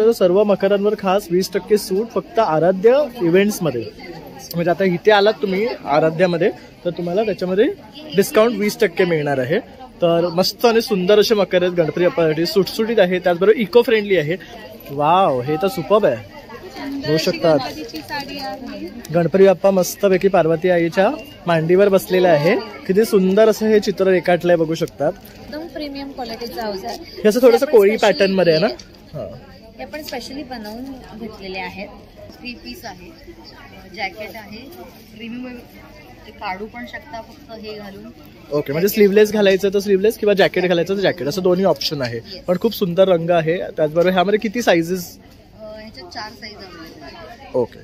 शकता सर्व मकरांवर खास 20% सूट फक्त आराध्य इव्हेंट्समध्ये. म्हणजे आता इथे आलात तुम्ही आराध्यामध्ये तर तुम्हाला त्याच्यामध्ये डिस्काउंट 20% मिळणार आहे. तर मस्त आणि सुंदर असे मकर आहेत गणपती बाप्पासाठी, सुटसुटीत आहे, त्याचबरोबर इको फ्रेंडली आहे. वाव, हे तर सुपर्ब आहे. होऊ शकतात गणपती बाप्पा मस्तपैकी पार्वती आईच्या मांडीवर बसलेला आहे. किती सुंदर असं हे चित्र रेखाटलंय बघू शकतात. एकदम प्रीमियम क्वालिटीचा हाऊस आहे. हे असं थोडंसं कोळी पॅटर्न मध्ये आहे ना. हे पण स्पेशली बनवून घेतलेले आहेत. 3 पीस आहे, जॅकेट आहे, प्रीमियम काढू पण शकता फक्त हे घालून. ओके, म्हणजे स्लीवलेस घालायचं तर स्लीवलेस किंवा जॅकेट घालायचं तर जॅकेट, असं दोन्ही ऑप्शन आहे. पण खूप सुंदर रंग आहे. त्याचबरोबर ह्यामध्ये किती साईजेस? ह्याच्यात 4 साईज आहेत. ओके,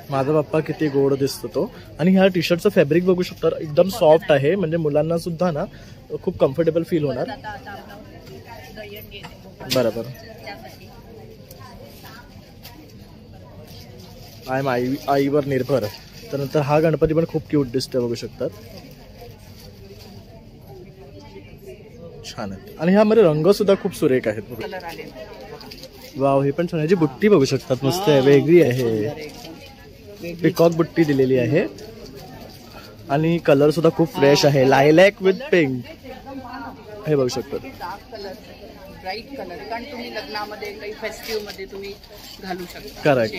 माझा बाप्पा किती गोड दिसतो तो. आणि ह्या टी शर्टचं फॅब्रिक बघू शकता, एकदम सॉफ्ट आहे. म्हणजे मुलांना सुद्धा ना खूप कम्फर्टेबल फील होणार. बरोबर. आय एम आईवर निर्भर. त्यानंतर हा गणपती पण खूप क्यूट दिसतोय बघू शकतात. छान आहे. आणि ह्यामध्ये रंग सुद्धा खूप सुरेख आहेत. वाव, हे पण छान. याची बुट्टी बघू शकतात, मस्त आहे, वेगळी आहे. पिकॉक बुट्टी दिलेली आहे. आणि कलर सुद्धा खूप फ्रेश आहे, लायलॅक विथ पिंक. हे बघू शकतात. ब्राईट कलर, कारण तुम्ही लग्नामध्ये काही फेस्टिव्ह मध्ये तुम्ही घालू शकता. करेक्ट.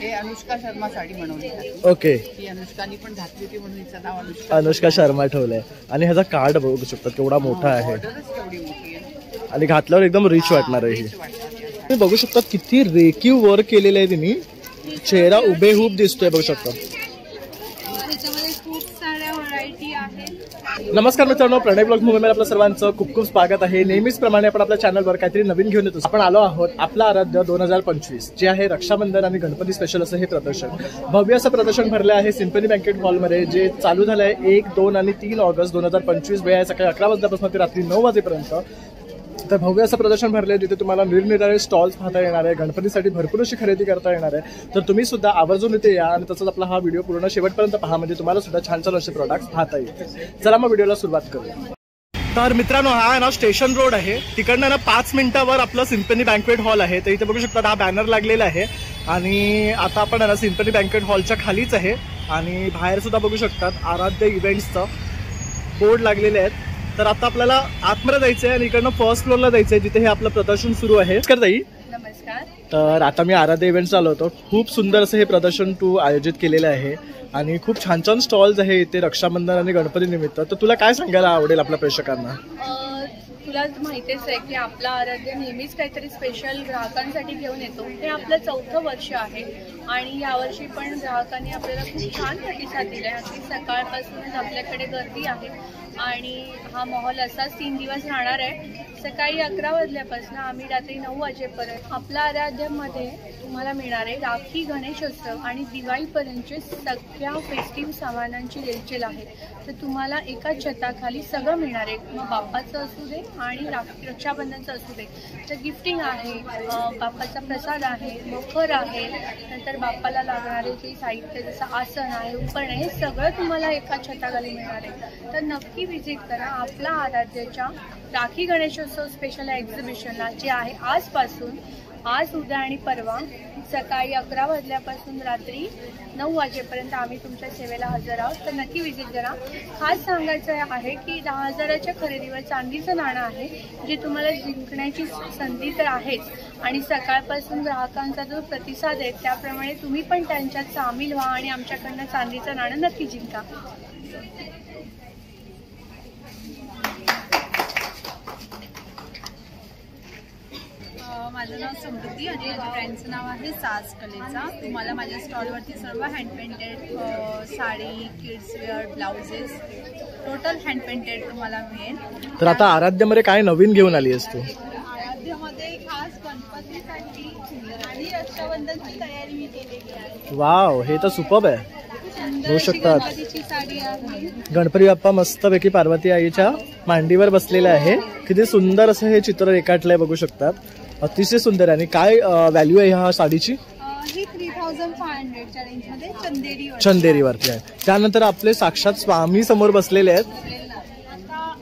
हे अनुष्का शर्मा साडी बनवली. ओके, ही अनुष्कानी पण घातली होती म्हणून हिचं नाव अनुष्का शर्मा ठेवलंय. आणि ह्याचा कार्ड बघू शकतात केवढा मोठा आहे. आणि घातल्यावर एकदम रिच वाटणार आहे. तुम्ही बघू शकतात किती रेखीव वर्क केलेलं आहे तिने. चेहरा उभेहूब दिसतोय बघू शकता. नमस्कार मित्रांनो, प्रणय ब्लॉग मूवीमध्ये आपलं सर्वांचं खूप खूप स्वागत आहे. नेहमीच प्रमाणे आपण आपल्या चॅनलवर काहीतरी नवीन घेऊन येतो. आपण आलो आहोत आपला आराध्य 2025 जे आहे रक्षाबंधन आणि गणपती स्पेशल असं हे प्रदर्शन. भव्य असं प्रदर्शन भरलं आहे सिम्फनी बँकेट हॉलमध्ये, जे चालू झालं आहे 1, 2 आणि 3 ऑगस्ट 2025. वेळ आहे सकाळी 11 वाजल्यापासून ते रात्री 9 वाजेपर्यंत. तर भव्य असं प्रदर्शन भरले, जिथे तुम्हाला निरनिराळे स्टॉल्स पाहता येणार आहे. गणपतीसाठी भरपूर अशी खरेदी करता येणार आहे. तर तुम्ही सुद्धा आवर्जून इथे या आणि तसंच आपला हा व्हिडिओ पूर्ण शेवटपर्यंत पहा, म्हणजे तुम्हाला सुद्धा छान छान असे प्रोडक्ट्स पाहता येतील. चला मग व्हिडिओला सुरुवात करूया. तर मित्रांनो, हा ना स्टेशन रोड आहे. तिकडनं ना 5 मिनिटावर आपलं सिम्फनी बँक्वेट हॉल आहे. तर इथे बघू शकता हा बॅनर लागलेला आहे. आणि आता आपण ना सिम्फनी बँक्वेट हॉलच्या खालीच आहे. आणि बाहेर सुद्धा बघू शकतात आराध्य इव्हेंट्सचं बोर्ड लागलेले आहेत. तर आता आपल्याला आतमध्ये जायचं आहे आणि इकडनं फर्स्ट फ्लोअरला जायचं आहे, जिथे हे आपलं प्रदर्शन सुरू आहे. नमस्कार. तर आता मी आराध्य इव्हेंट्स आलो होतो. खूप सुंदर असं हे प्रदर्शन तू आयोजित केलेलं आहे आणि खूप छान छान स्टॉल्स आहे इथे रक्षाबंधन आणि गणपती निमित्त. तर तुला काय सांगायला आवडेल आपल्या प्रेक्षकांना? तुला माहितीच आहे की आपला आराध्य नेहमीच काहीतरी स्पेशल ग्राहकांसाठी घेऊन येतो. हे आपलं 4थं वर्ष आहे आणि यावर्षी पण ग्राहकांनी आपल्याला खूप छान प्रतिसाद दिलाय. अगदी सकाळपासूनच आपल्याकडे गर्दी आहे आणि हा मॉल असाच 3 दिवस राहणार आहे. सकाळी 11 वाजल्यापासून आम्ही रात्री 9 वाजेपर्यंत. आपल्या आराध्यामध्ये तुम्हाला मिळणार आहे राखी, गणेशोत्सव आणि दिवाळीपर्यंतचे सगळ्या फेस्टिव्ह सामानांची रेलचेल आहे. तर तुम्हाला एका छताखाली सगळं मिळणार आहे. मग बाप्पाचं असू दे आणि रक्षाबंधनचं असू दे. तर गिफ्टिंग आहे, बाप्पाचा प्रसाद आहे, मखर आहे, नंतर बाप्पाला लागणारे जे साहित्य जसं आसन आहे, उपकरण आहे, हे सगळं तुम्हाला एका छताखाली मिळणार आहे. तर नक्की व्हिजिट करा आपला आराध्याच्या राखी गणेशोत्सव स्पेशल एक्झिबिशनला, जे आहे आजपासून, आज, उद्या आणि परवा सकाळी 11 वाजल्यापासून रात्री 9 वाजेपर्यंत आम्ही तुमच्या सेवेला हजर आहोत. तर नक्की व्हिजिट करा. खास सांगायचं आहे की 10,000च्या खरेदीवर चांदीचं नाणं आहे, जे तुम्हाला जिंकण्याची संधी तर आहेच. आणि सकाळपासून ग्राहकांचा जो प्रतिसाद आहे त्याप्रमाणे तुम्ही पण त्यांच्यात सामील व्हा आणि आमच्याकडनं चांदीचं नाणं नक्की जिंका. माझं नाव समृद्धी आणि माझ्या ब्रँडचं नाव आहे साज कलेचा. तुम्हाला माझ्या स्टॉलवरती सर्व hand painted sari, kids wear, blouses, total hand painted तुम्हाला मिळेल. तर आता आराध्यामध्ये काय नवीन घेऊन आली असतो? आराध्यामध्ये खास गणपतीसाठी आणि रक्षाबंधनची तयारी मी केलेली आहे. वाव, हे तर सुपर्ब आहे. होऊ शकतात साडी आहे. गणपती बाप्पा मस्तपैकी पार्वती आईच्या मांडीवर बसलेले आहे. किती सुंदर असं हे चित्र रेखाटलंय बघू शकतात. अतिशय सुंदर. आणि काय व्हॅल्यू आहे ह्या साडीची? ही 3500च्या रेंजमध्ये चंदेरीवरती आहे. त्यानंतर आपले साक्षात स्वामी समोर बसलेले आहेत. आता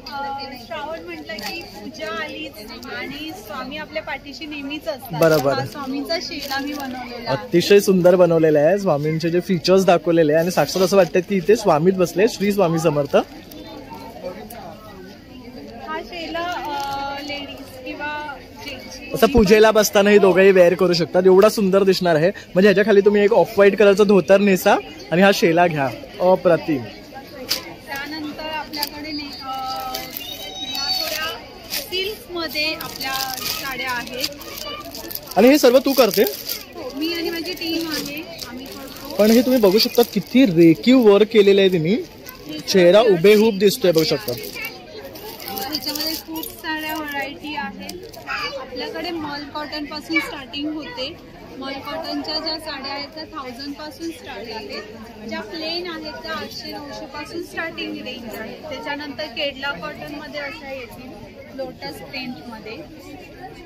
श्रावण म्हटलं की पूजा आलीच आणि स्वामी आपल्या पाठीशी नेहमीच असतात. बरोबर. हा स्वामींचा शेला मी बनवलेला आहे. अतिशय सुंदर बनवलेलं आहे. स्वामींचे जे फीचर्स दाखवलेले आहे आणि साक्षात असं वाटतं की इथे स्वामीच बसले, श्री स्वामी समर्थ. हा शेला लेडीज किंवा जेंट्स असं पूजेला बसताना हे दोघंही वेअर करू शकतात. एवढा सुंदर दिसणार आहे. म्हणजे ह्याच्या खाली तुम्ही एक ऑफ व्हाईट कलरचा धोतर नेसा आणि हा शेला घ्या. अप्रतिम. त्यानंतर आपल्याकडे ह्या थोड्या सिल्क मध्ये आपल्या साड्या आहेत. आणि हे सर्व तू करते? हो, मी आणि माझी टीम आहे, आम्ही करतो. पण हे तुम्ही बघू शकता किती रेखीव वर्क केलेलं आहे तुम्ही. चेहरा उभेहूब दिसतोय बघू शकता. ह्याच्यामध्ये खूप साऱ्या व्हरायटी आहेत. आपल्याकडे मॉल कॉटन पासून स्टार्टिंग होते. मॉल कॉटनच्या ज्या साड्या आहेत त्या 1000 पासून स्टार्ट आहेत. ज्या प्लेन आहेत त्या 800-900 पासून स्टार्टिंग रेंज आहे. त्याच्यानंतर केडला कॉटन मध्ये अशा येतील लोटस प्रिंट मध्ये.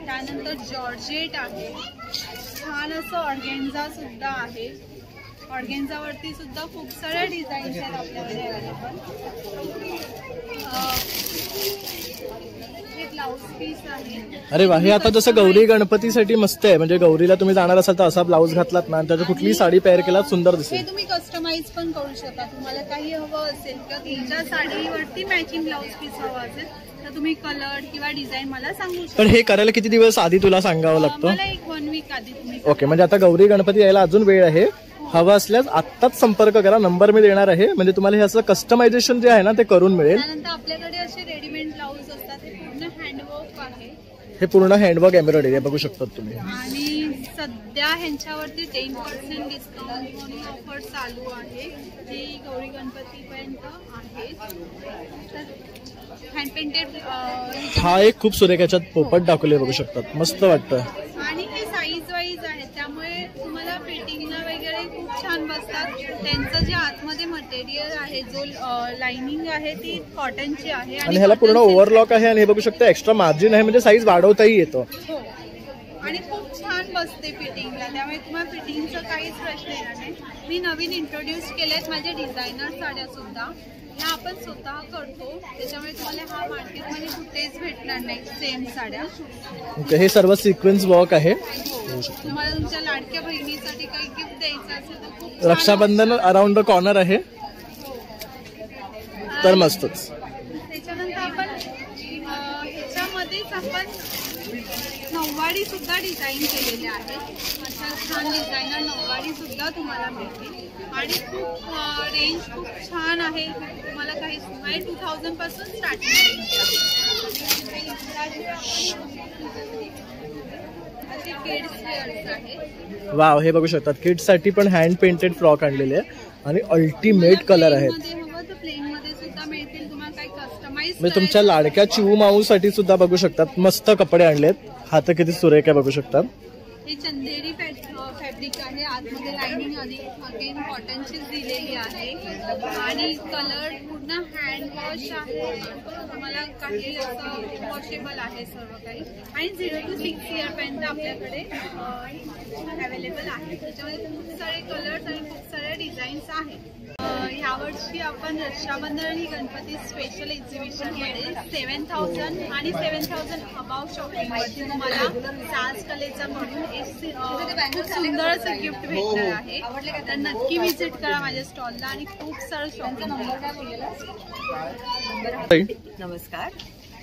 त्यानंतर जॉर्जेट आहे. छान असं ऑर्गेन्झा सुद्धा आहे. ऑर्गेन्झावरती सुद्धा खूप साऱ्या डिझाईन्स आहेत आपल्याकडे अवेलेबल. हे ब्लाउज पीस आहे. अरे वा, हे आता जसं गौरी गणपतीसाठी मस्त आहे. म्हणजे गौरीला तुम्ही जाणार असाल तर असा ब्लाऊज घातलात ना, त्याची कुठली साडी पेअर केलात सुंदर हे दिसेल. तुम्ही कस्टमाइज पण करू शकता. तुम्हाला काही हवं असेल किंवा तुमच्या साडीवरती मॅचिंग ब्लाउज पीस हवं असेल तर तुम्ही कलर किंवा डिझाईन मला सांगू शकता. पण हे करायला किती दिवस आधी तुला सांगावं लागतं? मला एक 1 वीक आधी तुम्ही. ओके, म्हणजे आता गौरी गणपती यायला अजून वेळ आहे. हवं असल्यास आत्ताच संपर्क करा. नंबर मी देणार आहे. म्हणजे तुम्हाला हे असं कस्टमायझेशन जे आहे ना ते करून मिळेल. त्यानंतर आपल्याकडे असे रेडीमेड ब्लाउज असतात. हे पूर्ण हँडवर्क आहे. हे पूर्ण हँडवर्क एम्ब्रॉयडरी आहे बघू शकतात तुम्ही. आणि सध्या ह्यांच्यावरती 10% डिस्काउंट म्हणून ऑफर चालू आहे. जी गौरी गणपतीपर्यंत आहे. तर हँड पेंटेड हा एक खूप सुरेख याच्यात पोपट दाखवले बघू शकतात. मस्त वाटतं. आणि हे साईज वाईज आहेत त्यामुळे तुम्हाला फिटिंगला वगैरे खूप छान बसतात. त्यांचं जे आतमध्ये मटेरियल आहे जो लाइनिंग आहे ती कॉटनची आहे. आणि ह्याला पूर्ण ओव्हरलॉक आहे आणि हे बघू शकता एक्स्ट्रा मार्जिन आहे. म्हणजे साईज वाढवताही येतो. हो, आणि खूप छान बसते फिटिंगला. त्यामुळे तुम्हाला फिटिंगचा काहीच प्रश्न येणार नाही. मी नवीन इंट्रोड्यूस केलेत माझे डिझायनर साड्या सुद्धा. ह्या आपण स्वतः करतो. त्याच्यामुळे तुम्हाला हा मार्केटमध्ये कुठेच भेटणार नाही सेम साड्या. हे सर्व सिक्वेन्स वर्क आहे. तुम्हाला तुमच्या लाडक्या बहिणीसाठी काही गिफ्ट द्यायचं असेल तर खूप छान रक्षाबंधन अराउंड द कॉर्नर आहे तर मस्तच. त्याच्यानंतर आपण ह्याच्यामध्येच आपण नऊवारी सुद्धा डिझाईन केलेले आहे. अशा छान डिझायनर नऊवारी सुद्धा तुम्हाला मिळतील. आणि खूप रेंज खूप छान आहे. तुम्हाला काही 2000 पासून स्टार्टिंग रेंज आहे. किड्स वेअर्स आहे. वाव, हे बघू शकतात किड्स साठी पण हँड पेंटेड फ्रॉक आणलेले आहे आणि अल्टिमेट कलर आहेत. प्लेन मध्ये सुद्धा मिळतील. तुम्हाला काही कस्टमाइज म्हणजे तुमच्या लाडक्या चिऊ माऊ साठी सुद्धा बघू शकतात. मस्त कपडे आणलेत. हात किती सुरेख आहे बघू शकतात. हे चंदेरी फॅब्रिक आहे. आतमध्ये लाइनिंग अगेन कॉटनचीच दिलेली आहे. आणि कलर पूर्ण हँड वॉश आहे. तुम्हाला काही असं वॉशेबल आहे सर्व काही. आणि 0 to 6 इयर पर्यंत आपल्याकडे अवेलेबल आहे. त्याच्यामध्ये खूप सारे कलर्स आणि खूप साऱ्या डिझाईन्स आहेत. यावर्षी आपण रक्षाबंधन आणि गणपती स्पेशल एक्झिबिशनमध्ये 7000 आणि 7000 अबाव शॉपिंगवरती तुम्हाला साज कलेचा म्हणून एक खूप सुंदर असं गिफ्ट भेटणार आहे. तर नक्की व्हिजिट करा माझ्या स्टॉलला आणि खूप सारं शॉपिंग. नमस्कार,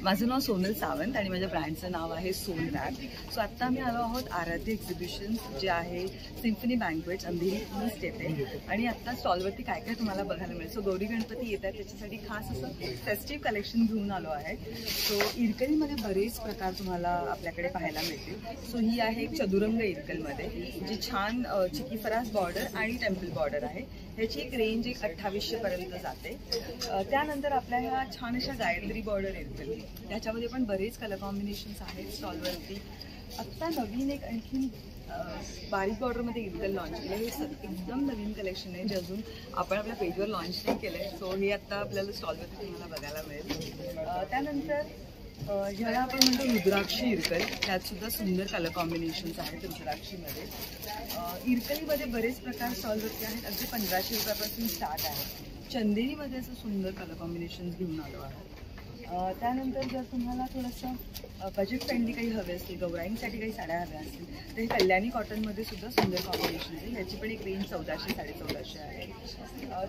माझं नाव सोनल सावंत आणि माझ्या ब्रँडचं नाव आहे सोन बॅग. सो आत्ता आम्ही आलो आहोत आराध्य एक्झिबिशन जे आहे सिम्फनी बँक्वेट्स अंधेरी ईस्ट येथे. आणि आत्ता स्टॉलवरती काय काय तुम्हाला बघायला मिळेल. सो गौरी गणपती येत आहेत त्याच्यासाठी खास असं फेस्टिव्ह कलेक्शन घेऊन आलो आहे. सो इरकलीमध्ये बरेच प्रकार तुम्हाला आपल्याकडे पाहायला मिळतील. सो ही आहे एक चदुरंग इरकलमध्ये जी छान चिकी फरास बॉर्डर आणि टेम्पल बॉर्डर आहे. ह्याची एक रेंज 2800 पर्यंत जाते. त्यानंतर आपल्या ह्या छान अशा गायत्री बॉर्डर इरकल त्याच्यामध्ये पण बरेच कलर कॉम्बिनेशन्स आहेत स्टॉलवरती. आत्ता नवीन एक आणखी बारीक बॉर्डरमध्ये इरकल लॉन्च केलं. हे एकदम नवीन कलेक्शन आहे जे अजून आपण आपल्या पेजवर लॉन्च नाही केलं आहे. सो हे आत्ता आपल्याला स्टॉलवरती तुम्हाला बघायला मिळेल. त्यानंतर ह्याला आपण म्हणतो रुद्राक्षी इरकल. त्यात सुद्धा सुंदर कलर कॉम्बिनेशन्स आहेत रुद्राक्षीमध्ये. इरकलीमध्ये बरेच प्रकार स्टॉलवरती आहेत. अगदी 1500 रुपयापासून स्टार्ट आहे. चंदेरीमध्ये असं सुंदर कलर कॉम्बिनेशन्स घेऊन आलो आहे. त्यानंतर जर तुम्हाला थोडंसं बजेट फ्रेंडली काही हवे असतील, गौराईंसाठी काही साड्या हव्या असतील तर हे कल्याणी कॉटनमध्ये सुद्धा सुंदर कॉम्बिनेशन आहे. ह्याची पण एक रेंज 1400 1450 आहे.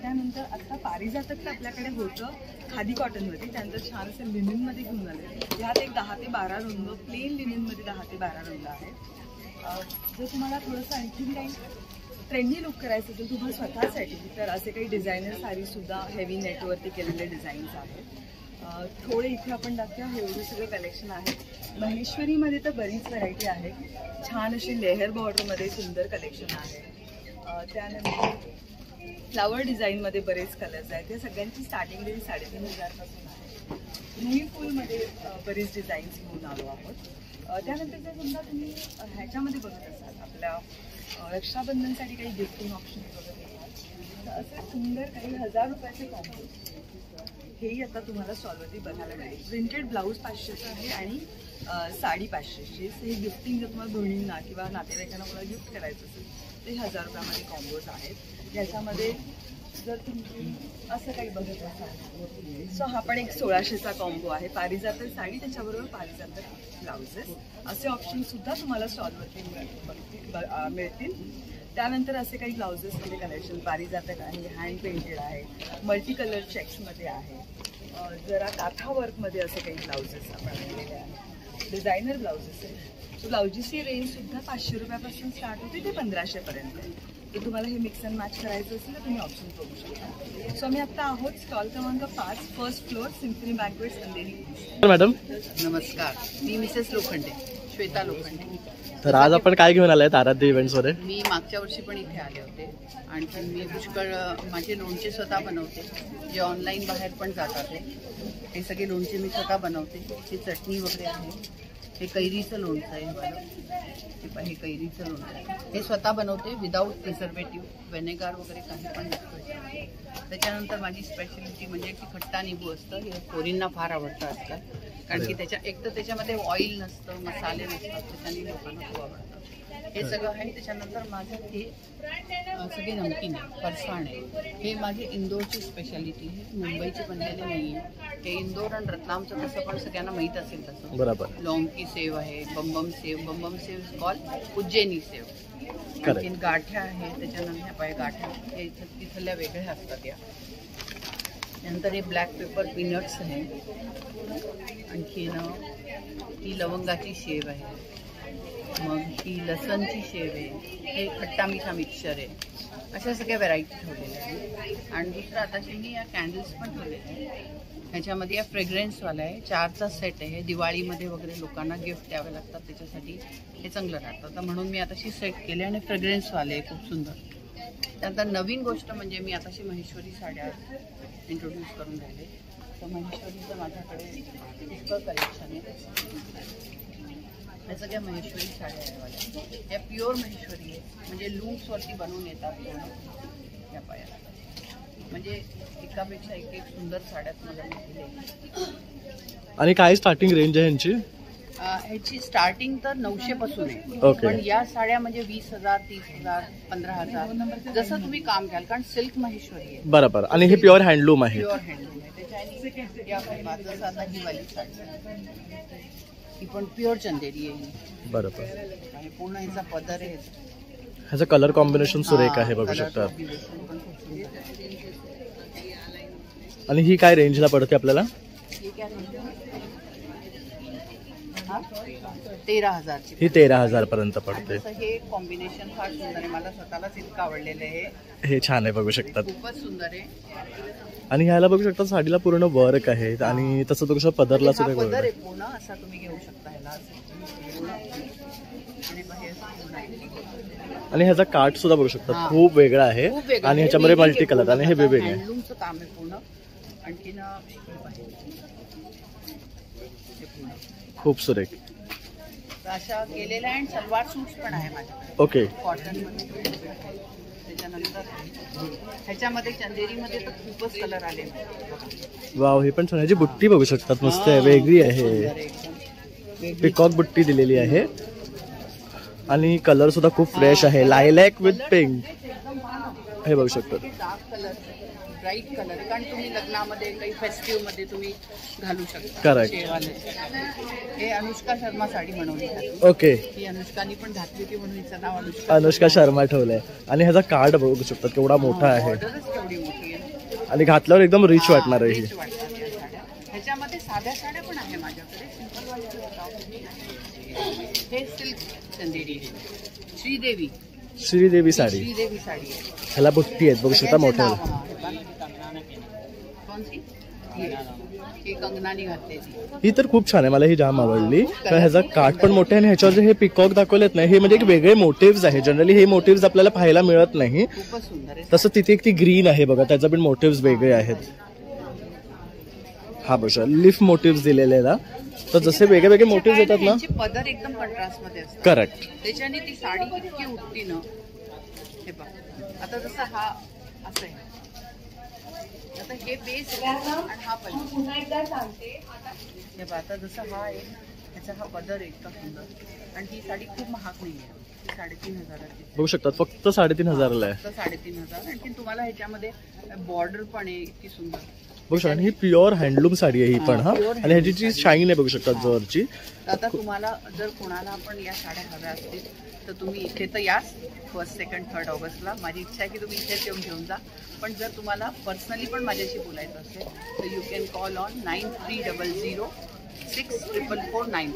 त्यानंतर आत्ता पारिजातक तर आपल्याकडे होतं खादी कॉटनमध्ये, त्यानंतर छान असं लिनिनमध्ये घेऊन आले. ह्यात एक 10 ते 12 रंग, प्लेन लिनिनमध्ये 10 ते 12 रंग आहेत. जर तुम्हाला थोडंसं आणखीन काही ट्रेंडी लुक करायचं असेल तुम्हाला स्वतःसाठी तर असे काही डिझायनर साडीसुद्धा हेवी नेटवरती केलेले डिझाईन्स आहेत. थोडे इथे आपण दाखवूया, हे एवढं सगळं कलेक्शन आहे. महेश्वरीमध्ये तर बरीच व्हरायटी आहे. छान अशी लेहर बॉर्डरमध्ये सुंदर कलेक्शन आहे. त्यानंतर फ्लावर डिझाईनमध्ये बरेच कलर्स आहेत. या सगळ्यांची स्टार्टिंग रेंज 3500 पासून आहे. रुई फुलमध्ये बरेच डिझाईन्स घेऊन आलो आहोत. त्यानंतर जर समजा तुम्ही ह्याच्यामध्ये बघत असाल आपल्या रक्षाबंधनसाठी काही गिफ्टिंग ऑप्शन बघत असाल तर असे सुंदर काही 1000 रुपयाचे कॉम्बो हेही आता तुम्हाला स्टॉलवरती बघायला मिळेल. प्रिंटेड ब्लाऊज 500चं आहे आणि साडी 500ची. हे गिफ्टिंग जर तुम्हाला बहिणींना किंवा नातेवाईकांना कोणाला गिफ्ट करायचं असेल तर 1000 रुपयामध्ये कॉम्बोज आहेत. याच्यामध्ये जर तुम्ही असं काही बघत असाल सो हा पण एक 1600चा कॉम्बो आहे. पारिजातक साडी त्याच्याबरोबर पारिजातक ब्लाउजेस असे ऑप्शनसुद्धा तुम्हाला स्टॉलवरती मिळतील. त्यानंतर असे काही ब्लाउजेसमध्ये कलेक्शन पारिजातक आहे, हँड पेंटेड आहे, मल्टी कलर चेक्समध्ये आहे, जरा काथा वर्कमध्ये असे काही ब्लाउजेस आपण आणलेले आहेत. डिझायनर ब्लाउजेस आहे. सो ब्लाउजेसची रेंजसुद्धा 500 रुपयापासून स्टार्ट होते ते 1500पर्यंत आहे. तर तुम्हाला हे मिक्स अँड मॅच करायचं असेल तर तुम्ही ऑप्शन बघू शकता. सो आम्ही आत्ता आहोत स्टॉल क्रमांक 5, first floor, Symphony banquets, Andheri. Madam नमस्कार, मी मिसेस लोखंडे, श्वेता लोखंडे. तर आज आपण काय घेऊन आलाय आराध्य इव्हेंट्समध्ये? मी मागच्या वर्षी पण इथे आले होते आणि मी पुष्कळ माझे लोणचे स्वतः बनवते, जे ऑनलाईन बाहेर पण जातात. हे सगळे लोणचे मी स्वतः बनवते. ही चटणी वगैरे आहे. हे कैरीचं लोणचं आहे. हे कैरीचं लोणचं आहे. हे स्वतः बनवते विदाऊट प्रिझर्वेटिव्ह, व्हिनेगार वगैरे काही पण नसतं. त्याच्यानंतर माझी स्पेशालिटी म्हणजे की खट्टा निंबू असतं. हे पोरींना फार आवडतं आजकाल, कारण की एक तर त्याच्यामध्ये ऑइल नसतं, मसाले नसतात, त्याच्याने लोकांना खूप आवडतं. हे सगळं आहे. त्याच्यानंतर माझं हे सगळे नमकीन आहे, फरसाण आहे. हे माझी इंदोरची स्पेशालिटी आहे, मुंबईची बनलेली नाही आहे. हे इंदोर आणि रत्नामचं कसं पण सगळ्यांना माहीत असेल तसं. बरोबर. लौंगी सेव आहे, बंबम सेव इज कॉल उज्जैनी सेव. आणखीन गाठ्या आहे. त्याच्यानंतर गाठ्या हे तिथल्या वेगळ्या असतात. या नंतर हे ब्लॅक पेपर पीनट्स आहे. आणखीन ही लवंगाची शेव आहे. मग ही लसणची शेव आहे. हे खट्टा मिठा मिक्सचर आहे. अशा सगळ्या व्हरायटी ठेवलेल्या आहेत. आणि दुसरं आताशी मी या कॅन्डल्स पण ठेवलेल्या आहेत. ह्याच्यामध्ये या फ्रेग्रन्सवाला आहे. 4चा सेट आहे. दिवाळीमध्ये वगैरे लोकांना गिफ्ट द्यावे लागतात, त्याच्यासाठी हे चांगलं राहतं. तर म्हणून मी आताशी सेट केले आणि फ्रेग्रन्सवाले आहे खूप सुंदर. त्यानंतर नवीन गोष्ट म्हणजे मी आताशी महेश्वरी साड्या इंट्रोड्यूस करून राहिले. तर महेश्वरीचं माझ्याकडे पुष्कळ कलेक्शन आहे. या सगळ्या महेश्वरी साड्या आहेत. या प्युअर महेश्वरी आहे, म्हणजे लूप्सवरती बनवून येतात पूर्ण या पायाला. म्हणजे एकापेक्षा एक सुंदर साड्यात मला मिळाली. आणि काय स्टार्टिंग रेंज आहे यांची? ह्याची स्टार्टिंग तर 900 पासून आहे. ओके. पण या साड्या म्हणजे 20,000, 30,000, 15,000 जसं तुम्ही काम घ्याल, कारण सिल्क महेश्वरी आहे. बरोबर. आणि हे प्युअर हँडलूम आहे. प्युअर हँडलूम आहे. त्याच्या जसं आता ही वाली साडी, ही पण प्युअर चंदेरी आहे. बरोबर. आणि पूर्ण ह्याचा पदर आहे. ह्याचं कलर कॉम्बिनेशन सुरेख आहे, बघू शकता. आणि ही काय रेंजला पडते आपल्याला? 13,000ची. ही 13,000 पर्यंत पडते. हे कॉम्बिनेशन फार सुंदर आहे. मला स्वतःलाच इतकं आवडलेलं आहे. हे छान आहे, बघू शकतात. खूपच सुंदर आहे. आणि ह्याला बघू शकता साडीला पूर्ण वर्क आहे. आणि तसं बघू शकता पदरला सुद्धा पदर वर्क आहे आहे. पूर्ण असा तुम्ही घेऊ शकता ह्याला. आणि ह्याचा काठ सुद्धा बघू शकता, हा. खूप वेगळा आहे. खूप वेगळं आणि आहे. ह्याच्यामध्ये वेगळी मल्टी कलर आणि हे पूर्ण वेगळे आहे. हँडलूमचं काम आहे पूर्ण. आणखीन खूप सुरेख. अशा गेलेल्या आणि सलवार सूट्स पण आहे माझ्याकडे. ओके. कॉटन मध्ये. त्याच्यानंतर ह्याच्यामध्ये चंदेरीमध्ये तर खूपच कलर आले. वाव, हे पण छान. ह्याची बुट्टी बघू शकतात, मस्त आहे, वेगळी आहे. पिकॉक बुट्टी दिलेली आहे. आणि कलर सुद्धा खूप फ्रेश आहे. लायलॅक विथ पिंक हे बघू शकतात. डार्क कलर ब्राईट कलर आहे, कारण तुम्ही लग्नामध्ये काही फेस्टिव्ह मध्ये तुम्ही घालू शकता. Correct. शेवाले. हे अनुष्का शर्मा साडी बनवली आहे. ओके, ही अनुष्कानी पण घातली होती म्हणून हिचं नाव अनुष्का. अनुष्का शर्मा ठेवलंय आणि ह्याचा कार्ड बघू शकतात केवढा मोठा आहे ऑर्डरच केवढी मोठी आहे. आणि घातल्यावर एकदम रिच वाटणार आहे ही. रिच वाटतात या साड्या. ह्याच्यामध्ये साध्या साड्या पण आहे माझ्याकडे. हे सिल्क चंदेरी आहे. श्रीदेवी श्रीदेवी साडी, श्रीदेवी साडी आहे. ह्याला बुट्टी आहेत बघू शकता मोठ्या. कोणती? ही कंगनाने घातलेली. ही तर खूप छान आहे, मला ही जाम आवडली. तर ह्याचा काठ पण मोठा आहे आणि ह्याच्यावर जे हे पिकॉक दाखवलेत ना, हे म्हणजे एक वेगळे मोटिव्स आहे. जनरली हे मोटिव्स आपल्याला पाहायला मिळत नाही. खूपच सुंदर आहे. तसं तिथे एक ती ग्रीन आहे बघा, त्याचा पण मोटिव्स वेगळे आहेत. हा बघा लिफ मोटिव्स दिलेले आहेत ना, तर जसे वेगळे वेगळे मोटिव्स येतात ना. यांची पदर एकदम कंट्रास्ट मध्ये असते. करेक्ट. त्याच्याने ती साडी इतकी उठती ना. हे बघ, आता जसं हा असं आहे, आता हे बेस आणि हा पण हे बघ, आता जसं हा आहे, ह्याचा हा पदर आहे इतका सुंदर. आणि ही साडी खूप महाग नाही आहे, 3,500 बघू शकतात, फक्त 3,500 आहे. फक्त 3,500. आणखी तुम्हाला ह्याच्यामध्ये बॉर्डर पण आहे इतकी सुंदर. बघू शकता, आणि ही प्युअर हँडलूम साडी आहे ही पण. हा, आणि ह्याची जी शाईन आहे बघू शकता जरची. आता तुम्हाला जर कोणाला पण या साड्या हव्या असतील तर तुम्ही इथे तर याच 1st, 2nd, 3rd ऑगस्टला. माझी इच्छा आहे की तुम्ही इथेच येऊन घेऊन जा. पण जर तुम्हाला पर्सनली पण माझ्याशी बोलायचं असेल तर you can call on 9300 64449.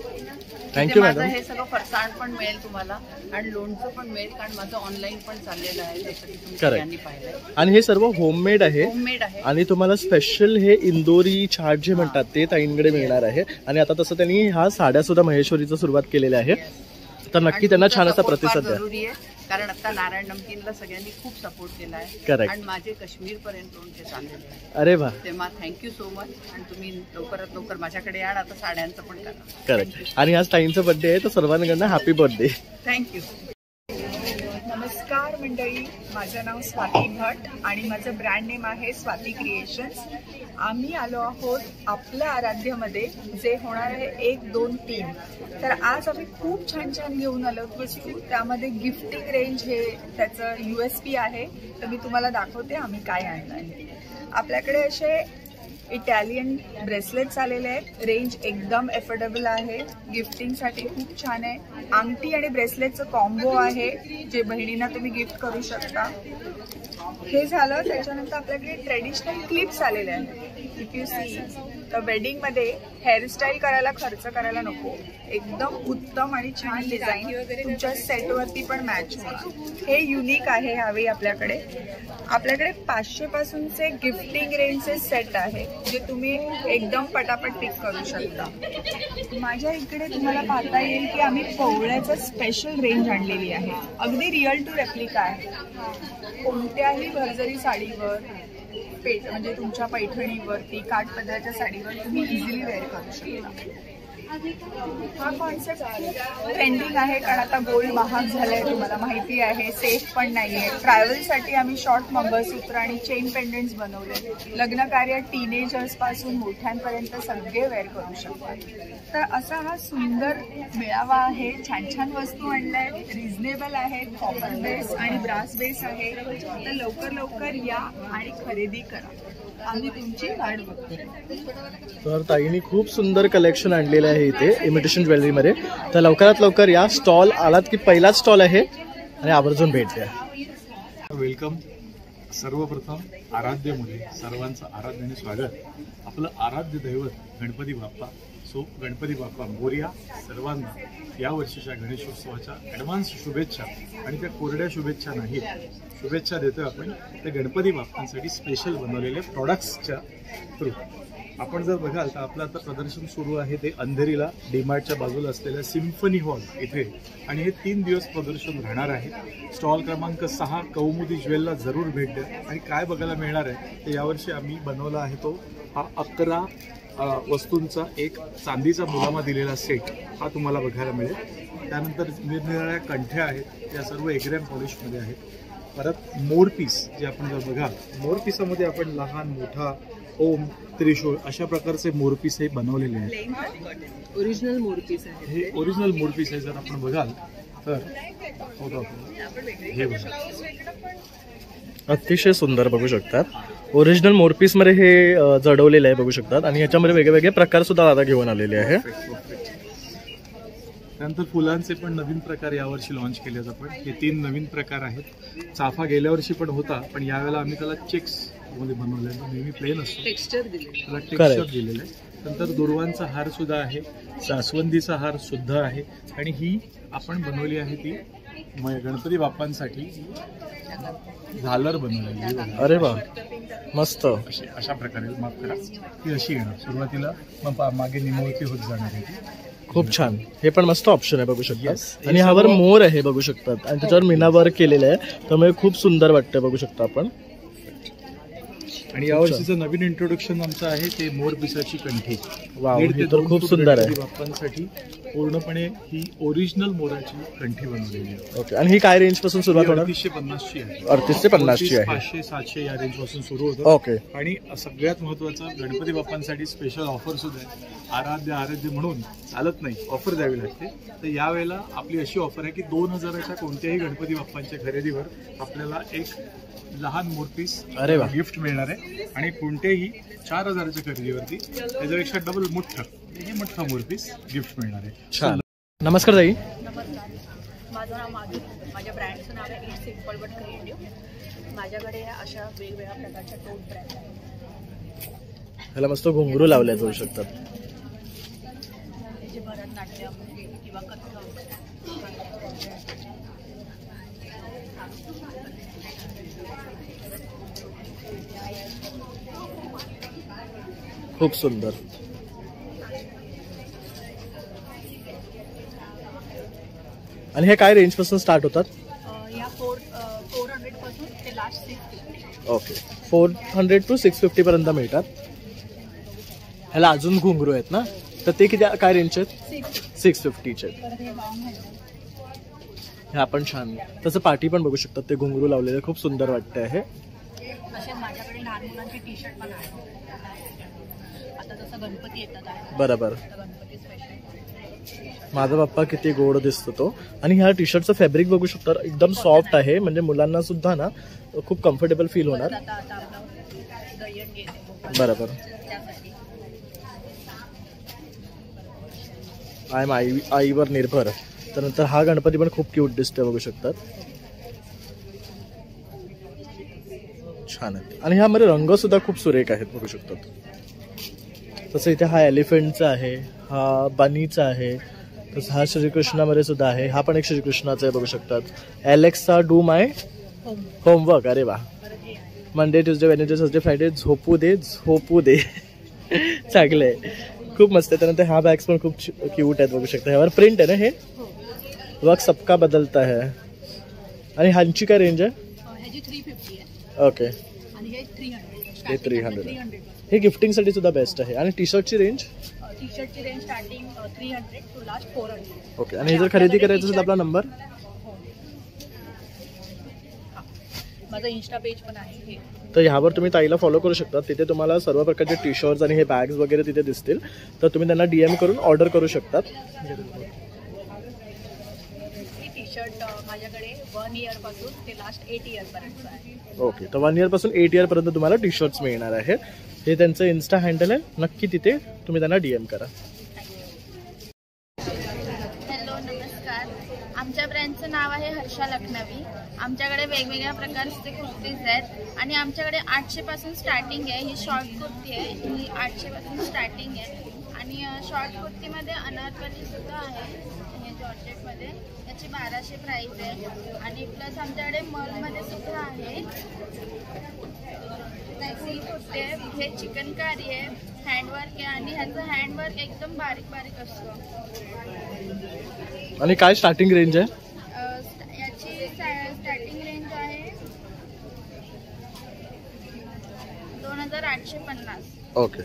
Thank you माझं मॅडम. हे सगळं फरसाण पण मिळेल तुम्हाला आणि लोणचं पण मिळेल, कारण माझं ऑनलाईन पण चाललेलं आहे, जसं की तुम्ही सगळ्यांनी पाहिलंय. आणि हे सर्व होममेड आहे. होममेड आहे. आणि तुम्हाला स्पेशल हे इंदोरी छाट जे म्हणतात ते ताईंकडे मिळणार आहे. आणि आता तसं त्यांनी ह्या साड्या सुद्धा महेश्वरीचं सुरुवात केलेल्या आहे. तर नक्की त्यांना छान असा प्रतिसाद द्या. जरुरी आहे, कारण आता नारायण नमकीनला सगळ्यांनी खूप सपोर्ट केला आहे. Correct. आणि माझे काश्मीर पर्यंत लोणचे चाललेले आहे. अरे वा, तेव्हा थँक्यू सो मच. आणि तुम्ही लवकरात लवकर माझ्याकडे या. आता साड्यांचं पण करा. करेक्ट. आणि आज ताईंचा बर्थडे आहे, तर सर्वांकडनं हॅपी बर्थडे. थँक्यू. नमस्कार मंडळी, माझं नाव स्वाती भट आणि माझं ब्रँड नेम आहे स्वाती क्रिएशन्स. आम्ही आलो आहोत आपल्या आराध्यामध्ये, जे होणार आहे 1, 2, 3. तर आज आम्ही खूप छान छान घेऊन आलो वस्तू. त्यामध्ये गिफ्टिंग रेंज हे त्याचं USP आहे. तर मी तुम्हाला दाखवते आम्ही काय आणलं आहे. आपल्याकडे असे इटालियन ब्रेसलेट्स आलेले आहेत. रेंज एकदम अफोर्डेबल आहे, गिफ्टिंगसाठी खूप छान आहे. अंगठी आणि ब्रेसलेटचं कॉम्बो आहे, जे बहिणींना तुम्ही गिफ्ट करू शकता. हे झालं. त्याच्यानंतर आपल्याकडे ट्रेडिशनल क्लिप्स आलेले आहेत. इफ यू सी, तर वेडिंगमध्ये हेअरस्टाईल करायला खर्च करायला नको. एकदम उत्तम आणि छान डिझाईन तुमच्या सेटवरती पण मॅच होणार. हे युनिक आहे यावेळी आपल्याकडे. आपल्याकडे 500 पासूनचे गिफ्टिंग रेंजचे सेट आहे, जे तुम्ही एकदम पटापट पिक करू शकता. माझ्या इकडे तुम्हाला पाहता येईल की आम्ही पोवळ्याचं स्पेशल रेंज आणलेली आहे. अगदी रिअल टू रेप्लिका आहे. कोणत्याही भरजरी साडीवर, म्हणजे तुमच्या पैठणीवरती, काठपदराच्या साडीवर तुम्ही इझिली वेअर करू शकता. हा कॉन्सेप्ट ट्रेंडिंग आहे, कारण आता गोल्ड महाग झालंय, तुम्हाला माहिती आहे. सेफ पण नाहीये. ट्रॅव्हलसाठी आम्ही शॉर्ट मंगळसूत्र आणि चेन पेंडंट्स बनवले. लग्न कार्य टीनेजर्स पासून मोठ्यांपर्यंत सगळे वेअर करू शकतात. तर असा हा सुंदर मेळावा आहे. छान छान वस्तू आणल्या आहेत, रिझनेबल आहेत. कॉपर बेस आणि ब्रास बेस आहे. तर लवकर लवकर या आणि खरेदी करा. आम्ही तुमची वाट बघतो. तर ताईंनी खूप सुंदर कलेक्शन आणलेलं आहे इथे इमिटेशन ज्वेलरीमध्ये. तर लवकरात लवकर या. स्टॉल आलात की पहिलाच स्टॉल आहे आणि आवर्जून भेट द्या. वेलकम. सर्वप्रथम आराध्य मुले सर्वांचं आराध्याने स्वागत. आपलं आराध्य दैवत गणपती बाप्पा. सो गणपती बाप्पा मोरया. सर्वांना या वर्षीच्या गणेशोत्सवाच्या ॲडव्हान्स शुभेच्छा. आणि त्या कोरड्या शुभेच्छा नाहीत, शुभेच्छा देतोय आपण त्या गणपती बाप्पांसाठी स्पेशल बनवलेल्या प्रॉडक्ट्सच्या थ्रू. आपण जर बघाल तर आपलं आता प्रदर्शन सुरू आहे ते अंधेरीला डीमार्टच्या बाजूला असलेल्या सिम्फनी हॉल इथे. आणि हे 3 दिवस प्रदर्शन राहणार आहे. स्टॉल क्रमांक 6 कौमुदी ज्वेलला जरूर भेट द्या. आणि काय बघायला मिळणार आहे तर यावर्षी आम्ही बनवला आहे तो हा 11 वस्तूंचा एक चांदीचा मुलामा दिलेला सेट हा तुम्हाला बघायला मिळेल. त्यानंतर निरनिराळ्या कंठ्या आहेत, त्या सर्व एग्रॅम पॉलिशमध्ये आहेत. परत मोरपीस जे आपण जर बघाल, मोरपीसामध्ये आपण लहान मोठा ओम त्रिशूळ अशा प्रकारचे मोरपीस हे बनवलेले आहेत. ओरिजिनल मोरपीस आहे. हे ओरिजिनल मोरपीस आहे. जर आपण बघाल तर हे बघा, अतिशय सुंदर बघू शकतात. ओरिजिनल मोरपीस मध्ये हे जडवलेलं आहे बघू शकतात आणि ह्याच्यामध्ये वेगवेगळे प्रकार सुद्धा दादा घेऊन आलेले आहे. त्यानंतर फुलांचे पण नवीन प्रकार यावर्षी लॉन्च केले आपण. हे 3 नवीन प्रकार आहेत. चाफा गेल्या वर्षी पण होता, पण यावेळेला आम्ही त्याला चेक्स मध्ये बनवले. नेहमी प्लेन असतो, टेक्स्चर दिले. त्याला टेक्स्चर दिलेलं आहे. नंतर दुर्वांचा हार सुद्धा आहे, जास्वंदीचा हार सुद्धा आहे आणि ही आपण बनवली आहे ती गणपती बाप्पांसाठी झालर बनवलेली आहे. अरे वा, मस्त. अशा प्रकारे माफ करा, ती अशी येणार सुरुवातीला, मग मागे निमवती होत जाणार आहे. खूप छान. हे पण मस्त ऑप्शन आहे बघू शकता. आणि ह्यावर मोर आहे बघू शकतात आणि त्याच्यावर मीना वर्क केलेलं आहे, त्यामुळे खूप सुंदर वाटतं बघू शकता आपण. आणि यावर्षीचं नवीन इंट्रोडक्शन आमचं आहे ते मोर पिसाची कंठी. वाव, हे तर खूप सुंदर आहे. बाप्पांसाठी पूर्णपणे ही ओरिजिनल मोराची कंठी बनवलेली आहे. ओके. आणि ही काय रेंज पासून सुरुवात होणार? 3850 ची आहे. 3850 ची आहे. 500-700 या रेंज पासून सुरू होतं. ओके. आणि सगळ्यात महत्वाचं गणपती बाप्पांसाठी स्पेशल ऑफर सुद्धा आहे. आराध्य म्हणून चालत नाही, ऑफर द्यावी लागते. तर यावेळेला आपली अशी ऑफर आहे की 2000च्या कोणत्याही गणपती बाप्पांच्या खरेदीवर आपल्याला एक लहान मोरपीस गिफ्ट मिळणार आहे आणि कोणत्याही 4000च्या खरेदीवरती त्याच्यापेक्षा डबल मोठा मोरपीस गिफ्ट मिळणार आहे. छान. नमस्कार ताई. नमस्कार, माझं नाव माधुरी. माझ्या ब्रँडचं नाव आहे इट्स सिम्पल बट क्रिएटिव्ह. माझ्याकडे अशा वेगवेगळ्या प्रकारच्या टोट ब्रँड आहेत. ह्याला मस्त घुंगरू लावले जाऊ शकतात. त्याचे भरतनाट्यम किंवा कथक. खूप सुंदर. आणि हे काय रेंज पासून स्टार्ट होतात? या 400 पासून ते लास्ट 650. ओके. 400 to 650 पर्यंत मिळतात. ह्याला अजून घुंगरू आहेत ना, तर ते किती काय रेंजचे आहेत? 650चे. हे आपण छान तसं पाठी पण बघू शकतात. ते घुंगरू लावलेले खूप सुंदर वाटते आहे. असे माझ्याकडे लहान मुलांचे टी शर्ट पण आहेत. आता जसं गणपती येतात आहे, बरोबर. गणपती स्पेशल. माझा बाप्पा किती गोड दिसतो तो. आणि ह्या टी शर्टचं फॅब्रिक बघू शकता, एकदम सॉफ्ट आहे, म्हणजे मुलांना सुद्धा ना खूप कम्फर्टेबल फील होणार. बरोबर. आय एम आईवर निर्भर. त्यानंतर हा गणपती पण खूप क्यूट दिसतोय बघू शकतात. छान आहे. आणि ह्यामध्ये रंग सुद्धा खूप सुरेख आहेत बघू शकतात. तसं इथे हा एलिफंटचा आहे, हा बनीचा आहे, तसं हा श्रीकृष्णामध्ये सुद्धा आहे. हा पण एक श्रीकृष्णाचा आहे बघू शकतात. Alexa do my homework. अरे वा. Monday Tuesday Wednesday Thursday Friday झोपू दे. चांगले आहे, खूप मस्त आहे. त्यानंतर ह्या बॅग्स पण खूप क्यूट आहेत बघू शकता. ह्यावर प्रिंट आहे ना, हे वक्त सबका बदलता है. आणि ह्यांची काय रेंज आहे? ह्याची 350 आहे. ओके. आणि हे 300. हे 300. हे गिफ्टिंगसाठी सुद्धा बेस्ट आहे. आणि टी शर्टची रेंज? टी शर्टची range starting 300 to last 400. Okay. आणि हे जर खरेदी करायचं असेल आपला नंबर? माझं इंस्टा पेज पण आहे हे. तर ह्यावर तुम्ही ताईला फॉलो करू शकता. तिथे तुम्हाला सर्व प्रकारचे टी शर्ट्स आणि हे बॅग्स वगैरे तिथे दिसतील. तर तुम्ही त्यांना DM करून ऑर्डर करू शकतात. टी शर्ट माझ्याकडे 1 इयर पासून ते लास्ट 8 इयर पर्यंत आहे. ओके. तर 1 इयर पासून 8 इयर पर्यंत तुम्हाला टी शर्ट्स मिळणार आहेत. हे त्यांचं इन्स्टा हँडल आहे, नक्की तिथे तुम्ही त्यांना DM करा. हॅलो, नमस्कार. आमच्या ब्रँडचं नाव आहे हर्षा लखनवी. आमच्याकडे वेगवेगळ्या प्रकारचे कुर्तीज आहेत आणि आमच्याकडे 800 पासून स्टार्टिंग आहे. ही शॉर्ट कुर्ती आहे, ही 800 पासून स्टार्टिंग आहे. आणि शॉर्ट कुर्तीमध्ये अनारकली सुद्धा आहे, हे जॉर्जेटमध्ये. याची 1200 प्राईस आहे. आणि प्लस आमच्याकडे मॉलमध्ये सुद्धा आहे. सी कुर्ती आहे, हे चिकनकारी आहे, हँडवर्क आहे आणि ह्याचं हँडवर्क एकदम बारीक बारीक असतं. आणि काय स्टार्टिंग रेंज आहे? याची स्टार्टिंग रेंज आहे 2850. ओके.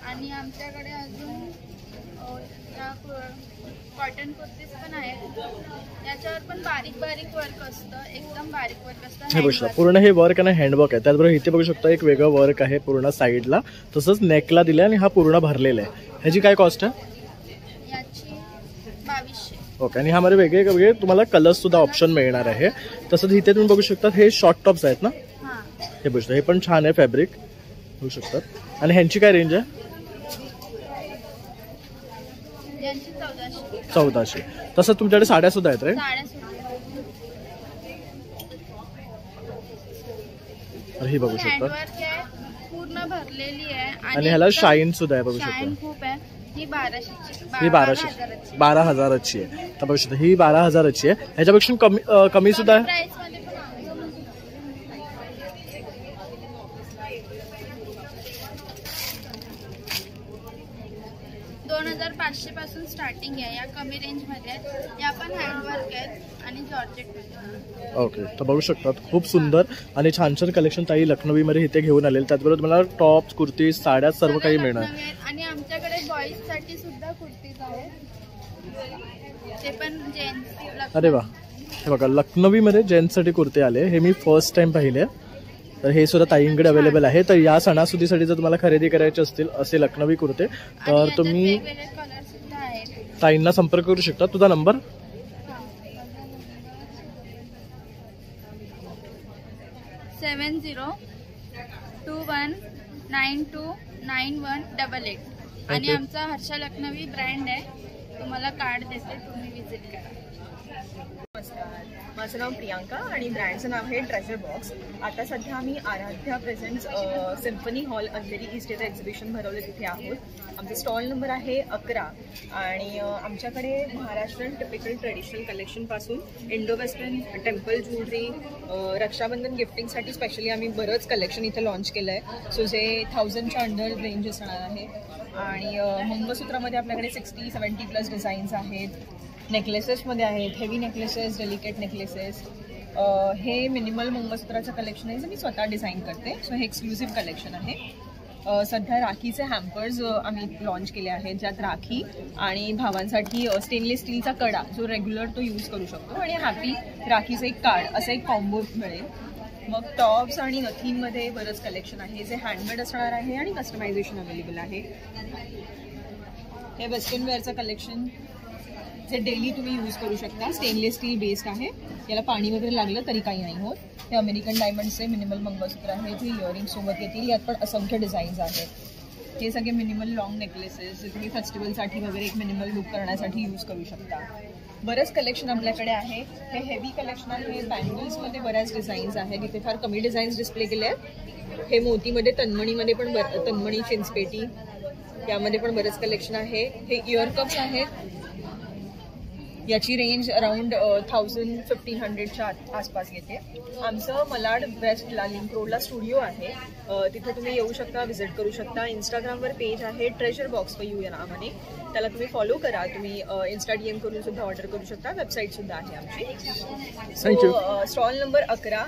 आणि आमच्याकडे अजून कॉटन कुर्तीज पण आहेत. याच्यावर पण बारीक बारीक वर्क असतं, एकदम बारीक वर्क असतं. हे बघू शकता, पूर्ण हे वर्क आणि हँडवर्क आहे. त्याचबरोबर इथे बघू शकता एक वेगळं वर्क आहे पूर्ण साईडला, तसंच नेकला दिलं आणि हा पूर्ण भरलेला आहे. ह्याची काय कॉस्ट आहे? याची 2200. ओके. आणि ह्यामध्ये वेगळे तुम्हाला कलर्स सुद्धा ऑप्शन मिळणार आहे. तसंच इथे तुम्ही बघू शकता हे शॉर्ट टॉप्स आहेत ना, हे बघू शकता, हे पण छान आहे फॅब्रिक होऊ शकतात. आणि ह्यांची काय रेंज आहे? 1400. तसं तुमच्याकडे साड्या सुद्धा आहेत रे? ही बघू शकता पूर्ण भरलेली आहे आणि ह्याला शाईन सुद्धा आहे बघू शकता. खूप आहे. ही 12,000ची आहे. तर बघू शकता ही 12,000ची आहे. ह्याच्यापेक्षा कमी सुद्धा आहे. 2500 पासून स्टार्टिंग आहे. या कमी रेंज मध्ये आहेत. या पण हँडवर्क आहेत आणि जॉर्जेट मध्ये. ओके, तर बघू शकतात खूप सुंदर आणि छान छान कलेक्शन ताई लखनवी मध्ये इथे घेऊन आलेले. त्याचबरोबर तुम्हाला टॉप्स, कुर्ती, साड्या सर्व काही मिळणार. आणि आमच्याकडे बॉईज साठी सुद्धा कुर्तीज आहेत, ते पण जेंट्स. अरे वा, हे बघा लखनवी मध्ये जेंट्स साठी कुर्ते आले. हे मी फर्स्ट टाइम पाहिले. तर हे सुद्धा ताईंकडे अवेलेबल आहे. तर या सणासुदीसाठी जर तुम्हाला खरेदी करायची असतील असे लखनवी कुर्ते तर तुम्ही ताईंना संपर्क करू शकता. तुझा नंबर? 7021929188. आणि आमचा हर्षा लखनवी ब्रँड आहे. तुम्हाला कार्ड देते, तुम्ही विजिट करा. नमस्कार, माझं नाव प्रियांका आणि ब्रँडचं नाव आहे ट्रेजर बॉक्स. आता सध्या आम्ही Aaradhya presents symphony hall Andheri east येथे एक्झिबिशन भरवले तिथे आहोत. आमचा स्टॉल नंबर आहे 11 आणि आमच्याकडे महाराष्ट्रीयन टिपिकल ट्रेडिशनल कलेक्शनपासून Indo western temple jewellery, Rakshabandhan गिफ्टिंगसाठी स्पेशली आम्ही बरंच कलेक्शन इथे लॉन्च केलं आहे. सो जे 1000च्या अंडर रेंज असणार आहे. आणि मंगळसूत्रामध्ये आपल्याकडे 60-70+ डिझाईन्स आहेत. नेकलेसेसमध्ये आहेत, हेवी नेकलेसेस, डेलिकेट नेकलेसेस. हे मिनिमल मंगळसूत्राचं कलेक्शन आहे जे मी स्वतः डिझाईन करते. सो हे एक्सक्लुझिव्ह कलेक्शन आहे. सध्या राखीचे हॅम्पर्स आम्ही लॉन्च केले आहेत, ज्यात राखी आणि भावांसाठी स्टेनलेस स्टीलचा कडा जो रेग्युलर तो यूज करू शकतो आणि हॅपी राखीचं एक कार्ड असं एक कॉम्बो मिळेल. मग टॉप्स आणि नथींमध्ये बरंच कलेक्शन आहे जे हँडमेड असणार आहे आणि कस्टमायझेशन अवेलेबल आहे. हे वेस्टर्न वेअरचं कलेक्शन जे डेली तुम्ही यूज करू शकता. स्टेनलेस स्टील बेस्ड आहे. याला पाणी वगैरे लागलं तरी काही नाही होत. हे अमेरिकन डायमंडचे मिनिमल मंगळसूत्र आहे जे इयरिंग सोबत येतील. यात पण असंख्य डिझाईन्स आहेत. हे सगळे मिनिमल लॉंग नेकलेसेस जे तुम्ही फेस्टिवलसाठी वगैरे एक मिनिमल लुक करण्यासाठी यूज करू शकता. बरंच कलेक्शन आपल्याकडे आहे. हे हेवी कलेक्शन आहे. बँगल्समध्ये बऱ्याच डिझाईन्स आहेत. इथे फार कमी डिझाईन्स डिस्प्ले केले आहेत. हे मोतीमध्ये, तन्मणीमध्ये पण तन्मणी, चिंचपेटी यामध्ये पण बरंच कलेक्शन आहे. हे इयर कप्स आहेत. याची रेंज अराउंड 1000-1500च्या आसपास येते. आमचं मलाड वेस्टला लिंक रोडला स्टुडिओ आहे. तिथे तुम्ही येऊ शकता, व्हिजिट करू शकता. इंस्टाग्रामवर पेज आहे ट्रेजर बॉक्स फॉर यू या नावाने. त्याला तुम्ही फॉलो करा. तुम्ही इंस्टा DM करून सुद्धा ऑर्डर करू शकता. वेबसाईट सुद्धा आहे आमची. स्टॉल नंबर 11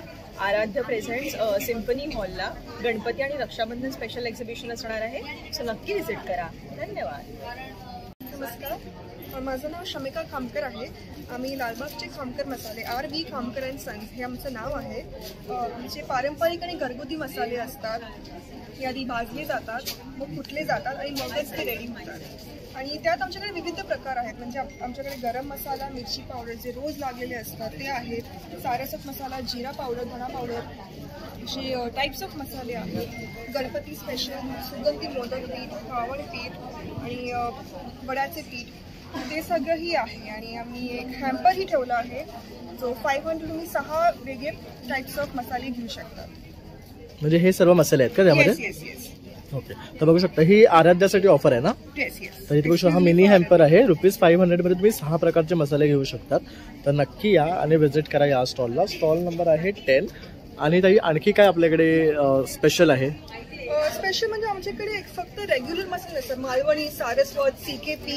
आराध्य प्रेझेंट्स सिम्फनी हॉलला गणपती आणि रक्षाबंधन स्पेशल एक्झिबिशन असणार आहे. सो नक्की व्हिजिट करा. धन्यवाद. नमस्कार, माझं नाव शमिका खामकर आहे. आम्ही लालबागचे खामकर मसाले RV खामकर अँड सन्स हे आमचं नाव आहे. आमचे पारंपरिक आणि घरगुती मसाले असतात. हे आधी भाजले जातात, मग कुटले जातात आणि मगच ते रेडी होतात. आणि त्यात आमच्याकडे विविध प्रकार आहेत. म्हणजे आमच्याकडे गरम मसाला, मिरची पावडर जे रोज लागलेले असतात ते आहेत. सारसट मसाला, जिरा पावडर, धणा पावडर असे टाईप्स ऑफ मसाले आहेत. गणपती स्पेशल सुगंधी मोदक पीठ, पावड पीठ आणि वड्याचे पीठ ते सगळंही आहे. आणि आम्ही एक हॅम्परही ठेवला आहे जो 500 तुम्ही 6 वेगळे टाईप्स ऑफ मसाले घेऊ शकता. म्हणजे हे सर्व मसाले आहेत का त्यामध्ये? येस. ओके, तर बघू शकता ही आराध्यासाठी ऑफर आहे ना? येस. तर इथे बघू शकता हा मिनी हॅम्पर आहे. ₹500 मध्ये तुम्ही 6 प्रकारचे मसाले घेऊ शकतात. तर नक्की या आणि व्हिजिट करा या स्टॉलला. स्टॉल नंबर आहे 10. आणि ताई आणखी काय आपल्याकडे स्पेशल आहे? स्पेशल म्हणजे आमच्याकडे फक्त रेग्युलर मसाले असतात. मालवणी, सारस्वत, CKP,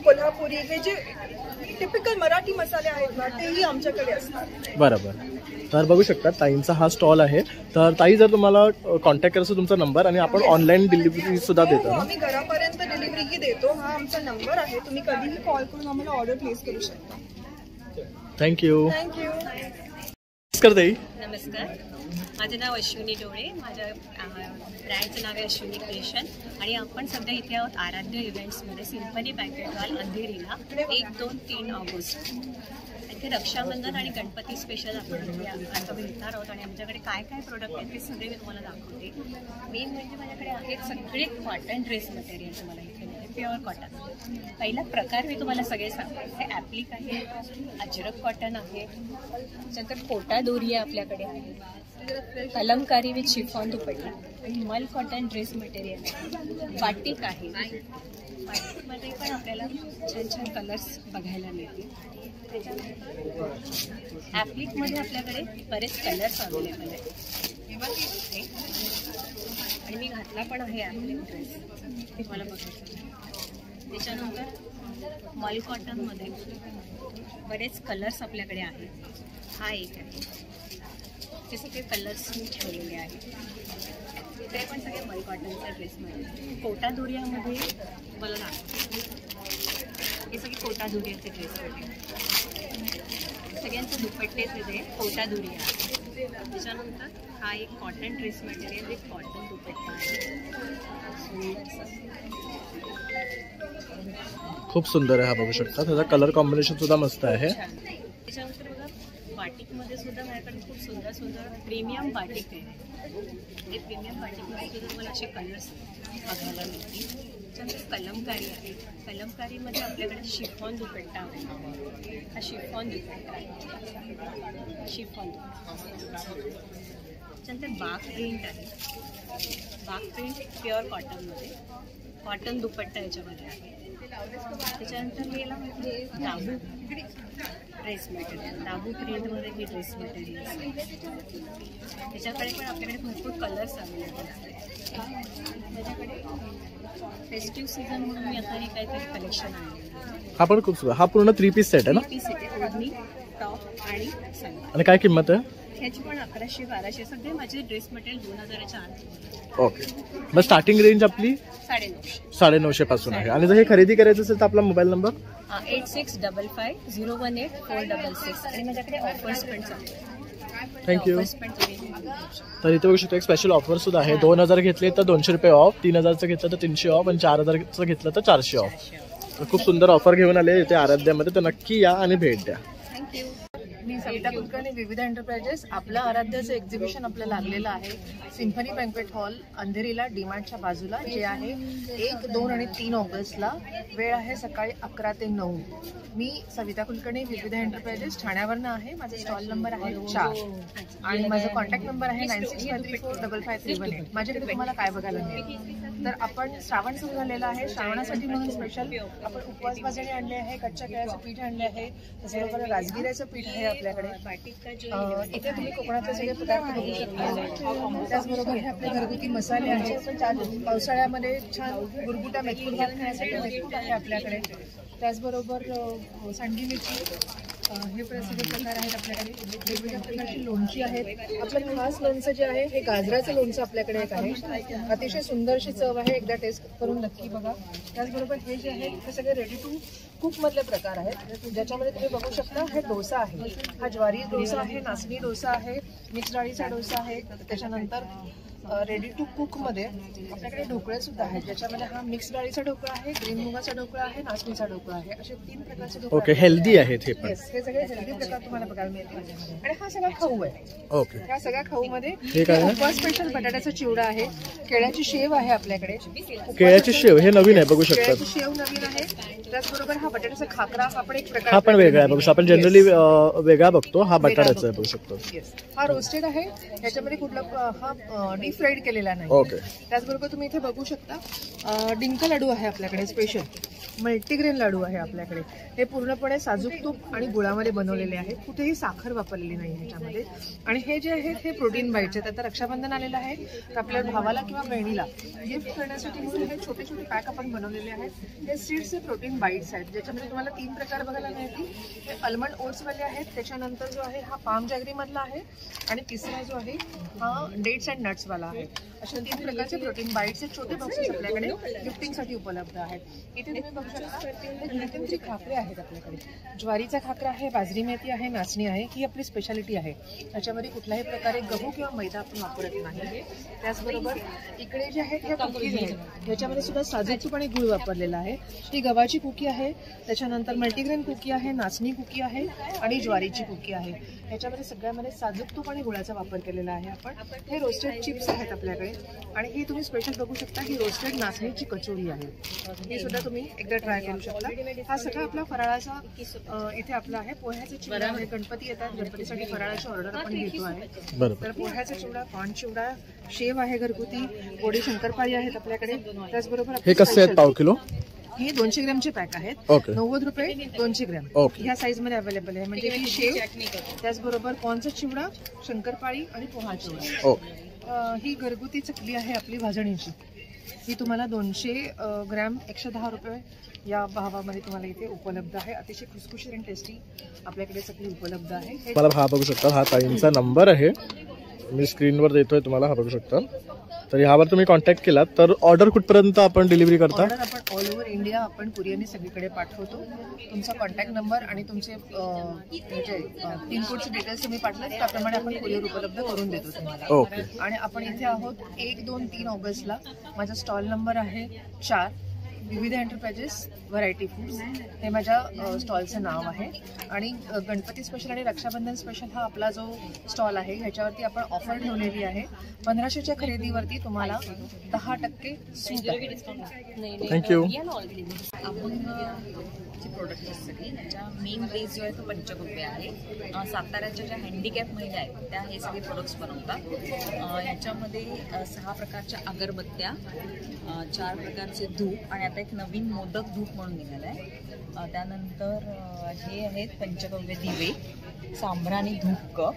कोल्हापुरी हे जे टिपिकल मराठी मसाले आहेत ना तेही आमच्याकडे असतात. बरोबर. तर बघू शकता ताईंचा हा स्टॉल आहे. तर ताई जर तुम्हाला कॉन्टॅक्ट करायचा तुमचा नंबर आणि आपण ऑनलाईन डिलिव्हरी सुद्धा देतो. आम्ही घरापर्यंत डिलिव्हरीही देतो. हा आमचा नंबर आहे. तुम्ही कधीही कॉल करून आम्हाला ऑर्डर प्लेस करू शकता. थँक्यू. नमस्कार, माझं नाव अश्विनी डोळे. माझ्या ब्रँडचं नाव आहे अश्विनी क्रिएशन आणि आपण सध्या इथे आहोत आराध्य इव्हेंट्समध्ये सिम्फनी बँकेट हॉल अंधेरीला 1, 2, 3 ऑगस्ट. इथे रक्षाबंधन आणि गणपती स्पेशल आपण आता भेटणार आहोत आणि आमच्याकडे काय काय प्रोडक्ट आहेत ते सगळे मी तुम्हाला दाखवते. मेन म्हणजे माझ्याकडे आहेत सगळे कॉटन ड्रेस मटेरियल तुम्हाला इथे मिळेल, प्युअर कॉटन. पहिला प्रकार मी तुम्हाला सगळे सांगते. हे ॲप्लिक आहे, अजरक कॉटन आहे, त्याच्यानंतर कोटा दोरी आहे आपल्याकडे आहे, कलमकारी विथ शिफॉन दुपट्टा आणि मल कॉटन ड्रेस मटेरियल आहे, बाटिक आहे. बाटिकमध्ये पण आपल्याला छान छान कलर्स बघायला मिळतील. त्याच्यानंतर ॲप्लिकमध्ये आपल्याकडे बरेच कलर्स अवेलेबल आहेत आणि मी घातला पण आहे ॲप्लिक ड्रेस, ते मला बघायचं. त्याच्यानंतर मल कॉटनमध्ये बरेच कलर्स आपल्याकडे आहेत. हा एक आहे, ते सगळे कलर्स मी ठेवलेले आहेत. ते पण सगळे मल कॉटनच्या ड्रेसमध्ये. कोटा दोरियामध्ये मला लागतं, हे सगळे कोटा दोरियाचे ड्रेस आहेत. सगळ्यांचे दुपट्टेच इथे कोटा दोरिया. त्याच्यानंतर हा एक कॉटन ड्रेस मटेरियल, एक कॉटन दुपट्टा आहे. खूप सुंदर आहे, हा बघू शकता. त्याचा कलर कॉम्बिनेशन सुद्धा मस्त आहे. त्याच्यानंतर बघा बाटिकमध्ये सुद्धा माझ्याकडे खूप सुंदर सुंदर प्रीमियम बाटिक आहे. हे प्रीमियम बाटिकमध्ये सुद्धा तुम्हाला असे कलर्स बघायला मिळतील. त्याच्यानंतर कलमकारी आहे. कलमकारीमध्ये आपल्याकडे शिफॉन दुपट्टा आहे. हा शिफॉन दुपट्टा आहे, शिफॉन दुपट्टा. त्याच्यानंतर बाग प्रिंट आहे. बाग प्रिंट प्युअर कॉटनमध्ये, कॉटन दुपट्टा याच्यामध्ये आहे. त्याच्यानंतर याला दाबू ड्रेस मटेरियल, दाबू प्रिंटमध्ये हे ड्रेस मटेरियल आहे. त्याच्याकडे पण आपल्याकडे भरपूर कलर्स अवेलेबल आहेत. त्याच्याकडे फेस्टिव्ह सीझन म्हणून मी आता हे काहीतरी कलेक्शन आहे. हा पण खूप सुंदर. हा पूर्ण 3 पीस सेट आहे ना? 3 पीस सेट आहे, ओढणी, टॉप आणि सलवार. आणि काय किंमत आहे? ह्याची पण 1100-1200. सगळे माझे ड्रेस मटेरियल 2000च्या आत. ओके. मग स्टार्टिंग रेंज आपली 950 पासून आहे. आणि जर हे खरेदी करायचं असेल तर आपला मोबाईल नंबर 8655018466 आणि माझ्याकडे ऑफर्स पण चालू आहेत. थँक्यू. तर इथे बघू शकतो एक स्पेशल ऑफर सुद्धा आहे. 2000 घेतले तर 200 रुपये ऑफ, 3000चं घेतलं तर 300 ऑफ आणि 4000चं घेतलं तर 400 ऑफ. तर खूप सुंदर ऑफर घेऊन आले इथे आराध्यामध्ये. तर नक्की या आणि भेट द्या. मी सविता कुलकर्णी, विविध एंटरप्राइजेस. आपलं आराध्याचं एक्झिबिशन आपलं लागलेलं आहे सिम्फनी बँक्वेट हॉल अंधेरीला, डीमार्टच्या बाजूला, जे आहे 1, 2 आणि 3 ऑगस्टला. वेळ आहे सकाळी 11 ते 9. मी सविता कुलकर्णी, विविध एंटरप्राइजेस, ठाण्यावरनं आहे. माझा स्टॉल नंबर आहे 4 आणि माझा कॉन्टॅक्ट नंबर आहे 9653455318. माझ्याकडे तुम्हाला काय बघायला मिळेल तर आपण श्रावण सुरू झालेला आहे. श्रावणासाठी म्हणून स्पेशल आपण उपवास भाजणी आणले आहे, कच्च्या केळ्याचं पीठ आणले आहे, त्याचबरोबर राजगिऱ्याचं पीठ आहे आपल्याकडे. इथे तुम्ही कोकणातले सगळे पदार्थ बघू शकता. त्याचबरोबर हे आपले घरगुती मसाले आहेत. पावसाळ्यामध्ये छान गुरगुटा मेथकूट भात खाण्यासाठी मेथकूट आहे आपल्याकडे. त्याचबरोबर सांडगी मिरची, हे सगळे प्रकार आहेत आपल्याकडे. वेगवेगळ्या प्रकारची लोणची आहेत. आपलं खास लोणचं जे आहे हे गाजराचं लोणचं आपल्याकडे एक आहे. अतिशय सुंदरशी चव आहे, एकदा टेस्ट करून नक्की बघा. त्याचबरोबर हे जे आहे हे सगळे रेडी टू कुक मधले प्रकार आहेत, ज्याच्यामध्ये तुम्ही बघू शकता हे डोसा आहे. हा ज्वारी डोसा आहे, नाचणी डोसा आहे, मिक्स डाळीचा डोसा आहे. त्याच्यानंतर रेडी टू कुक मध्ये आपल्याकडे ढोकळे सुद्धा आहेत, ज्याच्यामध्ये हा मिक्स डाळीचा ढोकळा आहे, ग्रीन मुगाचा ढोकळा आहे, नाचणीचा ढोकळा आहे. असे 3 प्रकारचे ढोकळे. ओके, हेल्दी आहेत हे पण. हे सगळे हेल्दी प्रकार तुम्हाला बघायला मिळतील. आणि हा सगळा खाऊ आहे. ओके. या सगळ्या खाऊ मध्ये काय उपवास स्पेशल बटाट्याचा चिवडा आहे, केळ्याची शेव आहे आपल्याकडे. केळ्याची शेव हे नवीन आहे, बघू शकता. केळ्याची शेव नवीन आहे. त्याचबरोबर हा बटाट्याचा खाकरा, हा पण एक प्रकार, हा पण वेगळा आहे. बघू आपण जनरली वेगळा बघतो, हा बटाट्याचा आहे, बघू शकतो. हा रोस्टेड आहे, याच्यामध्ये कुठला हा डीप फ्राईड केलेला नाही. ओके. त्याचबरोबर तुम्ही इथे बघू शकता डिंक लाडू आहे आपल्याकडे, स्पेशल मल्टीग्रेन लाडू आहे आपल्याकडे. हे पूर्णपणे साजूक तूप आणि गुळामध्ये बनवलेले आहेत, कुठेही साखर वापरलेली नाही ह्याच्यामध्ये. आणि हे जे आहेत हे प्रोटीन बाईट्स आहेत. आता रक्षाबंधन आलेलं आहे तर आपल्या भावाला किंवा बहिणीला गिफ्ट करण्यासाठी म्हणून हे छोटे छोटे पॅक आपण बनवलेले आहेत. हे सीड्सचे प्रोटीन बाईट्स आहेत, ज्याच्यामध्ये तुम्हाला 3 प्रकार बघायला मिळतील. हे अल्मंड ओट्सवाले आहेत, त्याच्यानंतर जो आहे हा पाम जॅगरी मधला आहे आणि तिसरा जो आहे हा डेट्स अँड नट्सवाला आहे. अशा 3 प्रकारचे प्रोटीन बाईट्सचे छोटे बॉक्सेस आपल्याकडे गिफ्टिंगसाठी उपलब्ध आहेत. इथे तुम्ही बघू शकता खाकरे आहेत आपल्याकडे. ज्वारीचा खाकरा आहे, बाजरी मेथी आहे, नाचणी आहे. ही आपली स्पेशालिटी आहे. त्याच्यामध्ये कुठल्याही प्रकारे गहू किंवा मैदा आपण वापरत नाही. त्याचबरोबर इकडे जे आहेत हे कुकीज आहेत, याच्यामध्ये सुद्धा साजूक तूप आणि गुळ वापरलेला आहे. ही गव्हाची कुकी आहे, त्याच्यानंतर मल्टीग्रेन कुकी आहे, नाचणी कुकी कुकी आहे आणि ज्वारीची कुकी आहे. ह्याच्यामध्ये सगळ्यामध्ये साजूक तूप आणि गुळाचा वापर केलेला आहे आपण. हे रोस्टेड चिप्स आहेत आपल्याकडे आणि हे तुम्ही स्पेशल बघू शकता ही रोस्टेड नाचणीची कचोरी आहे. ही सुद्धा तुम्ही एकदा ट्राय करू शकता. हा सगळा आपला फराळाचा इथे आपला आहे. पोह्याचा चिवडा आहे. गणपती येतात, गणपतीसाठी फराळाची ऑर्डर आपण घेतो आहे. तर पोह्याचा चिवडा, कॉर्न चिवडा, शेव आहे घरगुती, गोडी शंकरपाळी आहेत आपल्याकडे. त्याचबरोबर हे कसे आहेत पाव किलो? हे 200 ग्रॅमचे पॅक आहेत. 90 रुपये 200 ग्रॅम. ह्या साईज मध्ये अवेलेबल आहे. म्हणजे ही शेव, त्याचबरोबर कॉर्नचा चिवडा, शंकरपाळी आणि पोहा चिवडा. ही घरगुती चकली आहे आपली भाजणीची. ही तुम्हाला 200 ग्रॅम 110 रुपये या भावामध्ये तुम्हाला इथे उपलब्ध आहे. अतिशय खुसखुशीत आणि टेस्टी आपल्याकडे चकली उपलब्ध आहे. मला हा बघू शकता, हा ताईंचा नंबर आहे, मी स्क्रीनवर देतोय तुम्हाला, हा बघू शकता. तर ह्यावर तुम्ही कॉन्टॅक्ट केला तर ऑर्डर कुठपर्यंत आपण डिलिव्हरी करता? ऑर्डर आपण ऑल ओव्हर इंडिया आपण कुरिअरने सगळीकडे पाठवतो. तुमचा कॉन्टॅक्ट नंबर आणि तुमचे पिनकोडचे डिटेल्स तुम्ही पाठवले त्याप्रमाणे आपण कुरिअर उपलब्ध करून देतो तुम्हाला. आणि आपण इथे आहोत 1, 2, 3 ऑगस्टला. माझा स्टॉल नंबर आहे 4, विविध एंटरप्राइजेस व्हरायटी फूड्स, हे माझ्या स्टॉलचं नाव आहे. आणि गणपती स्पेशल आणि रक्षाबंधन स्पेशल हा आपला जो स्टॉल आहे ह्याच्यावरती आपण ऑफर ठेवलेली आहे. 1500च्या खरेदीवरती तुम्हाला 10% सूट आहे. थँक्यू. आपण जी प्रोडक्ट असते त्याच्या मेन बेस जो आहे तो पंचगव्य आहे. साताऱ्याच्या ज्या हँडिकॅप महिला आहेत त्या हे सगळे प्रोडक्ट्स बनवतात. याच्यामध्ये 6 प्रकारच्या अगरबत्त्या, 4 प्रकारचे धूप आणि आता एक नवीन मोदक धूप म्हणून निघाला आहे. त्यानंतर हे आहेत पंचगव्य दिवे, सांभराणी धूप कप,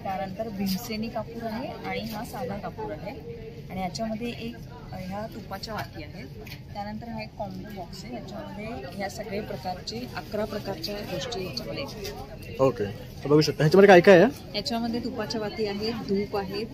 त्यानंतर भीमसेनी कापूर आहे आणि हा साधा कापूर आहे. आणि याच्यामध्ये एक ह्या तुपाच्या वाती आहेत. त्यानंतर हा एक कॉम्बो बॉक्स आहे, याच्यामध्ये ह्या सगळे प्रकारचे 11 प्रकारच्या गोष्टी याच्यामध्ये आहेत. ओके, बघू शकता. ह्याच्यामध्ये काय काय आहे? याच्यामध्ये तुपाच्या वाती आहेत, धूप आहेत,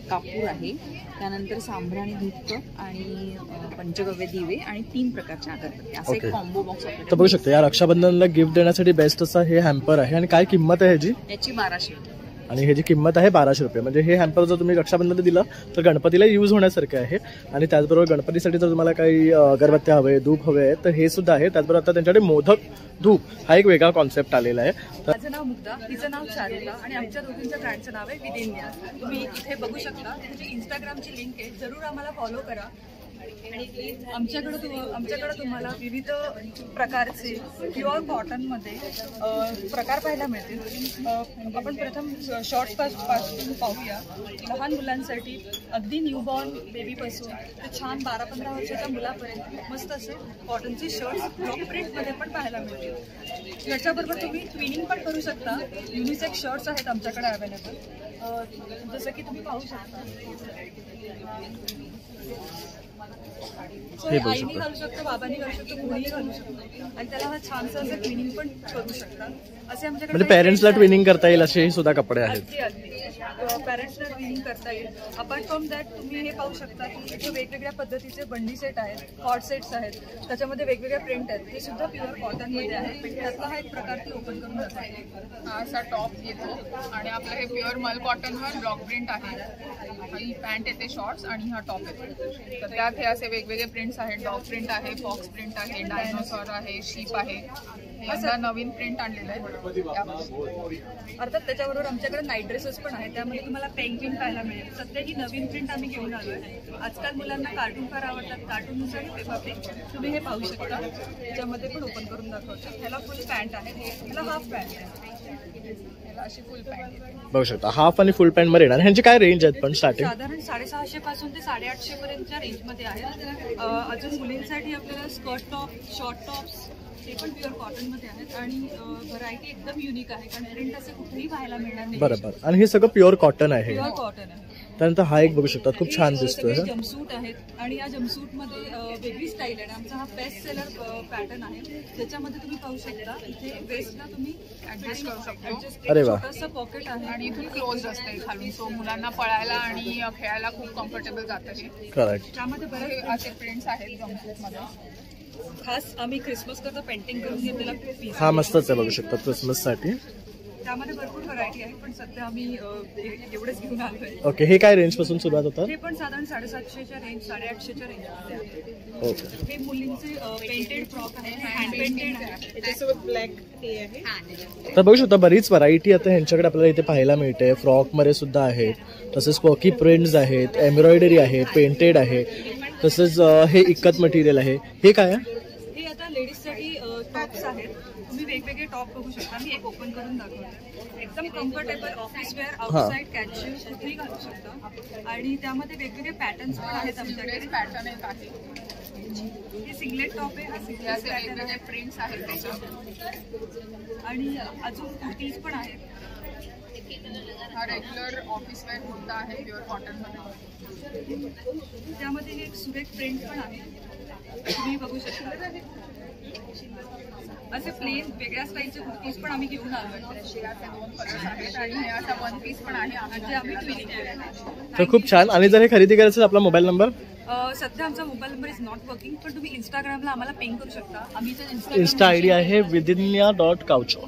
कापूर आहे, त्यानंतर सांभराणी धूप कप आणि पंचगव्य दिवे आणि 3 प्रकारच्या अगरबत्त्या, असं एक कॉम्बो बॉक्स आहे. तर बघू शकता या रक्षाबंधनला गिफ्ट देण्यासाठी बेस्ट असा हे हॅम्पर आहे. आणि काय किंमत आहे ह्याची? याची 1200 रुपये. आणि ह्याची किंमत आहे 1200 रुपये. म्हणजे हे हॅम्पर जर तुम्ही रक्षाबंधनला दिलं तर गणपतीला यूज होण्यासारखे आहे. आणि त्याचबरोबर गणपतीसाठी जर तुम्हाला काही अगरबत्त्या हवे, धूप हवे आहेत तर हे सुद्धा आहे. त्याचबरोबर आता त्यांच्याकडे मोदक धूप हा एक वेगळा कॉन्सेप्ट आलेला आहे. माझं नाव मुग्धा, तिचं नाव चारुला आणि आमच्या दोघींच्या ब्रँडचं नाव आहे विदिन न्यास. तुम्ही इथे बघू शकता, तुमची इंस्टाग्रामची लिंक आहे, जरूर आम्हाला फॉलो करा. आणि आमच्याकडं तुम्हाला विविध प्रकारचे प्युअर कॉटनमध्ये प्रकार पाहायला मिळतील. आपण प्रथम शॉर्ट्स पासून पाहूया. लहान मुलांसाठी अगदी न्यूबॉर्न बेबीपासून ते छान 12-15 वर्षाच्या मुलापर्यंत मस्त असे कॉटनचे शर्ट्स ब्लॉक प्रिंटमध्ये पण पाहायला मिळतील. याच्याबरोबर तुम्ही ट्विनिंग पण करू शकता. युनिसेक्स शर्ट्स आहेत आमच्याकडे अवेलेबल, जसं की तुम्ही पाहू शकता. आईनी घालू शकतो, बाबांनी घालू शकतो, कोणीही घालू शकतो. आणि त्याला हा छानसं असं ट्विनिंग पण करू शकता. असे आमच्याकडे म्हणजे पेरेंट्सला ट्विनिंग करता येईल असे सुद्धा कपडे आहेत. अगदी पॅरेंट्सला ट्विनिंग करता येईल. अपार्ट फ्रॉम दॅट तुम्ही हे पाहू शकता की इथे वेगवेगळ्या पद्धतीचे बंडी सेट आहेत, हॉट सेट्स आहेत, त्याच्यामध्ये वेगवेगळ्या प्रिंट आहेत. हे सुद्धा प्युअर कॉटनमध्ये आहेत. त्यातला हा एक प्रकार ती ओपन करून जातो. हा असा टॉप येतो आणि आपलं हे प्युअर मल कॉटनवर ब्लॉक प्रिंट आहे. ही पॅन्ट येते शॉर्ट्स आणि हा टॉप येतो. तर त्यात हे असे वेगवेगळे प्रिंट्स आहेत. डॉग प्रिंट आहे, फॉक्स प्रिंट आहे, डायनोसॉर आहे, शीप आहे. यंदा नवीन प्रिंट आणलेलं आहे. अर्थात त्याच्याबरोबर आमच्याकडे नाईट ड्रेसेस पण आहेत, त्यामध्ये तुम्हाला पेंग्विन पाहायला मिळेल. सध्या ही नवीन प्रिंट आम्ही घेऊन आलोय. आजकाल मुलांना कार्टून फार आवडतात, कार्टूननुसार पेपा पिग तुम्ही हे पाहू शकता. त्याच्यामध्ये पण ओपन करून दाखवतात. ह्याला फुल पॅन्ट आहे, ह्याला हाफ पॅन्ट आहे, ह्याला अशी फुल पॅन्ट येते. बघू शकता हाफ आणि फुल पॅन्ट मध्ये येणार. ह्यांची काय रेंज आहेत पण स्टार्टिंग? साधारण 650 पासून ते 850 पर्यंतच्या रेंजमध्ये आहेत. अजून मुलींसाठी आपल्याला स्कर्ट टॉप, शॉर्ट टॉप्स ते पण प्युअर कॉटनमध्ये आहेत. आणि व्हरायटी एकदम युनिक आहे, कारण प्रिंट असे कुठेही पाहायला मिळणार नाही. बरोबर. आणि हे सगळं प्युअर कॉटन आहे. प्युअर कॉटन आहे. त्यानंतर हा एक बघू शकता, खूप छान दिसतोय. जम्पसूट आहेत आणि या जम्पसूटमध्ये वेगळी स्टाईल आहे. आमचा हा बेस्ट सेलर पॅटर्न आहे, ज्याच्यामध्ये तुम्ही पाहू शकता इथे वेस्टला तुम्ही ऍडजस्ट करू शकता. अरे वा. छोटंसं पॉकेट आहे आणि इथून क्लोज असते खालून, सो मुलांना पळायला आणि खेळायला खूप कम्फर्टेबल जातं. हे करेक्ट. त्यामध्ये बरेच असे प्रिंट्स आहेत जम्पसूटमध्ये. खास आम्ही क्रिसमस करता पेंटिंग करून घेतलेला पीस. हा मस्तच आहे, बघू शकता क्रिसमस साठी. त्यामध्ये भरपूर व्हरायटी आहे, पण सध्या आम्ही एवढेच घेऊन आलोय. ओके, हे काय रेंज पासून सुरुवात होतात? हे पण साधारण 750च्या रेंज 850च्या रेंजमध्ये आहे. ओके, हे मुलींचे पेंटेड फ्रॉक आहे, हँड पेंटेड आहे, त्याच्यासोबत ब्लॅक हे आहे. तर बघू शकता बरीच व्हरायटी आता ह्यांच्याकडे आपल्याला इथे पाहायला मिळते. फ्रॉकमध्ये सुद्धा आहेत, तसेच स्पॉकी प्रिंट्स आहेत, एम्ब्रॉयडरी आहे, पेंटेड आहे, तसंच हे इकत मटेरियल आहे. हे काय आहे? हे आता लेडीजसाठी टॉप्स आहेत. तुम्ही वेगवेगळे टॉप बघू शकता. मी एक ओपन करून दाखवते. एकदम comfortable office wear, outside casual कुठेही घालू शकता. आणि त्यामध्ये वेगवेगळे पॅटर्न्स पण आहेत आमच्याकडे. पॅटर्न एक आहे, हे सिंगलेट टॉप आहे, वेगवेगळे प्रिंट्स आहेत त्याच्यात. आणि अजून कुर्तीज पण आहेत. हा रेग्युलर ऑफिस वेअर कुर्ता आहे प्युअर कॉटन मध्ये. त्यामध्ये एक सुरेख प्रिंट पण आहे, तुम्ही बघू शकता. असे प्लेन वेगळ्या स्टाईलचे कुर्तीज पण आम्ही घेऊन आलोय. असे 2 कलर्स आहेत आणि हे असा 1 पीस पण आहे जे आम्ही ट्विनिंग केलेलं. तर खूप छान. आणि जर हे खरेदी करायचं असेल, आपला मोबाईल नंबर? सध्या आमचा mobile number is not working, पण तुम्ही इंस्टाग्रामला आम्हाला पिंग करू शकता. आम्ही इंस्टा आयडी आहे withinia.coucho.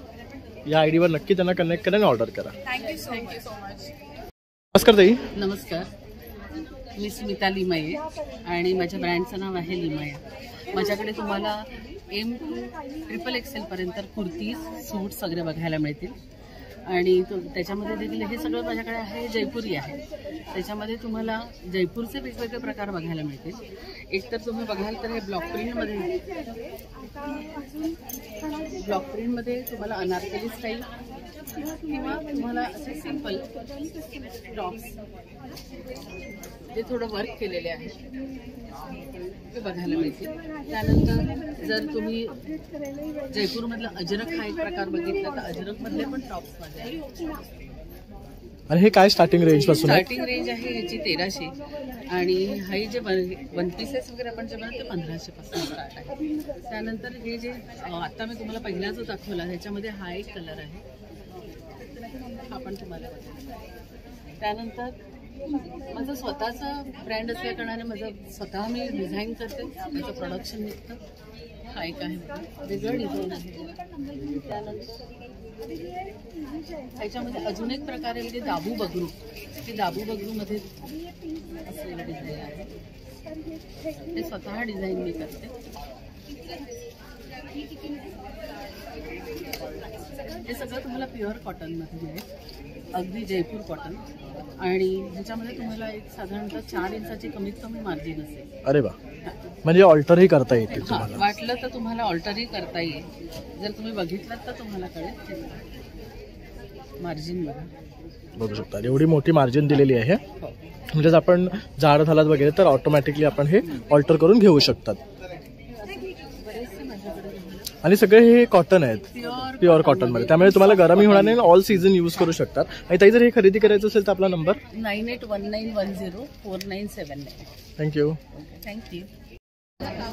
या आयडीवर नक्की त्यांना कनेक्ट करा आणि ऑर्डर करा. Thank you so much. नमस्कार ताई. नमस्कार, मी स्मिता लिमये आणि माझ्या ब्रँडचं नाव आहे लिमया. माझ्याकडे तुम्हाला M to XXL पर्यंत कुर्तीज, सूट सगळे बघायला मिळतील. आणि त्याच्यामध्ये देखील हे सगळं माझ्याकडे आहे जयपुरी आहे. त्याच्यामध्ये तुम्हाला जयपूरचे वेगवेगळे प्रकार बघायला मिळतील. एक तर तुम्ही बघाल तर हे ब्लॉक प्रिंटमध्ये तुम्हाला अनारकली स्टाईल किंवा तुम्हाला असे सिंपल टॉप्स जे थोडं वर्क केलेले आहे ते बघायला मिळतील. त्यानंतर जर तुम्ही जयपूरमधला अजरक हा एक प्रकार बघितला तर अजरकमधले पण टॉप्स माझे आहेत. आणि हे काय स्टार्टिंग रेंज पासून? स्टार्टिंग रेंज आहे याची 1300 आणि हे जे 1 पीसेस वगैरे आपण जे बनवतो ते 1500 पासून स्टार्ट आहे. त्यानंतर हे जे आता मी तुम्हाला पहिला जो दाखवला ह्याच्यामध्ये हा एक कलर आहे, हा पण तुम्हाला त्यानंतर माझं स्वतःचा ब्रँड असल्या कारणाने माझं स्वतः मी डिझाईन करते, माझं प्रोडक्शन निघतं. हा एक आहे वेगळं डिझाईन आहे. त्यानंतर त्याच्यामध्ये अजून एक प्रकार आहे म्हणजे दाबू बगरू. हे दाबू बगरूमध्ये असलेलं डिझाईन आहे, ते स्वतः डिझाईन मी करते. हे सगळं तुम्हाला प्युअर कॉटनमध्ये मिळेल, अगदी जयपूर कॉटन. आणि ह्याच्यामध्ये तुम्हाला एक साधारणतः 4 इंचाची कमीत कमी मार्जिन असेल. अरे वा, म्हणजे ऑल्टरही करता येते तुम्हाला? वाटलं तर तुम्हाला ऑल्टरही करता येईल. जर तुम्ही बघितलं तर तुम्हाला कळेल. मार्जिन बघू शकता, एवढी मोठी मार्जिन दिलेली आहे. म्हणजे आपण जाड झालात वगैरे तर ऑटोमॅटिकली आपण हे ऑल्टर करून घेऊ शकतात. आणि सगळे हे कॉटन आहेत, प्युअर कॉटन मध्ये, त्यामुळे तुम्हाला गरमही होणार नाही, ऑल सीझन यूज करू शकतात. आणि ताई जर हे खरेदी करायचं असेल तर आपला नंबर? 9819104979. थँक्यू. थँक्यू.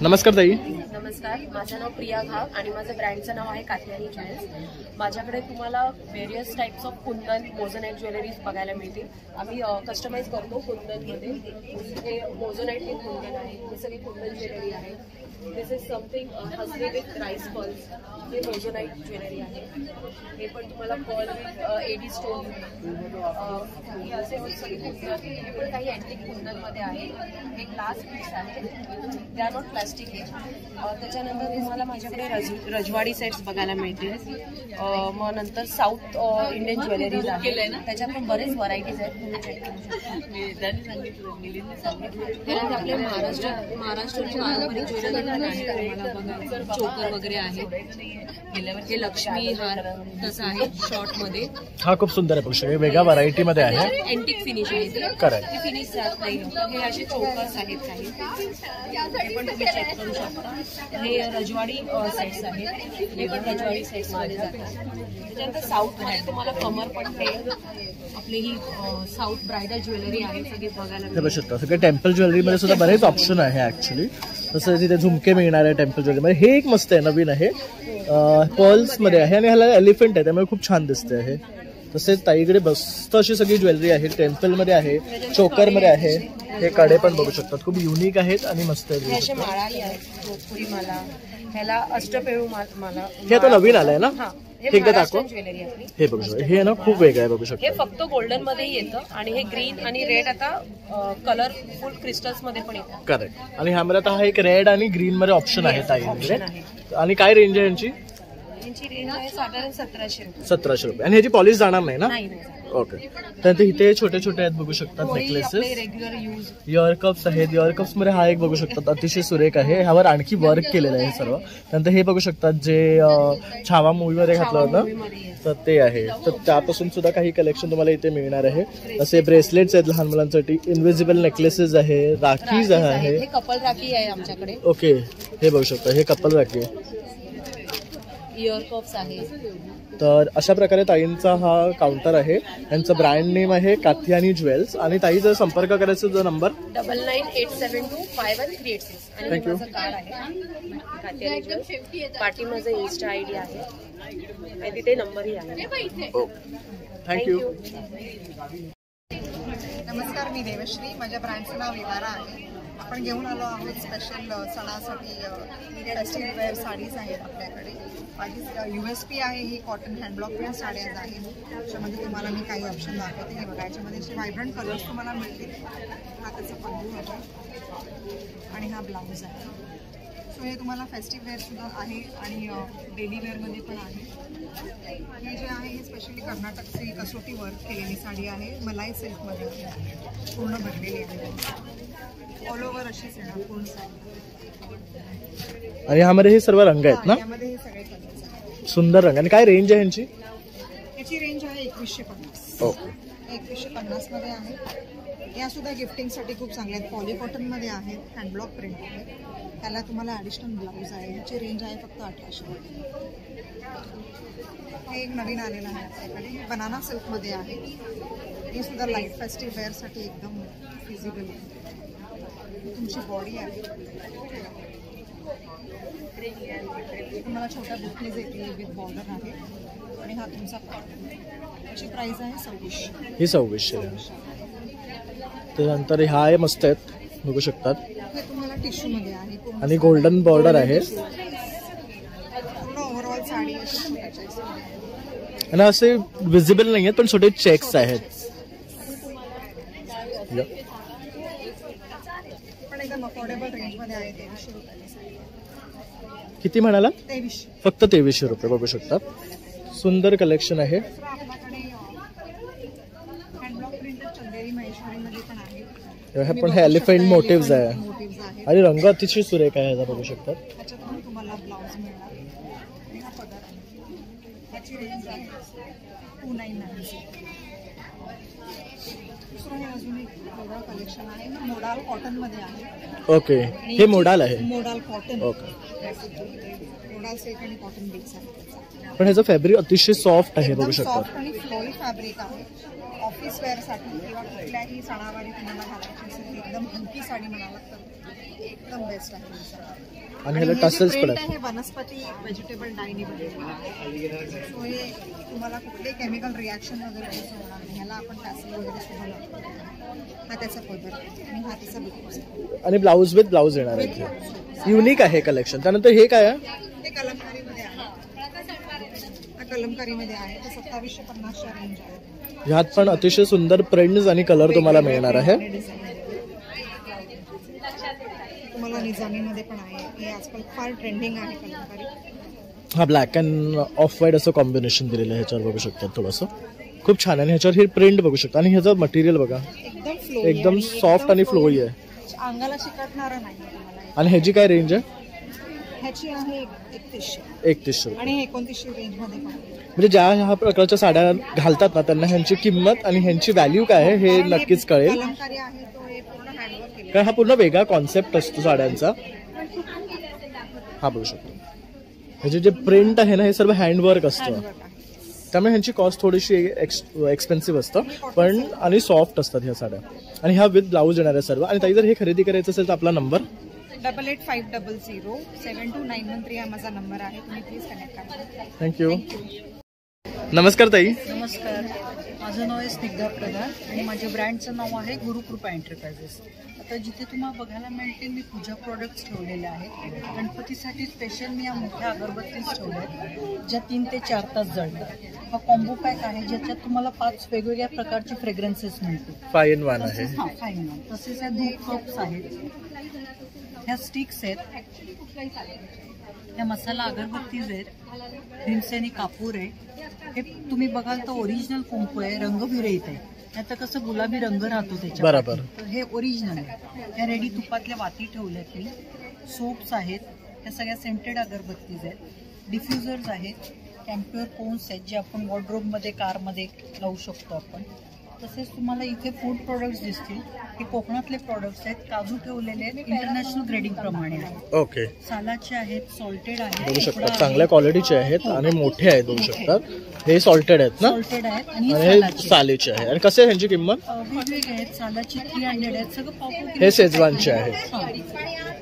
नमस्कार ताई. नमस्कार, माझं नाव प्रिया घाव आणि माझं ब्रँडचं नाव आहे काठियानी ज्वेल्स. माझ्याकडे तुम्हाला various types of kundan, moissanite jewelleries बघायला मिळतील. आम्ही कस्टमाइज करतो कुंदनमध्ये. हे मोझोनाईट हे कुंदन आहे, हे सगळी कुंदन ज्वेलरी आहे. दिस इज समथिंग हसली विथ राईस पर्ल्स, हे मोझोनाईट ज्वेलरी आहे. हे पण तुम्हाला पर्ल विथ एडी स्टोन, हे असे सगळे कुंदन. हे पण काही अँटिक कुंदनमध्ये आहे. हे ग्लास पीस आहे, दे आर नॉट प्लास्टिक. त्याच्यानंतर तुम्हाला माझ्याकडे रजवाडी सेट्स बघायला मिळतील. मग नंतर साऊथ इंडियन ज्वेलरीज आहे, त्याच्यात पण बरेच व्हरायटीज आहेत, तुम्ही चेक करू शकता. त्यानंतर आपले महाराष्ट्राची पारंपरिक ज्वेलरी चोकर वगैरे आहे. हे लक्ष्मी हार तसं आहे शॉर्ट मध्ये. हा खूप सुंदर आहे, पक्ष वेगळ्या व्हरायटी मध्ये आहे. अँटिक फिनिश आहे, करेक्ट. फिनिश जात नाही. हे असे चोकर्स आहेत काही, हे पण तुम्ही चेक करू शकता. हे रजवाडी सेट्स आहेत, हे पण रजवाडी सेट्स मध्ये जातात. त्याच्यानंतर साऊथ मध्ये तुम्हाला कमर पट्टे, आपली ही साऊथ ब्रायडल ज्वेलरी आहे सगळी बघायला मिळते. सगळे टेम्पल ज्वेलरी मध्ये सुद्धा बरेच ऑप्शन आहे ऍक्च्युली. तसं तिथे झुमके मिळणार आहे टेम्पल ज्वेलरी मध्ये. हे एक मस्त आहे, नवीन आहे, पर्ल्स मध्ये आहे आणि ह्याला एलिफंट आहे, त्यामुळे खूप छान दिसते आहे. तसेच ताईकडे मस्त अशी सगळी ज्वेलरी आहे, टेम्पल मध्ये आहे, चोकर मध्ये आहे. हे कडे पण बघू शकतात, खूप युनिक आहेत आणि मस्त आहेत. अशा माळाही आहेत, जोधपुरी माला, ह्याला अष्टपेळू माला. हे आता नवीन आलंय ना? हे एकदा दाखव. महाराष्ट्रीयन ज्वेलरी आपली. हे बघू शकता, हे ना खूप वेगळं आहे बघू हे शकता. फक्त गोल्डन मध्ये येतं आणि हे ग्रीन आणि रेड आता कलर फुल क्रिस्टल्स मध्ये पण येतं. करेक्ट. आणि ह्यामध्ये आता हा एक रेड आणि ग्रीन मध्ये ऑप्शन आहे ताईंकडे. ऑप्शन आहे. आणि काय रेंज आहे यांची? यांची रेंज आहे साधारण 1700 रुपये. 1700 रुपये. आणि ह्याची पॉलिश जाणार नाही ना? नाही नाही. ओके. त्यानंतर इथे छोटे छोटे आहेत बघू शकतात necklaces. Regular use year cups आहेत. इयर कप्स मध्ये हा एक बघू शकतात अतिशय सुरेख आहे. ह्यावर आणखी वर्क केलेलं आहे सर्व. त्यानंतर हे बघू शकतात जे छावा मूवी मध्ये घातलं होतं तर ते आहे. तर त्यापासून सुद्धा काही कलेक्शन तुम्हाला इथे मिळणार आहे. असे ब्रेसलेट्स आहेत लहान मुलांसाठी. इनविजिबल नेकलेसेस आहे. राखीज आहे. हे कपल राखी आहे आमच्याकडे. ओके. हे बघू शकता हे कपल राखी आहे. इयर कप्स आहे. तर अशा प्रकारे ताईंचा हा काउंटर आहे. यांचं ब्रँड नेम आहे कात्यानी ज्वेल्स. आणि ताई जर संपर्क करायचा जो नंबर 9987251386 आणि Thank you. माझं कार्ड आहे कात्यानी ज्वेल्स. पाठी माझं इन्स्टा आयडी आहे आणि तिथे नंबरही आहे. थँक्यू. नमस्कार, मी देवश्री. माझ्या ब्रँडचं नाव विवारा आहे. आपण घेऊन आलो आहोत स्पेशल सणासाठी फेस्टिव्ह वेअर साडीज आहेत आपल्याकडे. माझी USP आहे ही कॉटन हँडब्लॉक प्रिंट साड्या आहेत. त्याच्यामध्ये तुम्हाला मी काही ऑप्शन दाखवते. हे बघा, याच्यामध्ये असे व्हायब्रंट कलर्स तुम्हाला मिळतील. हा त्याचा पल्लू आहे आणि हा ब्लाऊज आहे. सो हे तुम्हाला फेस्टिव्ह वेअर सुद्धा आहे आणि डेली वेअरमध्ये पण आहे. हे जे आहे हे स्पेशली कर्नाटकची कसोटी वर्क केलेली साडी आहे. मलाई सिल्कमध्ये आहे. पूर्ण भरलेली आहे. ऑल ओव्हर अशीच येणार पूर्ण साडी. आणि ह्यामध्ये हे सर्व रंग आहेत ना? यामध्ये हे सगळे कलर्स आहेत. सुंदर रंग. आणि काय रेंज आहे यांची? याची रेंज आहे 2150. ओके. 2150 मध्ये आहे. या सुद्धा गिफ्टिंगसाठी खूप चांगल्या आहेत. पॉली कॉटनमध्ये आहेत. हँडब्लॉक प्रिंट आहे. त्याला तुम्हाला ॲडिशनल ब्लाऊज आहे. ह्याची रेंज आहे फक्त 1800 रुपये. हे एक नवीन आलेलं आहे आपल्याकडे. बनाना सिल्कमध्ये आहे. हे सुद्धा लाईट फेस्टिव्ह वेअरसाठी एकदम फिजिबल आहे. तुमची बॉडी आहे. तुम्हाला छोट्या बुकनीज येतील विथ बॉर्डर आहे. आणि हा तुमचा कॉटन. याची प्राइस आहे 2600. ही 2600. त्यानंतर हा आहे मस्त आहेत बघू शकतात. हे तुम्हाला टिश्यूमध्ये आहे. आणि गोल्डन बॉर्डर आहे. पूर्ण ओव्हरऑल साडी अशी आणि असे विजिबल नाही आहेत पण छोटे चेक्स आहेत. पण एकदम अफोर्डेबल रेंजमध्ये आहे. 2300 रुपये. किती म्हणाला? 2300. फक्त 2300 रुपये बघू शकतात. सुंदर कलेक्शन आहे. आपल्याकडे हँडब्लॉक प्रिंटेड चंदेरी महेश्वरीमध्ये पण आहे. पण हे एलिफंट मोटिव्स आहे. मोटिव्स आहे. आणि रंग अतिशय सुरेख आहे ह्याचा बघू शकतात. त्याच्यातून तुम्हाला ब्लाऊज मिळणार. आणि हा पदर आहे. याची रेंज आहे 2990. दुसरं हे अजून एक वेगळं कलेक्शन आहे. मोडाल कॉटनमध्ये आहे. ओके. हे मोडाल आहे. Modal cotton. Okay. Modal silk आणि कॉटन मिक्स आहे. पण ह्याचं फॅब्रिक अतिशय सॉफ्ट आहे बघू शकतात. सॉफ्ट आणि फ्लोई फॅब्रिक आहे. ऑफिस वेअरसाठी किंवा कुठल्याही सणावारी तुम्हाला घालायची असेल एकदम हलकी साडी म्हणाला तर एकदम बेस्ट आहे. आणि ह्याला टसल्स पण आहे. वनस्पती व्हेजिटेबल डायनी सो हे तुम्हाला कुठले केमिकल रिॲक्शन वगैरे होणार नाही. ह्याला आपण टॅसल वगैरे सुद्धा लावतो. हा त्याचा पदर आणि हा त्याचा ब्लाऊज. आणि ब्लाऊज विथ ब्लाऊज येणार आहे. युनिक आहे कलेक्शन. त्यानंतर हे काय आहे? हे कलमकारीमध्ये आहे. हा कलमकारीमध्ये आहे. ते 2750च्या रेंज आहे. ह्यात पण अतिशय सुंदर प्रिंट्स आणि कलर तुम्हाला मिळणार आहे. तुम्हाला निजामीमध्ये पण आहे. हे आजकाल फार ट्रेंडिंग आहे कलमकारी. हा ब्लॅक अँड ऑफ व्हाईट असं कॉम्बिनेशन दिलेलं आहे. ह्याच्यावर बघू शकतात थोडंसं खूप छान. आणि ह्याच्यावर ही प्रिंट बघू शकता. आणि ह्याचं मटेरियल बघा एकदम सॉफ्ट आणि फ्लोई आहे. अंगाला चिकटणारं नाही तुम्हाला. आणि ह्याची काय रेंज आहे? ह्याची आहे 3100. 3100 आणि 2900 रेंजमध्ये पण. म्हणजे ज्या ह्या प्रकारच्या साड्या घालतात ना त्यांना ह्यांची किंमत आणि ह्यांची व्हॅल्यू काय आहे हे नक्कीच कळेल. कलमकारी आहे तो हे पूर्ण हँडवर्क केलेला. कारण हा पूर्ण वेगळा कॉन्सेप्ट असतो साड्यांचा. हा बघू शकतो. ह्याचे जे प्रिंट आहे ना हे सर्व हँडवर्क असतं. त्यामुळे ह्यांची कॉस्ट थोडीशी एक्सपेन्सिव्ह असतं पण आणि सॉफ्ट असतात ह्या साड्या. आणि ह्या विथ ब्लाऊज येणार आहे सर्व. आणि ताई जर हे खरेदी करायचं असेल तर आपला नंबर 8850072913 हा माझा नंबर आहे. तुम्ही प्लीज कनेक्ट करा. थँक्यू. नमस्कार ताई. नमस्कार. माझं नाव आहे स्निग्धा प्रधान आणि माझ्या ब्रँडचं नाव आहे गुरुकृपा एंटरप्राइजेस. आता जिथे तुम्हाला बघायला मिळते मी पूजा प्रोडक्ट्स ठेवलेले आहेत. गणपतीसाठी स्पेशल मी या मोठ्या अगरबत्तीज ठेवल्या आहेत ज्या 3 ते 4 तास जळतात. हा कॉम्बो पॅक आहे ज्याच्यात तुम्हाला 5 वेगवेगळ्या प्रकारचे फ्रेग्रन्सेस मिळतील. 5 in 1 आहे. हां 5 in 1. तसेच या धूप कप्स आहेत, ह्या स्टिक्स आहेत, ह्या मसाला अगरबत्तीज आहेत, भीमसेनी कापूर आहे. हे तुम्ही बघाल तर ओरिजिनल कुंकू आहे, रंगविरहित आहे. आता कसं गुलाबी रंग राहतो त्याच्या बरोबर. तर हे ओरिजिनल आहे. या रेडी तुपातल्या वाती ठेवल्यात मी. सोप्स आहेत, त्या सगळ्या सेंटेड अगरबत्तीज आहेत. डिफ्युजर्स आहेत, कॅम्प्युअर कोन्स आहेत जे आपण वॉर्डरोबमध्ये कारमध्ये लावू शकतो आपण. तसेच तुम्हाला इथे फूड प्रोडक्ट्स दिसतील. हे कोकणातले प्रोडक्ट्स आहेत, काजू ठेवलेले आहेत, इंटरनॅशनल ग्रेडिंग प्रमाणे आहेत. ओके. सालाचे आहेत, सॉल्टेड आहेत, बघू शकता चांगल्या क्वालिटीचे आहेत आणि मोठे आहेत. बघू शकतात हे सॉल्टेड आहेत ना, सॉल्टेड आहेत आणि हे सालीचे आहे. आणि कसे आहे ह्यांची किंमत? वेगवेगळे आहेत. सालाची 300 आहेत, सगळं पाव. हे शेजवानचे आहेत.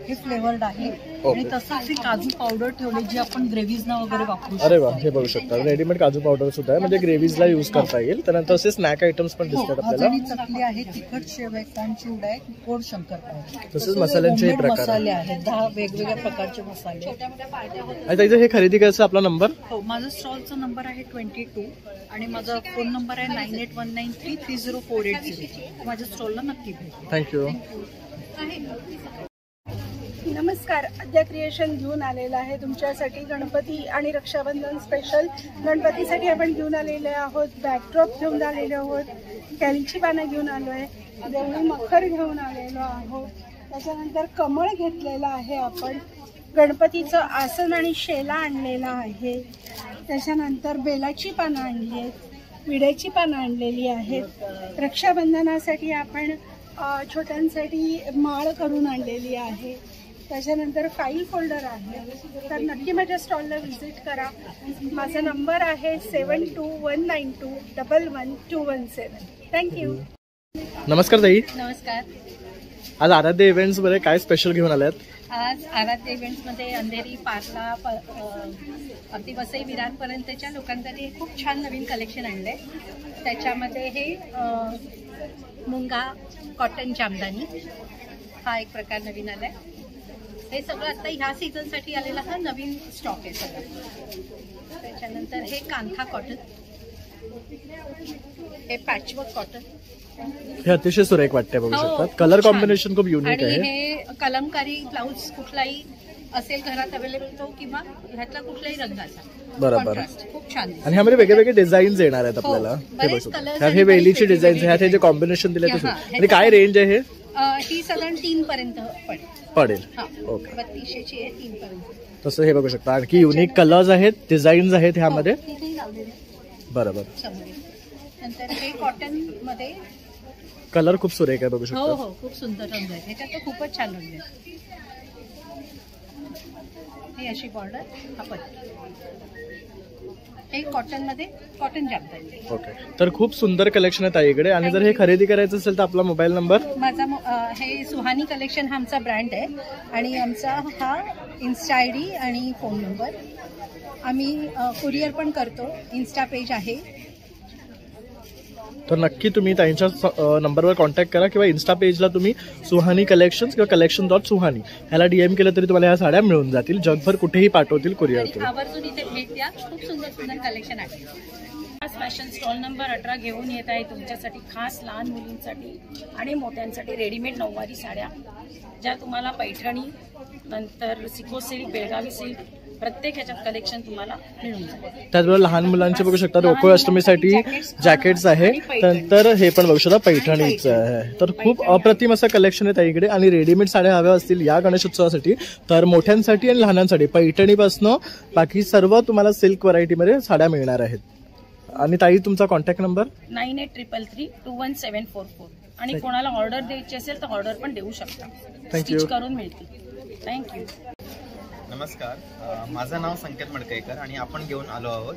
हे फ्लेवर्ड आहे. आणि तसंच हे काजू पावडर ठेवले जे आपण ग्रेव्हीजना वगैरे वापरू शकतो. अरे वा, हे बघू शकता रेडीमेड काजू पावडर सुद्धा आहे, म्हणजे ग्रेव्हीजला यूज करता येईल. त्यानंतर असे स्नॅक आयटम्स पण दिसतात आपल्याला. चकली आहे, तिखट शेव आहे, कॉर्न चिवडा आहे, गोड शंकरपाळी. तसेच मसाल्यांचे प्रकार मसाले आहेत, 10 वेगवेगळ्या प्रकारचे मसाले. आता इथे हे खरेदी करायचं आपला नंबर? हो, माझा स्टॉलचा नंबर आहे 22 आणि माझा फोन नंबर आहे 9819330480. माझ्या स्टॉलला नक्की भेट. थँक्यू. नमस्कार, आद्या क्रिएशन घेऊन आलेलं आहे तुमच्यासाठी गणपती आणि रक्षाबंधन स्पेशल. गणपतीसाठी आपण घेऊन आलेले आहोत, बॅकड्रॉप घेऊन आलेले आहोत, कॅलीची पानं घेऊन आलो आहे, देवळी मखर घेऊन आलेलो आहोत. त्याच्यानंतर कमळ घेतलेलं आहे आपण, गणपतीचं आसन आणि शेला आणलेला आहे. त्याच्यानंतर बेलाची पानं आणली आहेत, विड्याची पानं आणलेली आहेत. रक्षाबंधनासाठी आपण छोट्यांसाठी माळ करून आणलेली आहे. त्याच्यानंतर फाईल फोल्डर आहे. तर नक्की माझ्या स्टॉलला व्हिजिट करा. माझा नंबर आहे 7219211217. थँक्यू. नमस्कार ताई. नमस्कार. आज आराध्य इव्हेंट्स मध्ये काय स्पेशल घेऊन आल्यात? आज आराध्य इव्हेंट्समध्ये अंधेरी पार्ला अगदी वसई विरारपर्यंतच्या लोकांसाठी खूप छान नवीन कलेक्शन आणलं आहे. त्याच्यामध्ये हे मुंगा कॉटन जामदानी हा एक प्रकार नवीन आला आहे. हे सगळं आता ह्या सीझनसाठी आलेला हा नवीन स्टॉक आहे सगळं. त्याच्यानंतर हे कांथा कॉटन, हे पॅचवर्क कॉटन, हे अतिशय सुरेख वाटते. बघू शकतात कलर कॉम्बिनेशन खूप युनिक आहे. आणि हे कलमकारी ब्लाऊज कुठलाही असेल घरात अवेलेबल तो किंवा ह्यातला कुठलाही रंगाचा. बरोबर. खूप छान. आणि ह्यामध्ये वेगळे वेगळे डिझाईन्स येणार आहेत आपल्याला. हे वेलीची डिझाईन्स ह्यात हे जे कॉम्बिनेशन दिले ते. आणि काय रेंज आहे? ही साधारण 3 पर्यंत पडेल. ओके. 3200ची आहे, 3 पर्यंत. तसं हे बघू शकता आणखी युनिक कलर्स आहेत, डिझाईन्स आहेत ह्यामध्ये. बरोबर. नंतर हे कॉटन मध्ये कलर खूप सुरेख आहे. बघू शकता. हो हो, खूप सुंदर रंग आहे ह्याच्यात, तर खूपच छान रंग आहे. ही अशी बॉर्डर आपण हे कॉटन मध्ये कॉटन जामदानी. ओके. तर खूप सुंदर कलेक्शन आहे ताईकडे. आणि जर हे खरेदी करायचं असेल तर आपला मोबाईल नंबर? माझा हे सुहानी कलेक्शन हा आमचा ब्रँड आहे आणि आमचा हा इन्स्टा आयडी आणि फोन नंबर. आम्ही कुरिअर पण करतो, इन्स्टा पेज आहे. तर नक्की तुम्ही त्यांच्या नंबरवर कॉन्टॅक्ट करा किंवा इन्स्टा पेजला तुम्ही सुहानी कलेक्शन्स किंवा collection.suhani ह्याला DM केलं तरी तुम्हाला ह्या साड्या मिळून जातील. जगभर कुठेही पाठवतील कुरिअर थ्रू. आवर्जून इथे भेट द्या, खूप सुंदर सुंदर कलेक्शन आहे. खास फॅशन स्टॉल नंबर 18 घेऊन येत आहे तुमच्यासाठी, खास लहान मुलींसाठी आणि मोठ्यांसाठी रेडीमेड नऊवारी साड्या, ज्या तुम्हाला पैठणी, नंतर सिको सिल्क, बेळगावी सिल्क, प्रत्येक ह्याच्यात कलेक्शन तुम्हाला मिळून जाईल. त्याचबरोबर लहान मुलांचे बघू शकता गोकुळ अष्टमीसाठी जॅकेट्स आहे. तर हे पण बघू शकता पैठणीचं आहे. तर खूप अप्रतिम असं कलेक्शन आहे ताईकडे. आणि रेडीमेड साड्या हव्या असतील या गणेशोत्सवासाठी तर मोठ्यांसाठी आणि लहानांसाठी पैठणीपासून बाकी सर्व तुम्हाला सिल्क व्हरायटीमध्ये साड्या मिळणार आहेत. आणि ताई तुमचा कॉन्टॅक्ट नंबर? 9833321744. आणि कोणाला ऑर्डर द्यायची असेल तर ऑर्डर पण देऊ शकता, थँक्यू. स्टिच करून मिळतील. थँक्यू. नमस्कार, माझं नाव संकेत मडकईकर आणि आपण घेऊन आलो आहोत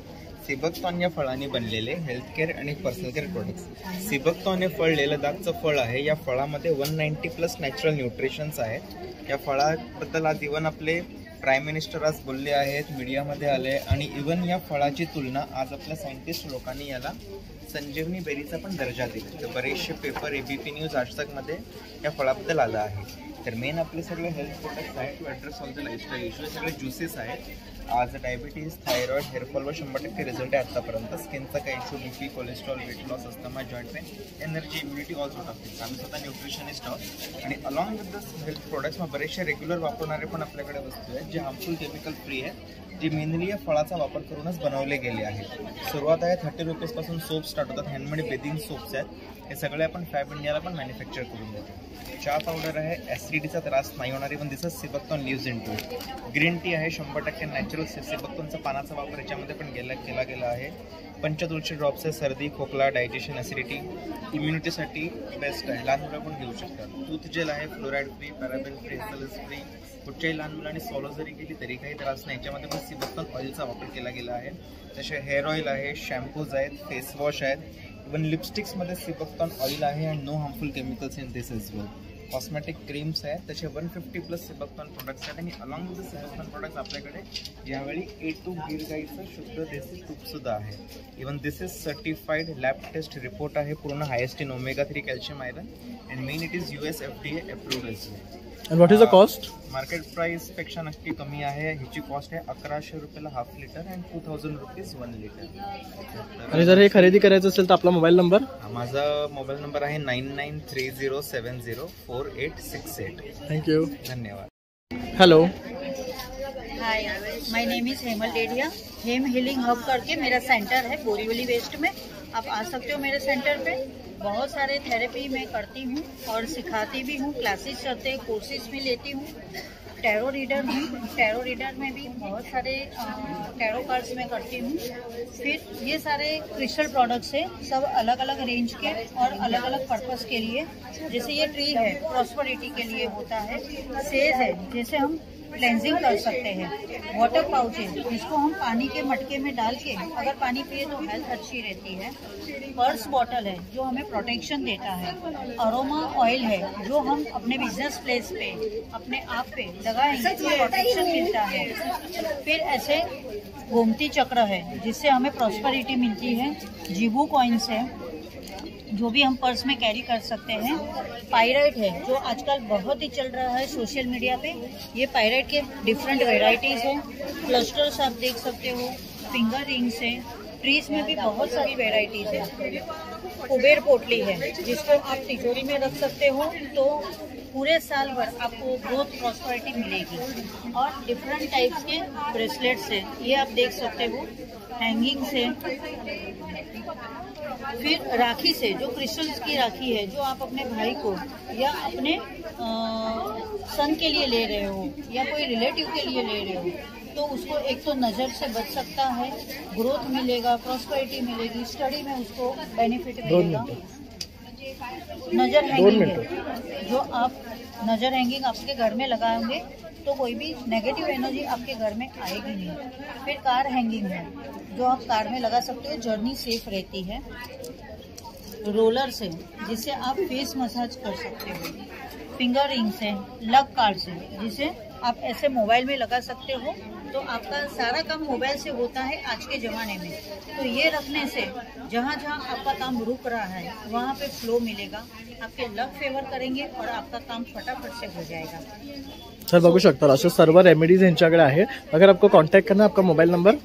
सिबकतॉन या फळांनी बनलेले हेल्थ केअर आणि पर्सनल केअर प्रोडक्ट्स. सिबकतॉन हे फळ लेह लडाखचं फळ आहे. या फळामध्ये 190+ नॅचरल न्यूट्रिशन्स आहेत. या फळाबद्दल आज इव्हन आपले प्राईम मिनिस्टर आज बोलले आहेत, मीडियामध्ये आले आणि इवन या फळाची तुलना आज आपल्या सायंटिस्ट लोकांनी याला संजीवनी बेरीचा पण दर्जा दिला. तर बरेचसे पेपर ABP न्यूज आज तकमध्ये या फळाबद्दल आलं आहे. तर मेन आपले सगळे हेल्थ प्रोडक्ट्स आहेत to address all the lifestyle issue. सगळे ज्युसेस आहेत. आज डायबिटीज, थायरॉइड, हेअरफॉलवर 100% रिझल्ट आहे आतापर्यंत. स्किनचा काही issue, BP, cholesterol, weight loss, asthma, joint pain, energy, immunity, all sort of things. आम्ही स्वतः न्यूट्रिशनिस्ट आहोत आणि along with this health products मग बरेचसे रेग्युलर वापरणारे पण आपल्याकडे वस्तू आहेत जे हार्मफुल केमिकल फ्री आहेत, जे मेनली या फळाचा वापर करूनच बनवले गेले आहेत. सुरुवात आहे 30 रुपीजपासून सोप स्टार्ट होतात. हँडमेड बेदिंग सोप्स आहेत. हे सगळे आपण फॅब इंडियाला पण मॅन्युफॅक्चर करून देतो. चहा पावडर आहे, ॲसिडिटीचा त्रास नाही होणारी पण दिसत sea buckthorn leaves in two. Green tea आहे, 100% नॅचरल सिबक्तॉनचा पानाचा वापर याच्यामध्ये पण केला गेला आहे. पंचतुळशी ड्रॉप्स आहे, सर्दी, खोकला, डायजेशन, ॲसिडिटी, इम्युनिटीसाठी बेस्ट आहे. लहान मुलं पण घेऊ शकतात. टूथ जेल आहे, fluoride free, paraben free, SLS free. कुठच्याही लहान मुलांनी सॉलो जरी केली तरी काही त्रास नाही. याच्यामध्ये पण सिबक्तॉन ऑइलचा वापर केला गेला आहे. तसे हेअर ऑइल आहे, शॅम्पूज आहेत, फेस वॉश आहेत. इवन लिपस्टिक्समध्ये सिबक्तॉन ऑइल आहे and no harmful chemicals in this as well. Cosmetic creams आहेत, त्याचे 150+ सिबक्तॉन प्रोडक्ट्स आहेत. आणि along with the seabuckthorn products आपल्याकडे यावेळी A2 गीर गाईचं शुद्ध देसी तूपसुद्धा आहे. Even this is certified lab test report आहे, पूर्ण highest in omega-3 calcium iron and main it is US FDA approved age well. And what is the cost? Market price पेक्षा नक्की कमी आहे. ह्याची कॉस्ट आहे 1100 रुपयाला half litre and 2000 rupees 1 litre. आणि जर हे खरेदी करायचं असेल तर आपला मोबाईल नंबर? माझा मोबाईल नंबर आहे 9930704868. थँक्यू. धन्यवाद. Hello. Hi, my name is Hemal Dedhia. Hem healing hub करके मेरा सेंटर है बोरीवली वेस्ट में. आप आ सकते हो मेरे सेंटर पे. बहुत सारे थेरेपी मैं करती हूँ और सिखाती भी हूँ. क्लासेस चलते हैं, कोर्सेज भी लेती हूँ. टैरो रीडर हूँ. टैरो रीडर में भी बहुत सारे टैरो कार्ड्स में करती हूँ. फिर ये सारे क्रिस्टल प्रोडक्ट्स हैं, सब अलग अलग रेंज के और अलग अलग पर्पस के लिए. जैसे ये ट्री है, प्रॉस्पेरिटी के लिए होता है. सेज है, जैसे हम क्लेंजिंग कर सकते हैं. वाटर पाउच है, जिसको हम पानी के मटके में डाल के अगर पानी पिए तो हेल्थ अच्छी रहती है. पर्स बॉटल है, जो हमें प्रोटेक्शन देता है. अरोमा ऑयल है, जो हम अपने बिजनेस प्लेस पे अपने आप पे लगाएंगे तो प्रोटेक्शन मिलता है. फिर ऐसे गोमती चक्र है, जिससे हमें प्रॉस्पेरिटी मिलती है. जीबू कॉइन्स है, जो भी हम पर्स में कैरी कर सकते हैं. पायराइट है, जो आजकल बहुत ही चल रहा है सोशल मीडिया पे. ये पायराइट के डिफरेंट वेराइटीज़ हैं. क्लस्टर्स आप देख सकते हो. फिंगर रिंग्स हैं. ट्रीज में भी बहुत सारी वेराइटीज़ है. कुबेर पोटली है, जिसको आप तिजोरी में रख सकते हो तो पूरे साल भर आपको ग्रोथ प्रॉस्पेरिटी मिलेगी. और डिफरेंट टाइप्स के ब्रेसलेट्स हैं, ये आप देख सकते हो. हैंगिंग्स है. फिर राखी से, जो क्रिस्टल्स की राखी है, जो आप अपने भाई को या अपने सन के लिए ले रहे हो या कोई रिलेटिव के लिए ले रहे हो, तो उसको एक तो नज़र से बच सकता है, ग्रोथ मिलेगा, प्रॉस्पेरिटी मिलेगी, स्टडी में उसको बेनिफिट मिलेगा. नज़र हैंगिंग है, जो आप नज़र हैंगिंग आपके घर में लगाएंगे तो कोई भी नेगेटिव एनर्जी आपके घर में आएगी नहीं. फिर कार हैंगिंग है, जो आप कार में लगा सकते हो, जर्नी सेफ रहती है. रोलर्स है, जिससे आप फेस मसाज कर सकते हो. फिंगर रिंग्स है, लक कार्ड्स है, जिसे आप ऐसे मोबाइल में लगा सकते हो तो आपका सारा काम मोबाइल से होता है आज के ज़माने में. तो ये रखने से जहाँ जहाँ आपका काम रुक रहा है वहाँ पे फ्लो मिलेगा. आपके लक फेवर करेंगे और आपका काम फटाफट से हो जाएगा. सर बघू शकता अशा सर्व रेमेडीज यांच्याकडे आहे. अगर आपको कांटेक्ट करना है, आपका मोबाइल नंबर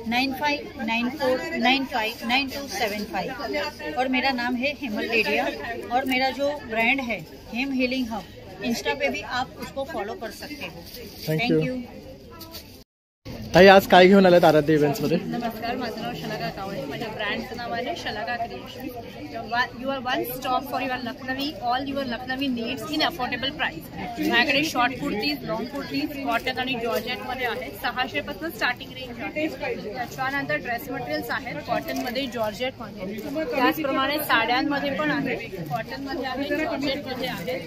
9594927275. और मेरा नाम है हेमल डेढ़िया. और मेरा जो ब्रांड है हेम हीलिंग हब, इंस्टा पे भी आप उसको फॉलो कर सकते हो. Thank you. ताई, आज काय घेऊन आलात आराध्य इव्हेंट्समध्ये? नमस्कार, माझं नाव शलाका कावळे. माझ्या ब्रँडचं नाव आहे Shalaka creation. Your one stop for your Lucknowi, all your Lucknowi needs in affordable price. माझ्याकडे short kurtis, long kurtis, cotton आणि जॉर्जेटमध्ये आहेत. 600 पासून स्टार्टिंग रेंज आहे. त्याच्यानंतर ड्रेस मटेरियल्स आहेत कॉटनमध्ये, जॉर्जेटमध्ये. त्याचप्रमाणे साड्यांमध्ये पण आहेत. कॉटनमध्ये आहे, जॉर्जेटमध्ये आहेत.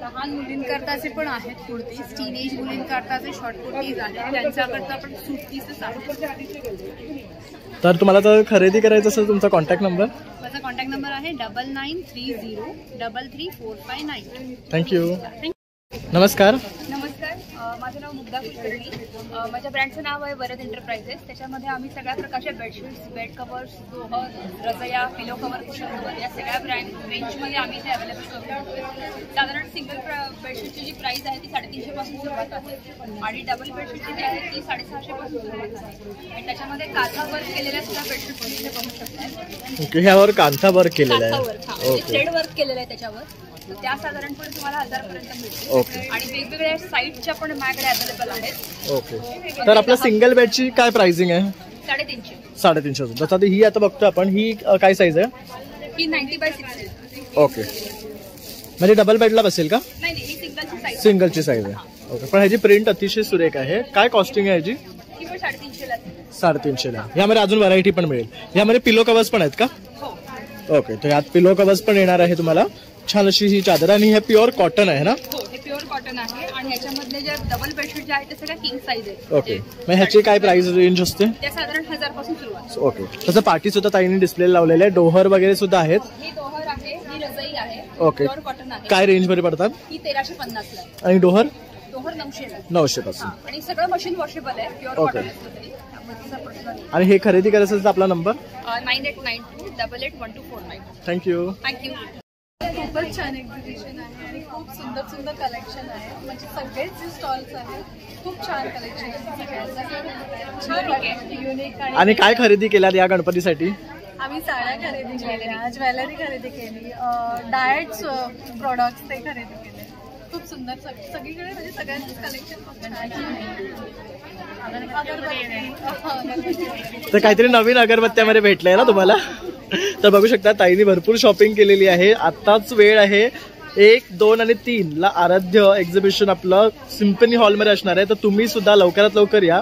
लहान मुलींकरताचे पण आहेत कुर्तीज. टीनेज मुलींकरताचे शॉर्ट कुर्तीज आहेत. त्यांच्याकरता पण सूट पीसेस आहेत. तर तुम्हाला जर खरेदी करायचं असेल, तुमचा कॉन्टॅक्ट नंबर? माझा कॉन्टॅक्ट नंबर आहे 9930334599. थँक्यू. नमस्कार. नमस्कार, माझं नाव मुग्धा कुलकर्णी. माझ्या ब्रँडचं नाव आहे वरद एंटरप्राइजेस. त्याच्यामध्ये आम्ही सगळ्या प्रकारच्या बेडशीट्स, बेड कवर्स, दोहर, रजया, पिलो कवर, कुशन कवर या सगळ्या ब्रँड रेंजमध्ये आम्ही ते अवेलेबल करून देतो. साधारण सिंगल बेडशीटची जी प्राईस आहे ती 350 पासून सुरुवात आहे आणि डबल बेडशीटची जी आहे ती 650 पासून सुरुवात आहे. आणि त्याच्यामध्ये काथा वर्क केलेल्या सुद्धा बेडशीट तुम्ही इथे बघू शकता. ओके, ह्यावर कांथा वर्क केलेला आहे. ओके, थ्रेड वर्क केलेलं आहे त्याच्यावर. त्या साधारणपणे तुम्हाला 1000 पर्यंत मिळतील. ओके. आणि वेगवेगळ्या साईजच्या पण माझ्याकडे अवेलेबल आहेत. ओके, तर आपल्या सिंगल बेडची काय प्राइसिंग आहे? 350. 350. जसं आता ही आता बघतो आपण, ही काय साईज आहे? ही 90x60. ओके, म्हणजे डबल बेडला बसेल का? नाही, ही सिंगलची साईज. सिंगलची साईज आहे. ओके, पण ह्याची प्रिंट अतिशय सुरेख आहे. काय कॉस्टिंग आहे ह्याची? ही पण 350 ला. 350 ला. यामध्ये अजून व्हरायटी पण मिळेल. यामध्ये पिलो कवर्स पण आहेत का? ओके, तर यात पिलो कवर्स पण येणार आहे तुम्हाला. छान अशी ही चादर आणि हे प्युअर कॉटन आहे ना? हो, हे प्युअर कॉटन आहे आणि याच्यामधले जे डबल बेडशीट जे आहेत ते सगळ्या किंग साईज आहेत. ओके, मग ह्याची काय प्राइस रेंज असते? त्या साधारण 1000 पासून सुरुवात. ओके, तसं पार्टी सुद्धा ताईने डिस्प्ले लावलेले आहे. डोहर वगैरे सुद्धा आहेत. ही दोहर आहे, ही रजई आहे. ओके, प्युअर कॉटन आहे. काय रेंज मध्ये पडतात? ही 1350 ला आहे. आणि डोहर? दोहर 900 ला. 900 पासून. आणि सगळं मशीन वॉशेबल आहे, प्युअर ओके. कॉटन असतं तरी त्यामुळे त्याचा प्रश्न नाही. आणि हे खरेदी करायचं असेल तर आपला नंबर? 9892881249. थँक्यू. थँक्यू. खूपच छान एक्झिबिशन आहे आणि खूप सुंदर सुंदर कलेक्शन आहे. म्हणजे सगळेच जे स्टॉल्स आहेत खूप छान कलेक्शन आहे. छान वाटतं, युनिक. आणि काय खरेदी केल्यात या गणपतीसाठी? आम्ही साड्या खरेदी केल्या, ज्वेलरी खरेदी केली, डाएट्स प्रोडक्ट्स ते खरेदी केले. खूप सुंदर सगळीकडे म्हणजे सगळ्यांचंच कलेक्शन खूप छान आहे. तर काहीतरी नवीन अगरबत्त्यामध्ये भेटलंय ना तुम्हाला? तर बघू शकता ताईने भरपूर शॉपिंग केलेली आहे. आताच वेळ आहे 1, 2 आणि 3 ला आराध्य एक्झिबिशन आपलं सिम्फनी हॉलमध्ये असणार आहे. तर तुम्ही सुद्धा लवकरात लवकर या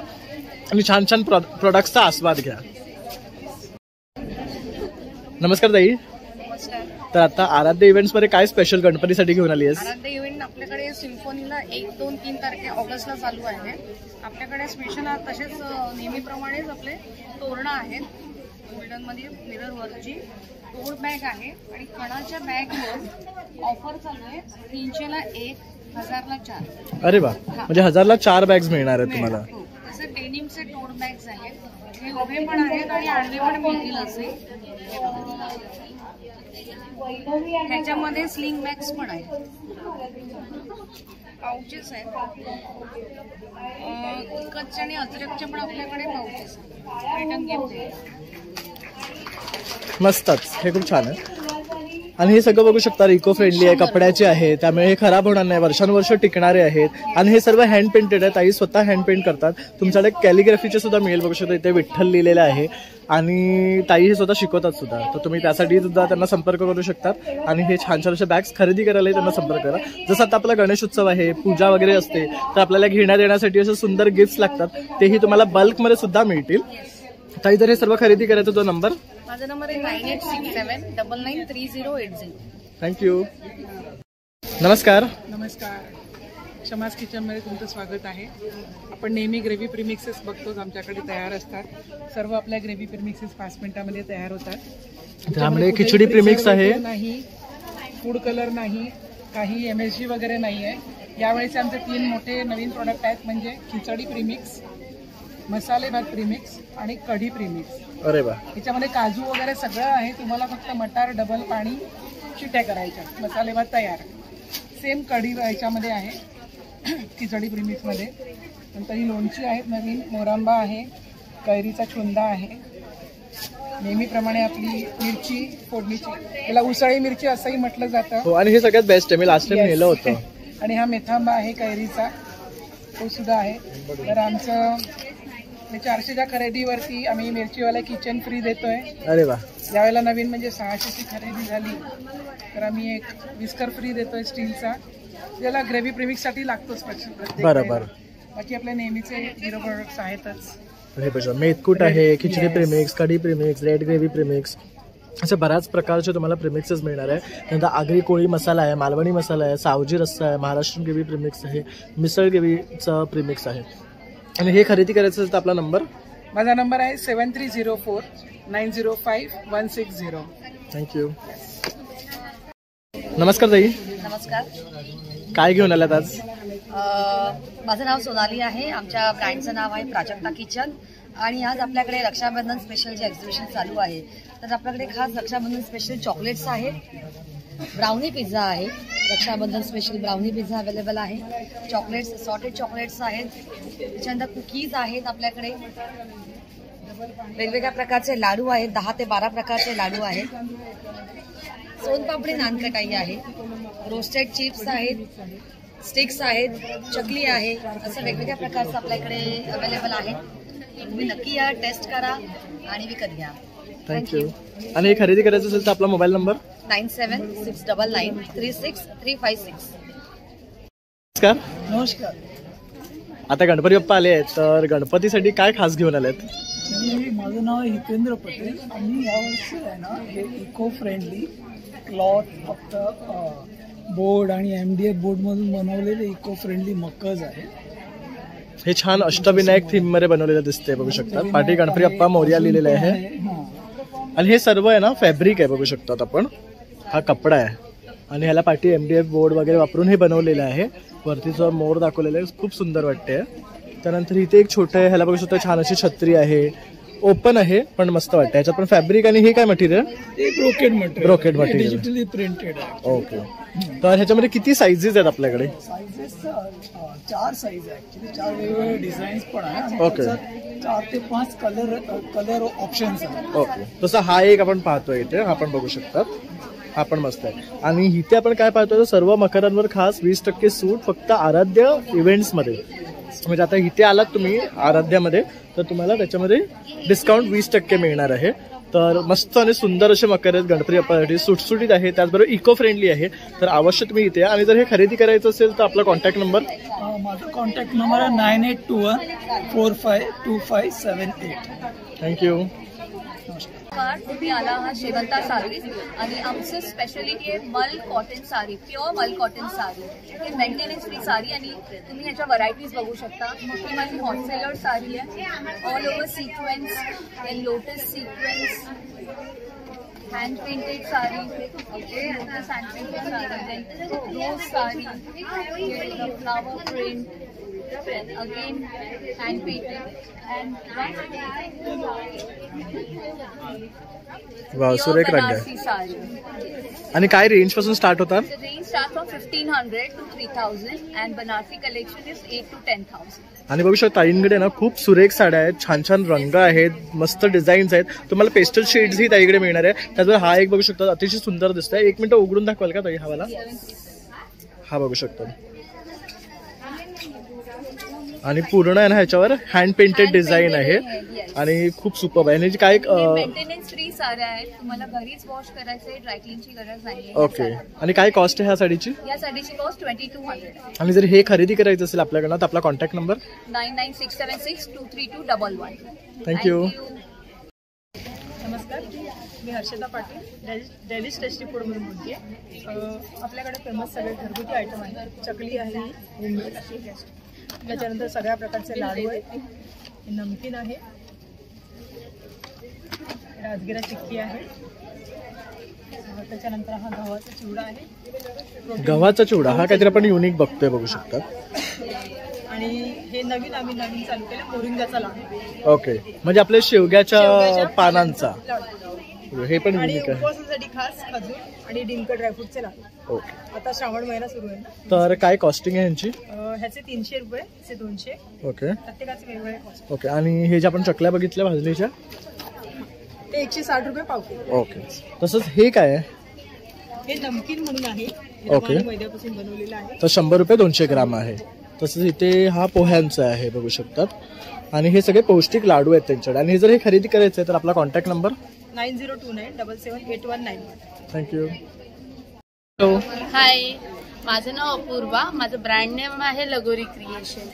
आणि छान छान प्रोडक्ट्सचा आस्वाद घ्या. नमस्कार ताई. नमस्कार. तर आता आराध्य इव्हेंट्स मध्ये काय स्पेशल गणपतीसाठी घेऊन आली आहेस? आराध्य इव्हेंट आपल्याकडे सिम्फोनीला 1, 2, 3 तारखे ऑगस्टला चालू आहे. आपल्याकडे स्पेशल तसेच नेहमीप्रमाणेच आपले तोरणं आहेत. गोल्डन मध्ये मिरर वर्कची टोट बॅग आहे आणि खणाच्या बॅगवर ऑफर चालू आहे. 300 ला 1, 1000 ला 4. अरे वा, म्हणजे 1000 ला 4 बॅग्स मिळणार आहेत तुम्हाला. तसे डेनिमचे टोट बॅग्स आहेत. हे उभे पण आहेत आणि आडवे पण मिळतील असे. ह्याच्यामध्ये स्लिंग बॅग्स पण आहेत. पाउचेस आहेत. कच्चे आणि अद्रकचे पण आपल्याकडे पाउचेस आहेत. रिटर्न गिफ्ट मस्तच, हे खूप छान आहे. आणि हे सगळं बघू शकता इको फ्रेंडली आहे, कपड्याचे आहे, त्यामुळे हे खराब होणार नाही, वर्षानुवर्ष टिकणारे आहेत. आणि हे सर्व हँड पेंटेड आहे. ताई स्वतः हँड पेंट करतात. तुमच्याकडे कॅलिग्राफीचे सुद्धा मिळेल. बघू शकता इथे विठ्ठल लिहिलेलं आहे आणि ताई हे स्वतः शिकवतात सुद्धा. तर तुम्ही त्यासाठी सुद्धा त्यांना संपर्क करू शकतात आणि हे छान छान असे बॅग्स खरेदी करायला त्यांना संपर्क करा. जसं आता आपला गणेश उत्सव आहे, पूजा वगैरे असते, तर आपल्याला घेण्यात येण्यासाठी असे सुंदर गिफ्ट्स लागतात. तेही तुम्हाला बल्कमध्ये सुद्धा मिळतील. ताई जर हे सर्व खरेदी करायचं तो नंबर? माझा नंबर आहे 9867993080. थँक्यू. नमस्कार. नमस्कार. शमाज किचनमध्ये तुमचं स्वागत आहे. आपण नेहमी ग्रेव्ही प्रीमिक्सेस बघतोच, आमच्याकडे तयार असतात. सर्व आपल्या ग्रेव्ही प्रीमिक्सेस 5 मिनिटांमध्ये तयार होतात. त्यामध्ये खिचडी प्रीमिक्स आहे, नाही फूड कलर नाही, काही MSG वगैरे नाही आहे. यावेळेस आमचे 3 मोठे नवीन प्रोडक्ट आहेत, म्हणजे खिचडी प्रीमिक्स, मसाले भात प्रीमिक्स आणि कढी प्रीमिक्स. अरे वा. याच्यामध्ये काजू वगैरे सगळं आहे. तुम्हाला फक्त मटार, डबल पाणी, शिट्या करायच्या, मसाले भात तयार. सेम कढी याच्यामध्ये आहे खिचडी प्रीमिक्समध्ये. नंतर ही लोणची आहेत नवीन, मोरांबा आहे, कैरीचा छुंदा आहे. नेहमीप्रमाणे आपली मिरची फोडणीची, त्याला उसळी मिरची असंही म्हटलं जातं. हो, आणि हे सगळ्यात बेस्ट आहे. मी लास्ट टाइम नेलं होतं. आणि हा मेथांबा आहे कैरीचा, तो सुद्धा आहे. तर आमचं 400च्या खरेदीवरती आम्ही मिरचीवाला किचन फ्री देतोय. अरे वा. यावेळेला नवीन म्हणजे 600ची खरेदी झाली तर आम्ही एक विस्कर फ्री देतोय स्टीलचा, ज्याला ग्रेव्ही प्रीमिक्ससाठी लागतोच. बरोबर. बाकी आपल्या नेहमीचे हिरो प्रोडक्ट्स आहेतच. हे बघा, मेथकूट आहे, खिचडी प्रीमिक्स, कढी प्रीमिक्स, रेड ग्रेव्ही प्रीमिक्स, असे बऱ्याच प्रकारचे तुम्हाला प्रीमिक्सेस मिळणार आहे. नंतर आगरी कोळी मसाला आहे, मालवणी मसाला आहे, सावजी रस्सा आहे, महाराष्ट्रीयन ग्रेव्ही प्रीमिक्स आहे, मिसळ ग्रेव्हीचं प्रीमिक्स आहे. आणि हे खरेदी करायचं असेल तर आपला नंबर? माझा नंबर आहे 7304905160. थँक्यू. नमस्कार ताई. नमस्कार. काय घेऊन आलात आज? माझं नाव सोनाली आहे. आमच्या ब्रँडचं नाव आहे प्राजक्ता किचन आणि आज आपल्याकडे रक्षाबंधन स्पेशल जे एक्झिबिशन चालू आहे तर आपल्याकडे खास रक्षाबंधन स्पेशल चॉकलेट्स आहेत, ब्राउनी पिझ्झा आहे, Rakshabandhan special brownie pizza available आहे, चॉकलेट्स सॉर्टेड चॉकलेट्स आहेत, त्याच्यानंतर कुकीज आहेत आपल्याकडे, वेगवेगळ्या प्रकारचे लाडू आहेत, 10 ते 12 प्रकारचे लाडू आहेत, सोनपापडी नानकटाई आहे, रोस्टेड चिप्स आहेत, स्टिक्स आहेत, चकली आहे, असं वेगवेगळ्या प्रकारचं आपल्याकडे अवेलेबल आहे. तुम्ही नक्की या, टेस्ट करा आणि विकत घ्या. थँक्यू. आणि हे खरेदी करायचं असेल तर आपला मोबाईल नंबर 9769936356. नमस्कार. आता गणपती बाप्पा आले आहेत तर गणपतीसाठी काय खास घेऊन आलेत? माझं नाव आहे हितेंद्र पटेल. आम्ही यावर्षी आहे ना हे इको फ्रेंडली क्लॉथ फक्त बोर्ड आणि MDF बोर्ड मधून बनवलेले इको फ्रेंडली मकर्स आहे. हे छान अष्टविनायक थीम मध्ये बनवलेलं दिसते, बघू शकता. पाठी गणपती बाप्पा मोरया लिहिलेलं आहे आणि हे सर्व आहे ना फॅब्रिक आहे, बघू शकतात आपण. हा कपडा आहे आणि ह्याला पाठी MDF बोर्ड वगैरे वापरून हे बनवलेलं आहे. वरतीचं मोर दाखवलेलं आहे, खूप सुंदर वाटते. त्यानंतर इथे एक छोटं आहे, ह्याला बघू शकता छान अशी छत्री आहे, ओपन आहे पण मस्त वाटतं. ह्याच्यात पण फॅब्रिक आणि हे काय material? Brocade material digitally printed आहे. ओके. तर ह्याच्यामध्ये किती साईजेस आहेत आपल्याकडे? साईजेस 4 साईज आहे ऍक्च्युली, 4 वेगवेगळे डिझाईन्स पण आहे. ओके. 4 ते 5 कलर ऑप्शन्स आहेत. ओके. तसं हा एक आपण पाहतोय इथे, हा पण बघू शकतात, हा पण मस्त आहे. आणि इथे आपण काय पाहतोय, सर्व मकरांवर खास 20% सूट फक्त आराध्य इव्हेंट्स मध्ये. म्हणजे आता इथे आलात तुम्ही आराध्यामध्ये तर तुम्हाला त्याच्यामध्ये डिस्काउंट 20% मिळणार आहे. तर मस्त आणि सुंदर असे मकर आहेत गणपती बाप्पासाठी, सुटसुटीत आहे, त्याचबरोबर इको फ्रेंडली आहे. तर अवश्य तुम्ही इथे. आणि जर हे खरेदी करायचं असेल तर आपला कॉन्टॅक्ट नंबर? माझा कॉन्टॅक्ट नंबर आहे 9821452578. थँक्यू. तुम्ही आला आहात शेवंता साडीज आणि आमचं स्पेशालिटी आहे मल कॉटन साडी, प्युअर मल कॉटन साडी. ही मेंटेनन्स फ्री साडी आणि तुम्ही ह्याच्या व्हरायटीज बघू शकता. ही माझी हॉलसेलर साडी आहे, all over sequence, lotus sequence, hand printed sari, okay, hand printed sari, rose sari, flower print, again hand painted and wow, सुरेख रंग आहे. आणि काय रेंज पासून स्टार्ट होतात? Range start from 1500 to 3000 and Banarsi collection is 8 to 10,000. आणि बघू शकता ताईंकडे ना खूप सुरेख साड्या आहेत, छान छान रंग आहेत, मस्त डिझाईन्स आहेत. तुम्हाला पेस्टल शेड्स ही ताईकडे मिळणार आहे. त्याचबरोबर हा एक बघू शकता अतिशय सुंदर दिसतोय. 1 मिनिट उघडून दाखवाल का ताई? हवाला हा बघू शकता. आणि पूर्ण आहे ना ह्याच्यावर हँड पेंटेड डिझाईन आहे आणि खूप सुपर्ब आहे. आणि काय मेंटेनन्स फ्री साड्या आहेत, तुम्हाला घरीच वॉश करायचे, ड्रायक्लिनची गरज नाही. ओके. आणि काय कॉस्ट आहे ह्या साडीची? या साडीची कॉस्ट 2200. आणि जर हे खरेदी करायचं असेल आपल्याकडनं तर आपला कॉन्टॅक्ट नंबर 9967623211. थँक्यू. नमस्कार, मी हर्षदा पाटील, डेलिश टेस्टी फूडमधून बोलते. आपल्याकडे फेमस सगळे घरगुती आयटम आहेत. चकली आहे, त्याच्यानंतर सगळ्या प्रकारचे लाडू आहेत, नमकीन आहे, राजगिरा चिक्की आहे, त्याच्यानंतर हा गव्हाचा चिवडा आहे. गव्हाचा चिवडा हा काहीतरी आपण युनिक बघतोय, बघू शकता. आणि हे नवीन चालू केलं मोरिंगाचा लाडू. ओके, म्हणजे आपल्या शेवग्याच्या पानांचा हे पण आणि युनिक आहे. उपवासासाठी खास खजूर आणि डिंक ड्रायफ्रूटचे लाडू. ओके. आता श्रावण महिना सुरू आहे ना, तर काय कॉस्टिंग आहे यांची? ह्याचे 300 रुपये, ह्याचे 200. ओके. प्रत्येकाचे वेगवेगळे कॉस्ट. ओके. आणि हे जे आपण चकल्या बघितल्या भाजणीच्या ते 160 रुपये पाव किलो. ओके. तसंच हे काय आहे? हे नमकीन म्हणून आहे, ओके. मैद्यापासून बनवलेलं आहे. तर 100 रुपये 200 ग्राम आहे. तसंच इथे हा पोह्यांचा आहे, बघू शकतात. आणि हे सगळे पौष्टिक लाडू आहेत त्यांच्याकडे. आणि हे जर हे खरेदी करायचं आहे तर आपला कॉन्टॅक्ट नंबर 9029778191. थँक्यू. हाय, माझं नाव अपूर्वा, माझं ब्रँड नेम आहे लगोरी क्रिएशन.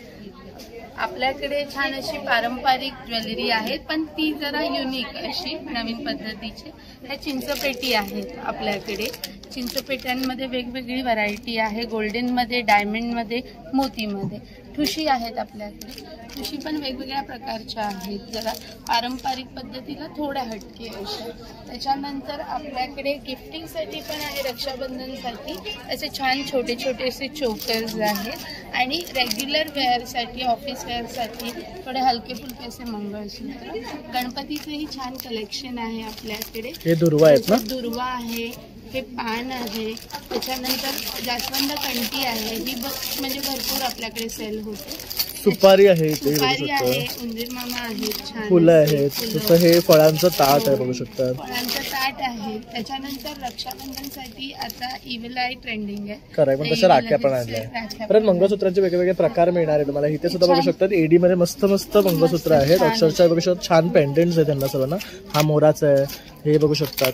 आपल्याकडे छान अशी पारंपरिक ज्वेलरी आहे, पण ती जरा युनिक अशी नवीन पद्धतीची. ह्या चिंचपेटी आहेत आपल्याकडे. चिंचपेट्यांमध्ये वेगवेगळी व्हरायटी आहे, गोल्डनमध्ये, डायमंडमध्ये, मोतीमध्ये. ठुशी आहेत आपल्याकडे. ठुशी पण वेगवेगळ्या प्रकारच्या आहेत, जरा पारंपरिक पद्धतीला थोड्या हटके अशा. त्याच्यानंतर आपल्याकडे गिफ्टिंगसाठी पण आहे, रक्षाबंधनसाठी असे छान छोटे छोटे असे चोकर्स आहेत. आणि रेग्युलर वेअरसाठी, ऑफिस वेअरसाठी थोडे हलके फुलके असे मंगळसूत्र. गणपतीचंही छान कलेक्शन आहे आपल्याकडे. हे दुर्वा आहेत ना? दुर्वा आहे, हे पान आहे, त्याच्यानंतर जास्वंद कंठी आहे, ही म्हणजे भरपूर आपल्याकडे सेल होते. सुपारी आहे, सुपारी आहे, उंदीर मामा आहेत, छान फुलं आहेत. जसं हे फळांचं ताट आहे बघू शकता. फळांचं ताट आहे. त्याच्यानंतर रक्षाबंधनसाठी आता इव्हल आय ट्रेंडिंग आहे. खरंय, पण तसं राख्या पण आणल्या. परत मंगळसूत्रांचे वेगवेगळे प्रकार मिळणार आहे तुम्हाला. इथे सुद्धा बघू शकतात एडी मध्ये मस्त मस्त मंगळसूत्र आहेत. अक्षरशः बघू शकतात छान पेंडेंट्स आहेत त्यांना सर्वांना. हा मोराचा आहे, हे बघू शकतात.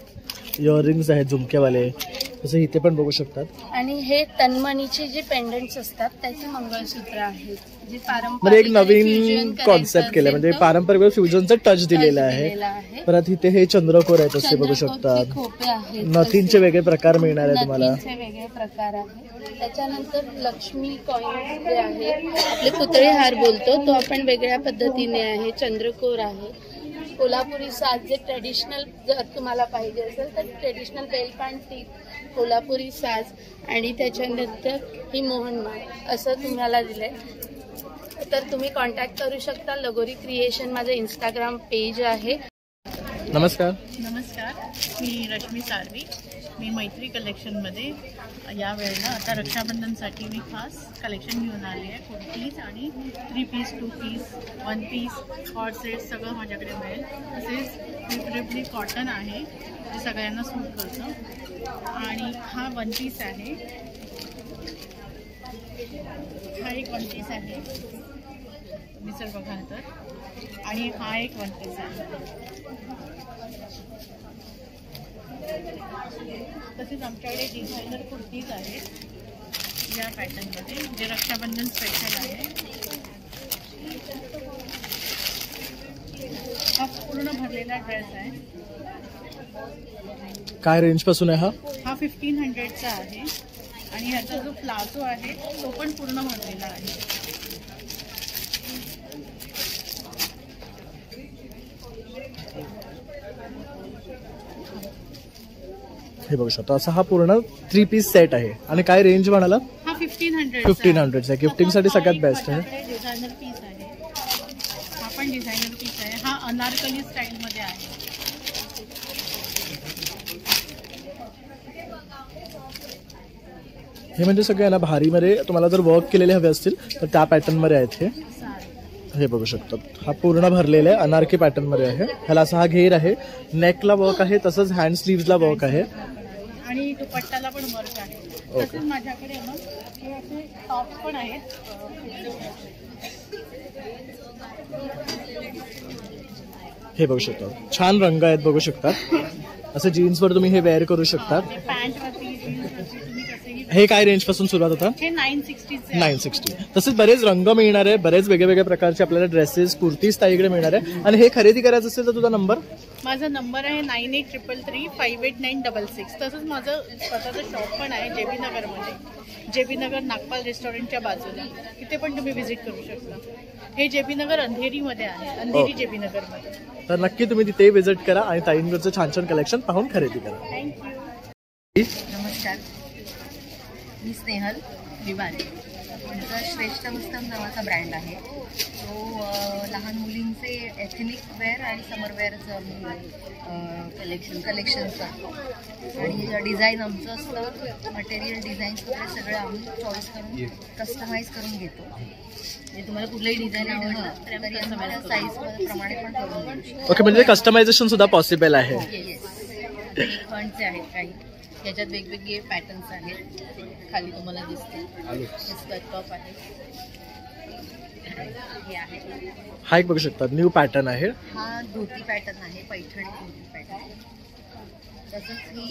इयरिंग्स आहेत झुमकेवाले, जसं इथे पण बघू शकतात. आणि हे तन्मणीचे जे पेंडंट्स असतात त्याचे मंगळसूत्र आहेत, जे पारंपरिक म्हणजे एक नवीन कॉन्सेप्ट केलं, म्हणजे पारंपरिक फ्युजनचं टच दिलेलं आहे. परत इथे हे चंद्रकोर आहेत असे बघू शकतात. खोपे आहेत, नथींचे वेगळे प्रकार मिळणार आहे तुम्हाला. वेगळे प्रकार आहेत. त्याच्यानंतर लक्ष्मी कॉइन जे आहे, आपले पुतळे हार बोलतो तो आपण वेगळ्या पद्धतीने आहे. चंद्रकोर आहे, कोल्हापुरी साज जे ट्रेडिशनल जर तुम्हाला पाहिजे असेल तर ट्रेडिशनल बेल्ट अँड टीप कोल्हापुरी साज. आणि त्याच्यानंतर ही मोहनमाळ असं तुम्हाला दिलंय. तर तुम्ही कॉन्टॅक्ट करू शकता. लगोरी क्रिएशन माझं इंस्टाग्राम पेज आहे. नमस्कार. नमस्कार, मी रश्मी साळवी. मी मैत्री कलेक्शनमध्ये या वेळेला आता रक्षाबंधनसाठी मी खास कलेक्शन घेऊन आली आहे. कुर्तीज आणि 3 piece 2 piece 1 piece hot set सगळं माझ्याकडे मिळेल. तसेच प्रिफरेबली कॉटन आहे जे सगळ्यांना सूट करतं. आणि हा 1 पीस आहे, हा एक 1 पीस आहे तुम्ही जर बघाल तर. आणि हा एक 1 पीस आहे. तसेच आमच्याकडे डिझायनर कुर्तीज आहेत या पॅटर्नमध्ये, जे रक्षाबंधन स्पेशल आहे. हा पूर्ण भरलेला ड्रेस आहे. काय रेंज पासून आहे हा? हा 1500चा आहे. आणि ह्याचा जो प्लाझो आहे तो पण पूर्ण भरलेला आहे. हे बघू शकतो. असा हा पूर्ण 3 पीस सेट आहे. आणि काय रेंज म्हणाला? हा 1500 1500 आहे. गिफ्टिंगसाठी सगळ्यात बेस्ट आहे. डिझायनर पीस आहे, हा पण डिझायनर पीस आहे. हा अनारकली स्टाईलमध्ये आहे. हे म्हणजे सगळे ना भारीमध्ये तुम्हाला जर वर्क केलेले हवे असतील तर त्या पॅटर्नमध्ये आहेत. हे बघू शकतात. हा पूर्ण भरलेला आहे, अनारकी पॅटर्नमध्ये आहे. ह्याला असा हा घेर आहे, नेकला वर्क आहे, तसंच हँड स्लीव्हजला वर्क आहे. आणि दुपट्टाला पण वर्क आहे. तसेच माझ्याकडे ना हे असे टॉप्स पण आहेत. हे बघू शकता, छान रंग आहेत बघू शकतात. असं जीन्सवर तुम्ही हे वेअर करू शकता. पॅन्टवरती, जीन्सवरती तुम्ही कसेही. हे काय रेंज पासून सुरुवात होता? हे 960 960. तसेच बरेच रंग मिळणार आहे, बरेच वेगवेगळ्या प्रकारचे आपल्याला ड्रेसेस कुर्तीज ताईकडे मिळणार आहे. आणि हे खरेदी करायचं असेल तर तुझा नंबर? माझा नंबर आहे 9833358966. तसंच माझं स्वतःचं शॉप पण आहे JB नगरमध्ये. JB नगर नागपाल रेस्टॉरंटच्या बाजूला. तिथे पण तुम्ही व्हिजिट करू शकता. हे JB नगर अंधेरीमध्ये आहे, अंधेरी JB नगरमध्ये. तर नक्की तुम्ही तिथे व्हिजिट करा आणि ताईंकडचं छान छान कलेक्शन पाहून खरेदी करा. थँक्यू. नमस्कार, मी स्नेहल विवारे. आमचा श्रेष्ठ वस्त्रम नावाचा ब्रँड आहे. तो लहान मुलींचे एथनिक वेअर आणि समर वेअरचं कलेक्शनचं आणि डिझाईन आमचं असतं. मटेरियल डिझाईन्स वगैरे सगळं आम्ही चॉईस करून कस्टमाइज करून घेतो. म्हणजे तुम्हाला कुठलंही डिझाईन आवडलं तरी आम्हाला साईज प्रमाणे पण करून देऊ शकतो. ओके, म्हणजे कस्टमायझेशन सुद्धा पॉसिबल आहे. खंडचे आहेत काही, याच्यात वेगवेगळे पॅटर्न्स आहेत. खाली तुम्हाला दिसतील स्कर्ट टॉप आहे. हे आहे, हा एक बघू शकता न्यू पॅटर्न आहे. हा धोती पॅटर्न आहे, पैठणी धोती पॅटर्न. तसंच ही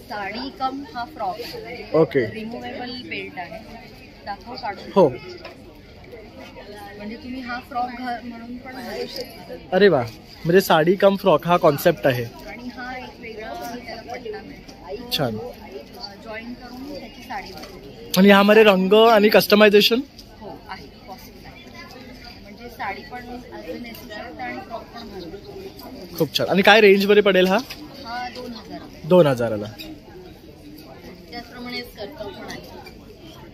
साडी कम हा फ्रॉक आहे. ओके. रिमुवेबल बेल्ट आहे. दाखव काढून. हो, म्हणजे तुम्ही हा फ्रॉक म्हणून पण घालू शकता. अरे वा, म्हणजे साडी कम फ्रॉक हा कॉन्सेप्ट आहे. आणि हा एक वेगळा त्याला पट्टा मिळतो. छान. जॉईन करून त्याची साडीवर. आणि यामध्ये रंग आणि कस्टमायझेशन हो आहे, पॉसिबल आहे. म्हणजे साडी पण अजून नेसू शकता आणि फ्रॉक पण घालू शकता. खूप छान. आणि काय रेंज मध्ये पडेल हा? हा 2000. 2000ला. त्याचप्रमाणे स्कर्ट पण आहे.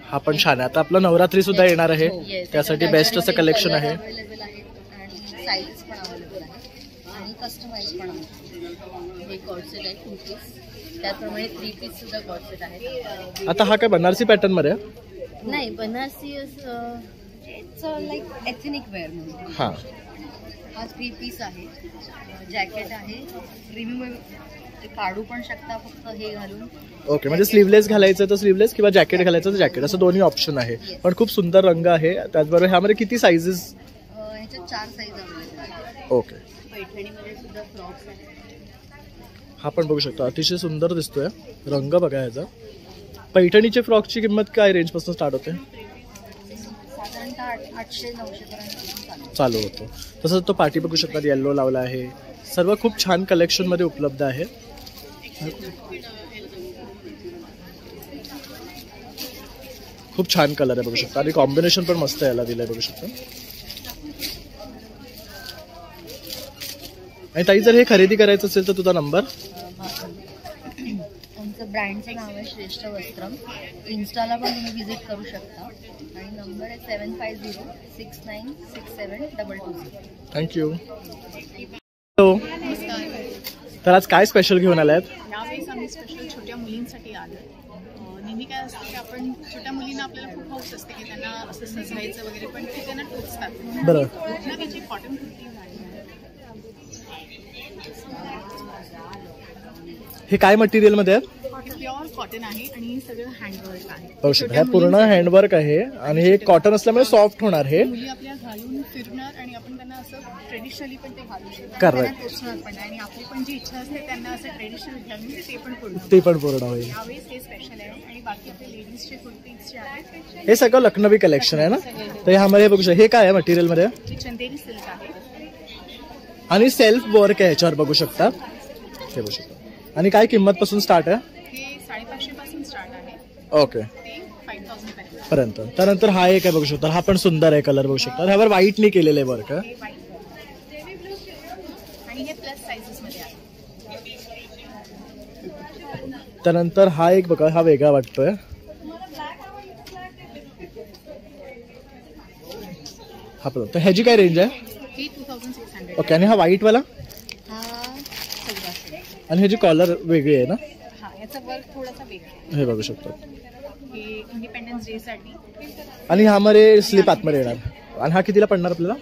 हा पण छान आहे. आता आपलं नवरात्री सुद्धा येणार आहे, त्यासाठी बेस्ट असं कलेक्शन आहे. अवेलेबल आहे आणि साईज पण अवेलेबल आहे आणि कस्टमाइज पण आहे. हे कॉर्ड सेट आहे 2 पीस, त्याचप्रमाणे 3 पीस सुद्धा कॉर्ड सेट आहे. आता हा काय बनारसी पॅटर्न मध्ये नाही, Banarasi it's like ethnic wear म्हणून. हा 3 पीस आहे. जॅकेट आहे, रिम्यू काढू पण शकता फक्त हे घालून. ओके, म्हणजे स्लीवलेस घालायचं तर स्लीवलेस किंवा जॅकेट घालायचं तर जॅकेट, असं दोन्ही ऑप्शन आहे. पण खूप सुंदर रंग आहे. त्याचबरोबर ह्यामध्ये किती साईजेस? ह्याच्यात 4 साईज अवेलेबल आहेत. ओके. पैठणीमध्ये सुद्धा फ्रॉक्स आहेत. हा पण बघू शकतो, अतिशय सुंदर दिसतोय. रंग बघा ह्याचा. पैठणीचे फ्रॉकची किंमत काय रेंज पासून स्टार्ट होते? साधारणतः 800-900 पर्यंत चालू होतो. तसंच तो पाठी बघू शकतात, येल्लो लावला आहे. सर्व खूप छान कलेक्शन मध्ये उपलब्ध आहे. खूप छान कलर आहे बघू शकता आणि कॉम्बिनेशन पण मस्त याला दिलंय बघू शकता. आणि ताई, जर हे खरेदी करायचं असेल तर तुझा नंबर? आमचं ब्रँडचं नाव आहे श्रेष्ठ वस्त्रम. इन्स्टाला पण तुम्ही व्हिजिट करू शकता आणि नंबर आहे 7506967220. थँक्यू. हॅलो, तर आज काय स्पेशल घेऊन आलात? यावेळेस आम्ही स्पेशल छोट्या मुलींसाठी आलो. नेहमी काय असतं की आपण छोट्या मुलींना आपल्याला खूप हौस असते की त्यांना असं सजवायचं वगैरे, पण ते त्यांना टोचतात. बरं. त्याची कॉटन कुर्ती झाली आहे. हे काय मटेरियल मध्ये आहे? प्युअर कॉटन आहे आणि सगळं हँडवर्क आहे. बघू शकता, हे पूर्ण हँडवर्क आहे आणि हे कॉटन असल्यामुळे सॉफ्ट होणार. हे मुली आपल्या घालून फिरणार आणि आपण त्यांना असं ट्रेडिशनली पण ते घालू शकतो. Correct. त्यांना टोचणार पण आणि आपली पण जी इच्छा असते त्यांना असं ट्रेडिशनल घालून ते पण पूर्ण होईल. यावेळेस हे स्पेशल आहे. आणि बाकी आपले लेडीजचे कुर्तीज जे आहेत हे सगळं लखनवी कलेक्शन आहे ना. तर ह्यामध्ये बघू शकता, हे काय आहे मटेरियल मध्ये? हे चंदेरी सिल्क आहे आणि सेल्फ वर्क आहे ह्याच्यावर बघू शकता. हे बघू शकता. आणि काय किंमत पासून स्टार्ट आहे? हे 550 पासून स्टार्ट आहे. ओके, ते 5000 पर्यंत. त्यानंतर हा एक आहे बघू शकता, हा पण सुंदर आहे, कलर बघू शकता. ह्यावर व्हाईट ने केलेलं आहे वर्क. आणि हे प्लस साइजेस मध्ये आहे. त्यानंतर हा एक बघा, हा वेगळा वाटतोय. हा पण. तर ह्याची काय रेंज आहे? ही 2600. ओके. आणि हा व्हाईट वाला? हा 1400. आणि ह्याची कॉलर वेगळी आहे ना? हा, याचा वर्क थोडासा वेगळा आहे. हे बघू शकता. हे इंडिपेंडन्स डे साठी. आणि ह्यामध्ये स्लीप आतमध्ये येणार. आणि हा कितीला पडणार आपल्याला?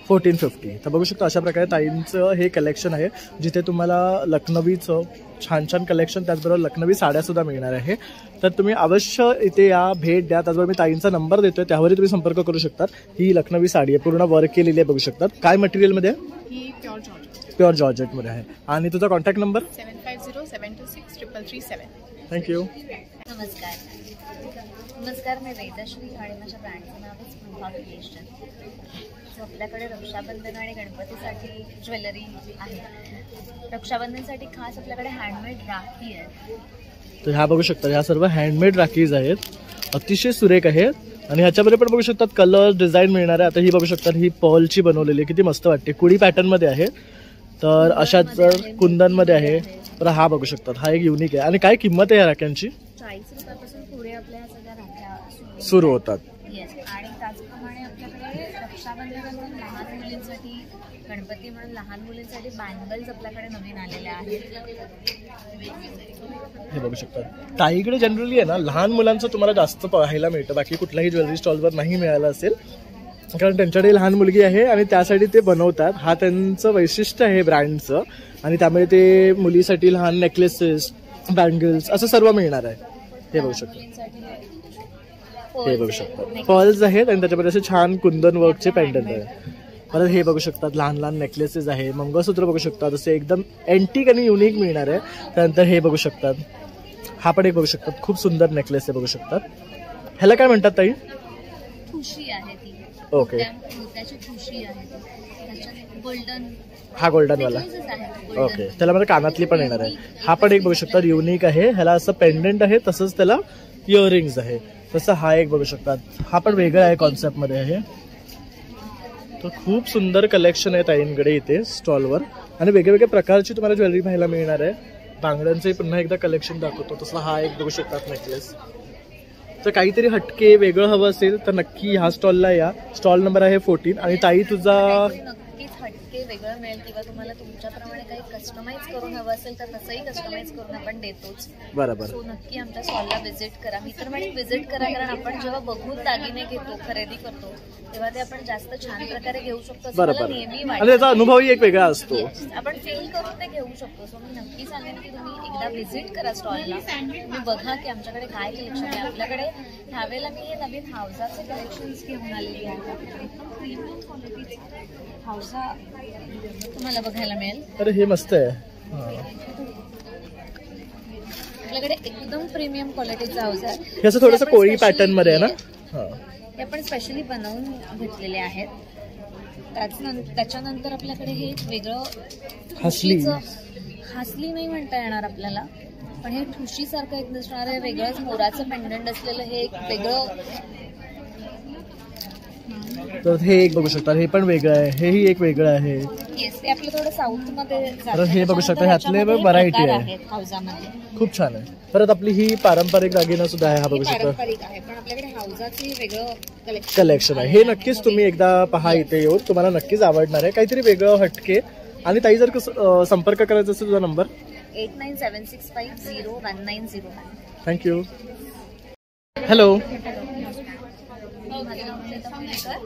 1450. तर बघू शकता, अशा प्रकारे ताईंचं हे कलेक्शन आहे, जिथे तुम्हाला लखनवीचं छान छान कलेक्शन, त्याचबरोबर लखनवी साड्या सुद्धा मिळणार आहे. तर तुम्ही अवश्य इथे या, भेट द्या. त्याचबरोबर मी ताईंचा नंबर देतोय, त्यावरही तुम्ही संपर्क करू शकता. ही लखनवी साडी आहे, पूर्ण वर्क केलेली आहे बघू शकतात. काय मटेरियलमध्ये आहे? ही प्युअर जॉर्जेट. प्युअर जॉर्जेटमध्ये आहे. आणि तुझा कॉन्टॅक्ट नंबर? 7507263337. थँक्यू. नमस्कार, मी वेदश्री आणि माझ्या ब्रँडचं नाव आहे स्पृहा क्रिएशन. आपल्याकडे रक्षाबंधन आणि गणपतीसाठी ज्वेलरी आहे. रक्षाबंधनसाठी खास आपल्याकडे हँडमेड राखी आहे. तर ह्या बघू शकता, ह्या सर्व हँडमेड राखीज आहेत, अतिशय सुरेख आहेत. आणि ह्याच्यामध्ये पण बघू शकतात कलर डिझाईन मिळणार आहे. आता ही बघू शकतात, ही पर्लची बनवलेली, किती मस्त वाटते. कुडी पॅटर्नमध्ये आहे. तर अशाच जर कुंदनमध्ये आहे. तर हा बघू शकतात, हा एक युनिक आहे. आणि काय किंमत आहे या राख्यांची? 40 रुपयापासून पुढे आपल्या सगळ्या राख्या सुरू होतात. येस. आणि त्याचप्रमाणे आपल्याकडे रक्षाबंधन म्हणून लहान मुलींसाठी, गणपती म्हणून लहान मुलींसाठी बँगल्स आपल्याकडे नवीन आलेल्या आहेत. हे बघू शकता. ताईकडे जनरली आहे ना, लहान मुलांचं तुम्हाला जास्त पाहायला मिळतं, बाकी कुठल्याही ज्वेलरी स्टॉलवर नाही मिळालं असेल, कारण त्यांच्याकडे लहान मुलगी आहे आणि त्यासाठी ते बनवतात. हा त्यांचं वैशिष्ट्य आहे ब्रँडचं. आणि त्यामुळे ते मुलीसाठी लहान नेकलेसेस, बँगल्स असं सर्व मिळणार आहे. हे बघू शकता. हे बघू शकता, पर्ल्स आहेत आणि त्याच्यामध्ये असे छान कुंदन वर्कचे पेंडंट आहे. परत हे बघू शकतात, लहान लहान नेकलेसेस आहे, मंगळसूत्र बघू शकतात, असे एकदम एंटिक आणि युनिक मिळणार आहे. त्यानंतर हे बघू शकतात, हा पण एक बघू शकतात, खूप सुंदर नेकलेस आहे बघू शकतात. ह्याला काय म्हणतात ताई? ठुशी आहे ती. ओके. त्याची ठुशी आहे, त्याच्यात गोल्डन. हा गोल्डनवाला. ओके. त्याला मला कानातली पण येणार आहे. हा पण एक बघू शकतात, युनिक आहे. ह्याला असं पेंडंट आहे, तसंच त्याला इयरिंग्स आहे. तसं हा एक बघू शकतात, हा पण वेगळा आहे कॉन्सेप्ट मध्ये आहे. तर खूप सुंदर कलेक्शन आहे ताईंकडे इथे स्टॉलवर आणि वेगवेगळ्या प्रकारची तुम्हाला ज्वेलरी पाहायला मिळणार आहे. बांगड्यांचे पुन्हा एकदा कलेक्शन दाखवतो. तसं हा एक बघू शकतात नेकलेस. तर काहीतरी हटके वेगळं हवं असेल तर नक्की ह्या स्टॉलला या. स्टॉल नंबर आहे 14. आणि ताई तुझा नक्कीच हटके वेगळं मिळेल किंवा तुम्हाला तुमच्याप्रमाणे काही कस्टमाइज करून हवं असेल तर तसंही कस्टमाइज करून आपण देतोच. बरोबर. सो नक्की आमच्या स्टॉलला व्हिजिट करा. मी तर म्हणेन व्हिजिट करा, कारण आपण जेव्हा बघून दागिने घेतो, खरेदी करतो, तेव्हा ते आपण जास्त छान प्रकारे घेऊ शकतो. बरोबर. आणि त्याचा अनुभवही एक वेगळा असतो. आपण फील करून ते घेऊ शकतो. सो मी नक्की सांगेन की तुम्ही एकदा व्हिजिट करा स्टॉलला. तुम्ही बघा की आमच्याकडे काय कलेक्शन आहे. आपल्याकडे ह्यावेळेला मी हे नवीन हावजाचे कलेक्शन्स घेऊन आलेली आहे. प्रीमियम क्वालिटीचे हावजा तुम्हाला बघायला मिळेल. अरे हे मस्त आहे. आपल्याकडे एकदम प्रीमियम क्वालिटीचा हावजा आहे. हे असं थोडंसं कोळी पॅटर्न मध्ये आहे ना. हे आपण स्पेशली बनवून घेतलेले आहेत. त्याच्यानंतर आपल्याकडे हे वेगळं हासली नाही म्हणता येणार आपल्याला, पण हे ठुशी सारखं एक दिसणार आहे. वेगळंच मोराचं पेंडंट असलेलं हे एक वेगळं. तर हे एक बघू शकता, हे पण वेगळं आहे. हेही एक वेगळं आहे. येस, ते आपलं थोडं साऊथ मध्ये. तर हे बघू शकता, ह्यातले व्हरायटी आहे. हावजामध्ये खूप छान आहे. परत आपली ही पारंपरिक दागिना सुद्धा आहे. हा बघू शकता, पारंपरिक आहे, पण आपल्याकडे हावजाचे वेगळं कलेक्शन आहे. हे नक्कीच तुम्ही एकदा पहा इथे येऊन, तुम्हाला नक्कीच आवडणार आहे. काहीतरी वेगळं हटके. आणि ताई जर संपर्क करायचा असेल तुझा नंबर 8976501909. थँक्यू. हॅलो. माझं नाव श्वेता पुणेकर,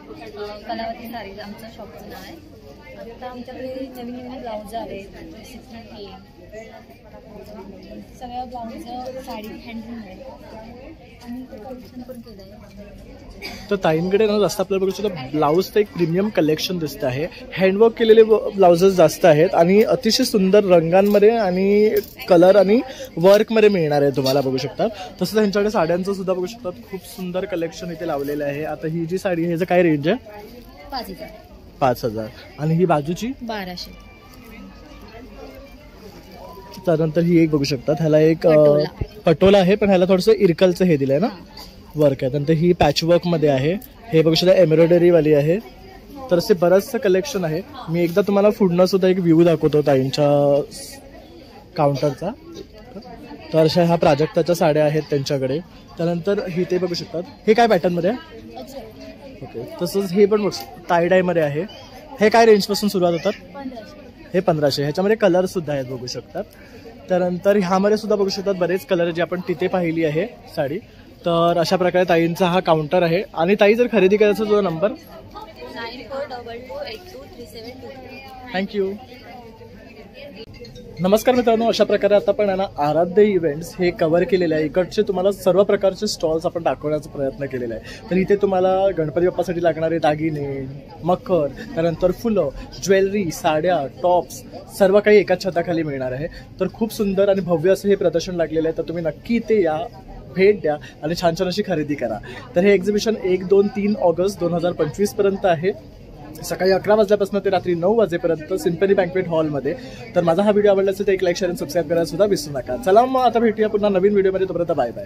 कलावती साडी आमचं शॉपचं नाव आहे. आता आमच्याकडे नवीन नवीन ब्लाऊज आहेत. सगळ्या ब्लाऊज साडी हँडलूम आहे आणि कलेक्शन पण केलं आहे. तर ताईंकडे ना जास्त आपल्याला बघू शकतो ब्लाऊजचं एक प्रीमियम कलेक्शन दिसत आहे. हँडवर्क केलेले ब्लाउजेस जास्त आहेत आणि अतिशय सुंदर रंगांमध्ये आणि कलर आणि वर्कमध्ये मिळणार आहे तुम्हाला बघू शकता. तसं त्यांच्याकडे साड्यांचं सुद्धा बघू शकतात. खूप सुंदर कलेक्शन इथे लावलेलं आहे. आता ही जी साडी आहे ह्याचं काय रेंज आहे? 5,000. आणि ही बाजूची 1200. त्यानंतर ही एक बघू शकतात, ह्याला एक पटोला आहे, पण ह्याला थोडंसं इरकलचं हे दिलंय ना, वर्क आहे. त्यानंतर ही पॅचवर्क मध्ये आहे. हे बघू शकता एम्ब्रॉयडरी वाली आहे. तर असे बरंचसं कलेक्शन आहे. मी एकदा तुम्हाला पुढनं सुद्धा एक व्ह्यू दाखवतो ताईंच्या काउंटरचा. तर अशा ह्या प्राजक्ताच्या साड्या आहेत त्यांच्याकडे. त्यानंतर ही ते बघू शकतात, हे काय पॅटर्न मध्ये आहे? ओके. तसंच हे पण टाय डाय मध्ये आहे. हे काय रेंज पासून सुरुवात होतात? हे 1500. ह्याच्यामध्ये कलर सुद्धा आहेत बघू शकतात. त्यानंतर ह्यामध्ये सुद्धा बघू शकतात बरेच कलर जे आपण तिथे पाहिली आहे साडी. तर अशा प्रकारे ताईंचा हा काउंटर आहे. आणि ताई जर खरेदी करायचा तुझा नंबर 9422823723. थँक्यू. नमस्कार मित्रांनो, अशा प्रकारे आता आपण ना आराध्य इव्हेंट्स हे कव्हर केलेले आहे. इकडचे तुम्हाला सर्व प्रकारचे स्टॉल्स आपण दाखवण्याचा प्रयत्न केलेला आहे. तर इथे तुम्हाला गणपती बाप्पासाठी लागणारे दागिने, मखर, त्यानंतर फुलं, ज्वेलरी, साड्या, टॉप्स सर्व काही एकाच छताखाली मिळणार आहे. तर खूप सुंदर आणि भव्य असं हे प्रदर्शन लागलेलं आहे. तर तुम्ही नक्की इथे या, भेट द्या आणि छान छान अशी खरेदी करा. तर हे एक्झिबिशन 1, 2, 3 ऑगस्ट 2025 पर्यंत आहे. सकाळी 11 वाजल्यापासून ते रात्री 9 वाजेपर्यंत सिम्फनी बँक्वेट हॉलमध्ये. तर माझा हा व्हिडिओ आवडला असेल तर एक लाईक, शेअर आणि सबस्क्राईब करायला सुद्धा विसरू नका. चला मग आता भेटूया पुन्हा नवीन व्हिडिओमध्ये. तोपर्यंत बाय बाय.